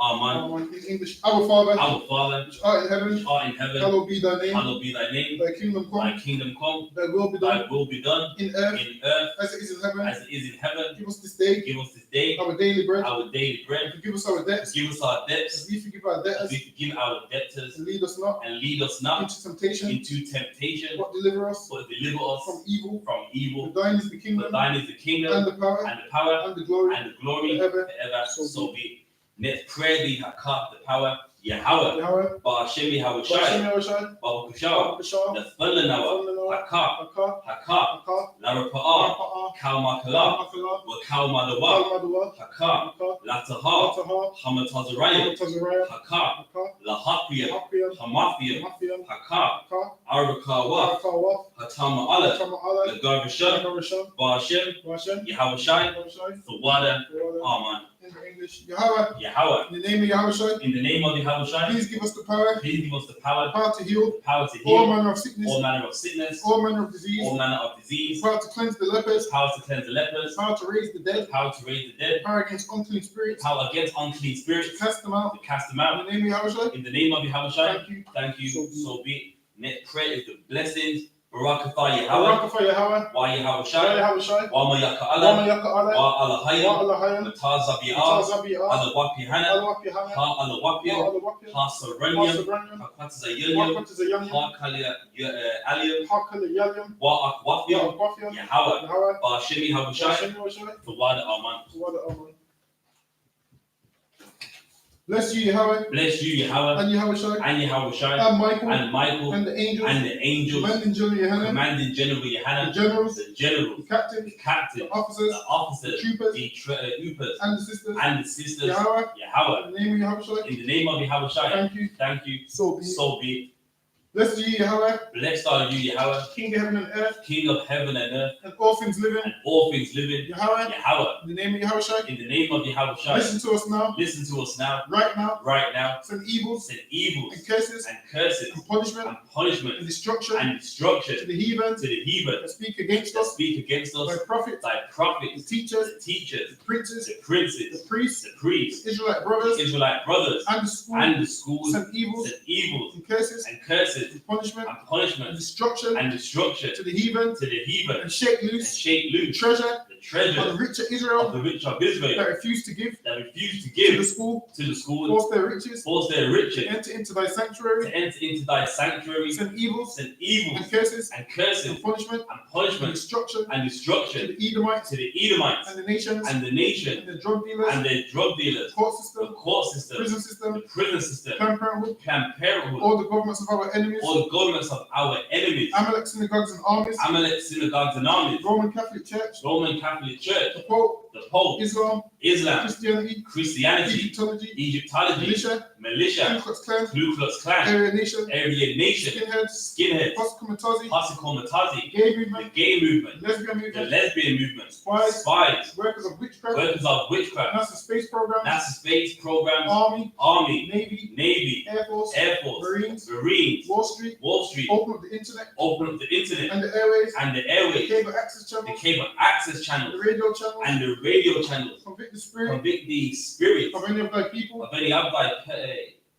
[SPEAKER 2] Amen.
[SPEAKER 1] In English, our Father,
[SPEAKER 2] Our Father,
[SPEAKER 1] which art in heaven,
[SPEAKER 2] which art in heaven,
[SPEAKER 1] hallowed be thy name.
[SPEAKER 2] hallowed be thy name.
[SPEAKER 1] Thy kingdom
[SPEAKER 2] Thy
[SPEAKER 1] come,
[SPEAKER 2] kingdom come.
[SPEAKER 1] thy will be
[SPEAKER 2] Thy
[SPEAKER 1] done
[SPEAKER 2] will be done
[SPEAKER 1] in earth
[SPEAKER 2] in earth
[SPEAKER 1] as it is in heaven.
[SPEAKER 2] as it is in heaven.
[SPEAKER 1] Give us this day
[SPEAKER 2] Give us this day
[SPEAKER 1] our daily bread,
[SPEAKER 2] our daily
[SPEAKER 1] and
[SPEAKER 2] bread.
[SPEAKER 1] forgive us our debts,
[SPEAKER 2] Forgive us our
[SPEAKER 1] as
[SPEAKER 2] debts
[SPEAKER 1] we forgive our
[SPEAKER 2] as
[SPEAKER 1] debtors,
[SPEAKER 2] we forgive our debtors,
[SPEAKER 1] and lead us not
[SPEAKER 2] and lead us not
[SPEAKER 1] into temptation,
[SPEAKER 2] into temptation,
[SPEAKER 1] but deliver us
[SPEAKER 2] but deliver us
[SPEAKER 1] from evil.
[SPEAKER 2] from evil.
[SPEAKER 1] For thine is the
[SPEAKER 2] For
[SPEAKER 1] kingdom,
[SPEAKER 2] thine is the kingdom
[SPEAKER 1] and the power,
[SPEAKER 2] and the power
[SPEAKER 1] and the glory,
[SPEAKER 2] and the glory
[SPEAKER 1] forever.
[SPEAKER 2] forever.
[SPEAKER 1] So
[SPEAKER 2] So be it. Let's pray thee the power. Yahweh.
[SPEAKER 1] Yahweh,
[SPEAKER 2] Ba'ashem Yahweh
[SPEAKER 1] Bashem
[SPEAKER 2] Shai.
[SPEAKER 1] Yahushai,
[SPEAKER 2] Ba'ukashah.
[SPEAKER 1] Bakashah,
[SPEAKER 2] The thunder now.
[SPEAKER 1] Fulminawa,
[SPEAKER 2] Haka.
[SPEAKER 1] Haka,
[SPEAKER 2] Haka.
[SPEAKER 1] Haka,
[SPEAKER 2] Larapa'a.
[SPEAKER 1] Rapa'a,
[SPEAKER 2] Kalmakala.
[SPEAKER 1] Makala,
[SPEAKER 2] Wakalmadawa.
[SPEAKER 1] Kalmadua,
[SPEAKER 2] Haka.
[SPEAKER 1] Haka,
[SPEAKER 2] Lataha.
[SPEAKER 1] Lataha,
[SPEAKER 2] Hamatazaraya.
[SPEAKER 1] Tazariah,
[SPEAKER 2] Haka.
[SPEAKER 1] Haka,
[SPEAKER 2] Lahapia.
[SPEAKER 1] Hapian,
[SPEAKER 2] Hamathia.
[SPEAKER 1] Mafian,
[SPEAKER 2] Haka.
[SPEAKER 1] Haka,
[SPEAKER 2] Arakawa.
[SPEAKER 1] Arakawa,
[SPEAKER 2] Hatama Allah.
[SPEAKER 1] Tama'ala,
[SPEAKER 2] Lagarbashah.
[SPEAKER 1] Nagarasham,
[SPEAKER 2] Ba'ashem.
[SPEAKER 1] Bashem,
[SPEAKER 2] Yahweh Shai.
[SPEAKER 1] Yahushai,
[SPEAKER 2] The water.
[SPEAKER 1] Yahweh.
[SPEAKER 2] Amen.
[SPEAKER 1] In the English, Yahweh,
[SPEAKER 2] Yahweh.
[SPEAKER 1] in the name of Yahushai,
[SPEAKER 2] In the name of Yahweh Shai.
[SPEAKER 1] please give us the power,
[SPEAKER 2] Please give us the power
[SPEAKER 1] to heal
[SPEAKER 2] to
[SPEAKER 1] all
[SPEAKER 2] heal
[SPEAKER 1] manner of sickness,
[SPEAKER 2] all manner of sickness,
[SPEAKER 1] all manner of disease,
[SPEAKER 2] all manner of disease,
[SPEAKER 1] power to cleanse the lepers,
[SPEAKER 2] power to cleanse the lepers,
[SPEAKER 1] power to raise the dead,
[SPEAKER 2] power to raise the dead,
[SPEAKER 1] power against unclean spirits,
[SPEAKER 2] power against unclean
[SPEAKER 1] to
[SPEAKER 2] spirits,
[SPEAKER 1] cast them out.
[SPEAKER 2] to cast them
[SPEAKER 1] In
[SPEAKER 2] out.
[SPEAKER 1] the name of Yahushua,
[SPEAKER 2] In the name of Yahweh Shai.
[SPEAKER 1] thank you.
[SPEAKER 2] Thank you.
[SPEAKER 1] So be it.
[SPEAKER 2] So be it. Next prayer is the blessings. Barakatha Yahweh.
[SPEAKER 1] Barakah Yahweh,
[SPEAKER 2] Wa Yahweh
[SPEAKER 1] Shai
[SPEAKER 2] Shai.
[SPEAKER 1] Yahushai,
[SPEAKER 2] Wa Mayaka
[SPEAKER 1] Wama
[SPEAKER 2] Allah.
[SPEAKER 1] Yaka Ale,
[SPEAKER 2] Wa Alahayim.
[SPEAKER 1] Wa Alahayam,
[SPEAKER 2] Matazabi'ah.
[SPEAKER 1] Tazabi'ah,
[SPEAKER 2] Alawapi Hana.
[SPEAKER 1] Alawapi Hana,
[SPEAKER 2] Ha Alawapia.
[SPEAKER 1] Alawapia,
[SPEAKER 2] Ha Saranyam.
[SPEAKER 1] Hasabranyam,
[SPEAKER 2] Ha Kwatazayanyam.
[SPEAKER 1] Wakatazayanyam,
[SPEAKER 2] Ha Kalia Aliyam.
[SPEAKER 1] Hakala Yalyam,
[SPEAKER 2] Wa Akwafia.
[SPEAKER 1] Wafia,
[SPEAKER 2] Yahweh.
[SPEAKER 1] Yahweh,
[SPEAKER 2] Ba'ashem Yahweh Shai.
[SPEAKER 1] Bashem Yahushai,
[SPEAKER 2] The water Aman.
[SPEAKER 1] Wada Aman. Bless you, Yahweh,
[SPEAKER 2] Bless you, Yahweh,
[SPEAKER 1] and Yahushai,
[SPEAKER 2] and Yahweh Shai,
[SPEAKER 1] and Michael,
[SPEAKER 2] and Michael,
[SPEAKER 1] and the angels,
[SPEAKER 2] and the angels,
[SPEAKER 1] commanding General Yohanan,
[SPEAKER 2] commanding General
[SPEAKER 1] the
[SPEAKER 2] Yohanan,
[SPEAKER 1] generals,
[SPEAKER 2] the generals,
[SPEAKER 1] the captains,
[SPEAKER 2] the captains,
[SPEAKER 1] the officers,
[SPEAKER 2] the officers,
[SPEAKER 1] the troopers,
[SPEAKER 2] the troopers,
[SPEAKER 1] and the sisters,
[SPEAKER 2] and the sisters.
[SPEAKER 1] Yahweh,
[SPEAKER 2] Yahweh.
[SPEAKER 1] in the name of Yahushua,
[SPEAKER 2] In the name of Yahweh Shai.
[SPEAKER 1] thank you.
[SPEAKER 2] Thank you.
[SPEAKER 1] So be it.
[SPEAKER 2] So be it.
[SPEAKER 1] Blessed are you, Yahweh,
[SPEAKER 2] Blessed are you, Yahweh,
[SPEAKER 1] King of heaven and earth,
[SPEAKER 2] King of heaven and earth,
[SPEAKER 1] and all things living.
[SPEAKER 2] and all things living.
[SPEAKER 1] Yahweh,
[SPEAKER 2] Yahweh.
[SPEAKER 1] in the name of Yahushua,
[SPEAKER 2] In the name of Yahweh Shai.
[SPEAKER 1] listen to us now,
[SPEAKER 2] Listen to us now,
[SPEAKER 1] right now,
[SPEAKER 2] right now.
[SPEAKER 1] send evils
[SPEAKER 2] Send evils
[SPEAKER 1] and curses
[SPEAKER 2] and curses
[SPEAKER 1] and punishment
[SPEAKER 2] and punishment
[SPEAKER 1] and destruction
[SPEAKER 2] and destruction
[SPEAKER 1] to the heathen
[SPEAKER 2] to the heathen
[SPEAKER 1] that speak against
[SPEAKER 2] that
[SPEAKER 1] us,
[SPEAKER 2] speak against
[SPEAKER 1] thy
[SPEAKER 2] us,
[SPEAKER 1] prophets,
[SPEAKER 2] thy
[SPEAKER 1] the
[SPEAKER 2] prophets,
[SPEAKER 1] teachers,
[SPEAKER 2] the teachers,
[SPEAKER 1] the princes,
[SPEAKER 2] the
[SPEAKER 1] the
[SPEAKER 2] princes,
[SPEAKER 1] priests,
[SPEAKER 2] the priests,
[SPEAKER 1] the Israelite
[SPEAKER 2] the
[SPEAKER 1] brothers,
[SPEAKER 2] Israelite brothers,
[SPEAKER 1] and the school,
[SPEAKER 2] and the schools,
[SPEAKER 1] send evils
[SPEAKER 2] sent evils
[SPEAKER 1] and curses
[SPEAKER 2] and curses
[SPEAKER 1] and punishment
[SPEAKER 2] and
[SPEAKER 1] and
[SPEAKER 2] punishment
[SPEAKER 1] destruction
[SPEAKER 2] and destruction
[SPEAKER 1] to the heathen,
[SPEAKER 2] to the heathen,
[SPEAKER 1] and shake
[SPEAKER 2] and
[SPEAKER 1] loose
[SPEAKER 2] shake
[SPEAKER 1] the
[SPEAKER 2] loose
[SPEAKER 1] treasure
[SPEAKER 2] the
[SPEAKER 1] of
[SPEAKER 2] treasure
[SPEAKER 1] the rich of
[SPEAKER 2] of
[SPEAKER 1] Israel
[SPEAKER 2] the rich of Israel
[SPEAKER 1] that refuse to give
[SPEAKER 2] that refuse to
[SPEAKER 1] to
[SPEAKER 2] give
[SPEAKER 1] the school,
[SPEAKER 2] to the school,
[SPEAKER 1] force their riches,
[SPEAKER 2] force their
[SPEAKER 1] to
[SPEAKER 2] riches
[SPEAKER 1] enter into thy
[SPEAKER 2] to
[SPEAKER 1] sanctuary,
[SPEAKER 2] enter into thy sanctuary,
[SPEAKER 1] send evils
[SPEAKER 2] send evils
[SPEAKER 1] and curses
[SPEAKER 2] and curses
[SPEAKER 1] and punishment
[SPEAKER 2] and
[SPEAKER 1] and
[SPEAKER 2] punishment
[SPEAKER 1] destruction
[SPEAKER 2] and
[SPEAKER 1] to
[SPEAKER 2] destruction
[SPEAKER 1] the Edomites
[SPEAKER 2] to the Edomites
[SPEAKER 1] and the nations
[SPEAKER 2] and the nation
[SPEAKER 1] and the drug dealers,
[SPEAKER 2] and the drug dealers,
[SPEAKER 1] court
[SPEAKER 2] the
[SPEAKER 1] system,
[SPEAKER 2] court system,
[SPEAKER 1] prison
[SPEAKER 2] the
[SPEAKER 1] system,
[SPEAKER 2] prison system,
[SPEAKER 1] Planned Parenthood,
[SPEAKER 2] Planned Parenthood,
[SPEAKER 1] all the governments of our enemies,
[SPEAKER 2] all the governments of our enemies,
[SPEAKER 1] Amalek synagogues and armies,
[SPEAKER 2] Amalek synagogues and armies,
[SPEAKER 1] Roman Catholic Church,
[SPEAKER 2] Roman Catholic Church,
[SPEAKER 1] the Pope,
[SPEAKER 2] the Pope,
[SPEAKER 1] Islam,
[SPEAKER 2] Islam,
[SPEAKER 1] Christianity,
[SPEAKER 2] Christianity,
[SPEAKER 1] Egyptology,
[SPEAKER 2] Egyptology,
[SPEAKER 1] militia, Ku
[SPEAKER 2] militia,
[SPEAKER 1] Klux Klan,
[SPEAKER 2] Ku Klux Klan,
[SPEAKER 1] Aryan Nation,
[SPEAKER 2] Aryan Nation,
[SPEAKER 1] skinheads,
[SPEAKER 2] skinheads,
[SPEAKER 1] Pasikomatazi,
[SPEAKER 2] Pasikomatazi,
[SPEAKER 1] gay
[SPEAKER 2] the
[SPEAKER 1] movement,
[SPEAKER 2] gay movement,
[SPEAKER 1] lesbian
[SPEAKER 2] the
[SPEAKER 1] movement,
[SPEAKER 2] lesbian movement,
[SPEAKER 1] spies,
[SPEAKER 2] spies,
[SPEAKER 1] workers of witchcraft,
[SPEAKER 2] workers of witchcraft,
[SPEAKER 1] NASA space program,
[SPEAKER 2] NASA space programs,
[SPEAKER 1] army,
[SPEAKER 2] army,
[SPEAKER 1] navy,
[SPEAKER 2] navy,
[SPEAKER 1] air force,
[SPEAKER 2] Air Force,
[SPEAKER 1] Marines,
[SPEAKER 2] Marines,
[SPEAKER 1] Wall Street,
[SPEAKER 2] Wall Street,
[SPEAKER 1] open up the internet
[SPEAKER 2] open up the internet
[SPEAKER 1] and the airways,
[SPEAKER 2] and the
[SPEAKER 1] the
[SPEAKER 2] airways,
[SPEAKER 1] cable access
[SPEAKER 2] the
[SPEAKER 1] channels,
[SPEAKER 2] cable access
[SPEAKER 1] the
[SPEAKER 2] channels,
[SPEAKER 1] radio channels,
[SPEAKER 2] and the radio channels.
[SPEAKER 1] convict the spirit
[SPEAKER 2] Convict the spirits
[SPEAKER 1] of any of thy people
[SPEAKER 2] of any of thy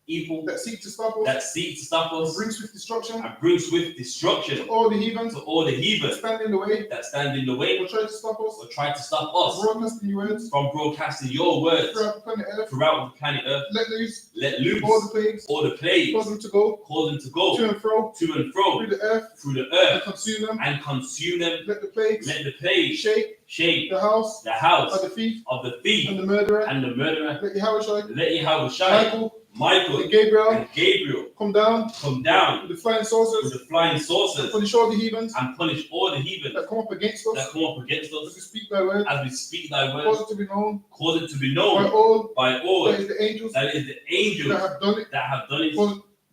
[SPEAKER 2] evil
[SPEAKER 1] that seek to stop us,
[SPEAKER 2] that seek to stop
[SPEAKER 1] and
[SPEAKER 2] us
[SPEAKER 1] bring swift destruction
[SPEAKER 2] and bring swift
[SPEAKER 1] to
[SPEAKER 2] destruction
[SPEAKER 1] all the heathens
[SPEAKER 2] to all the
[SPEAKER 1] that
[SPEAKER 2] heathen
[SPEAKER 1] stand in the way
[SPEAKER 2] that stand in the way
[SPEAKER 1] or try to stop us
[SPEAKER 2] or try to stop
[SPEAKER 1] from
[SPEAKER 2] us
[SPEAKER 1] broadcasting your words
[SPEAKER 2] from broadcasting your words
[SPEAKER 1] throughout the planet Earth.
[SPEAKER 2] throughout the planet Earth.
[SPEAKER 1] Let loose
[SPEAKER 2] Let
[SPEAKER 1] all the
[SPEAKER 2] loose
[SPEAKER 1] plagues,
[SPEAKER 2] all the plagues,
[SPEAKER 1] cause them to go
[SPEAKER 2] cause them to go
[SPEAKER 1] to and fro
[SPEAKER 2] to and fro
[SPEAKER 1] through the earth
[SPEAKER 2] through the
[SPEAKER 1] and
[SPEAKER 2] earth
[SPEAKER 1] consume them.
[SPEAKER 2] and consume them.
[SPEAKER 1] Let the plagues
[SPEAKER 2] Let the plagues
[SPEAKER 1] shake
[SPEAKER 2] shake
[SPEAKER 1] the house
[SPEAKER 2] the house
[SPEAKER 1] of the thief
[SPEAKER 2] of the
[SPEAKER 1] and
[SPEAKER 2] thief
[SPEAKER 1] the murderer.
[SPEAKER 2] and the murderer.
[SPEAKER 1] Let Yahushua,
[SPEAKER 2] Let Yahweh Shai,
[SPEAKER 1] Michael,
[SPEAKER 2] Michael,
[SPEAKER 1] and Gabriel
[SPEAKER 2] and Gabriel
[SPEAKER 1] come down
[SPEAKER 2] come down
[SPEAKER 1] with the flying
[SPEAKER 2] with
[SPEAKER 1] saucers
[SPEAKER 2] the flying
[SPEAKER 1] and
[SPEAKER 2] saucers
[SPEAKER 1] punish all the heathens
[SPEAKER 2] and punish all the heathen
[SPEAKER 1] that come up against
[SPEAKER 2] that
[SPEAKER 1] us
[SPEAKER 2] come up against
[SPEAKER 1] as
[SPEAKER 2] us
[SPEAKER 1] we speak thy word.
[SPEAKER 2] as we speak thy word.
[SPEAKER 1] Cause it to be known
[SPEAKER 2] Cause it to be
[SPEAKER 1] by
[SPEAKER 2] known
[SPEAKER 1] all
[SPEAKER 2] by all
[SPEAKER 1] that is the angels
[SPEAKER 2] that is the
[SPEAKER 1] that
[SPEAKER 2] angels
[SPEAKER 1] have done it.
[SPEAKER 2] that have done it.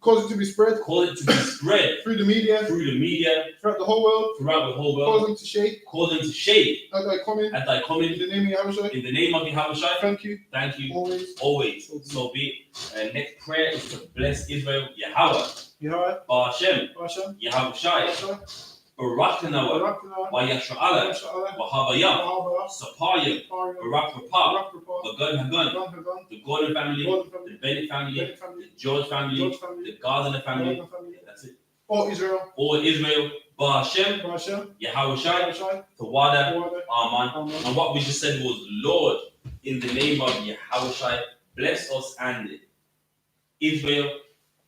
[SPEAKER 1] Cause it to be spread
[SPEAKER 2] Cause it to be spread
[SPEAKER 1] through the media
[SPEAKER 2] through the media
[SPEAKER 1] throughout the whole world.
[SPEAKER 2] throughout the whole
[SPEAKER 1] Cause
[SPEAKER 2] world.
[SPEAKER 1] them to shake
[SPEAKER 2] Cause them to shake
[SPEAKER 1] as I come in.
[SPEAKER 2] as thy
[SPEAKER 1] In
[SPEAKER 2] coming.
[SPEAKER 1] the name of Yahushua,
[SPEAKER 2] In the name of Yahweh Shai,
[SPEAKER 1] thank you
[SPEAKER 2] thank you
[SPEAKER 1] always.
[SPEAKER 2] always. So be it. Next prayer is to bless Israel. Yahweh,
[SPEAKER 1] Yahweh,
[SPEAKER 2] Ba'ashem,
[SPEAKER 1] Bashem,
[SPEAKER 2] Yahweh Shai,
[SPEAKER 1] Bashem,
[SPEAKER 2] Barakanawa, Wayashra'ala, Wahabaya, Sapaya, Barak Rapa, the Gun Hagun, the Gordon family, the Bennett family, the George family, the Gardner family. That's it.
[SPEAKER 1] All Israel,
[SPEAKER 2] Bahashem, Yahweh Shai, Tawada, Aman. And what we just said was, Lord, in the name of Yahweh Shai, bless us and Israel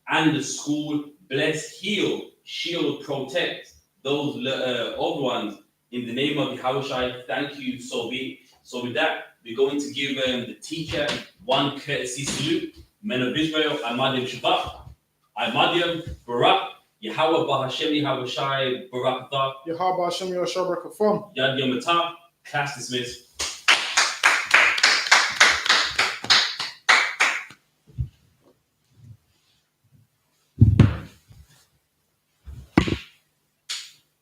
[SPEAKER 2] and the school, bless, heal, shield, protect those other ones in the name of Yahweh Shai. Thank you. So with that, we're going to give the teacher one courtesy salute. Men of Israel, Ahmadim Shabbat, Ahmadim Barak, Yahweh Bahashem, Yahweh Shai, Barakatah,
[SPEAKER 1] Yahweh Hashem Yahweh Barakatah.
[SPEAKER 2] Yad Yom Atah, class dismissed.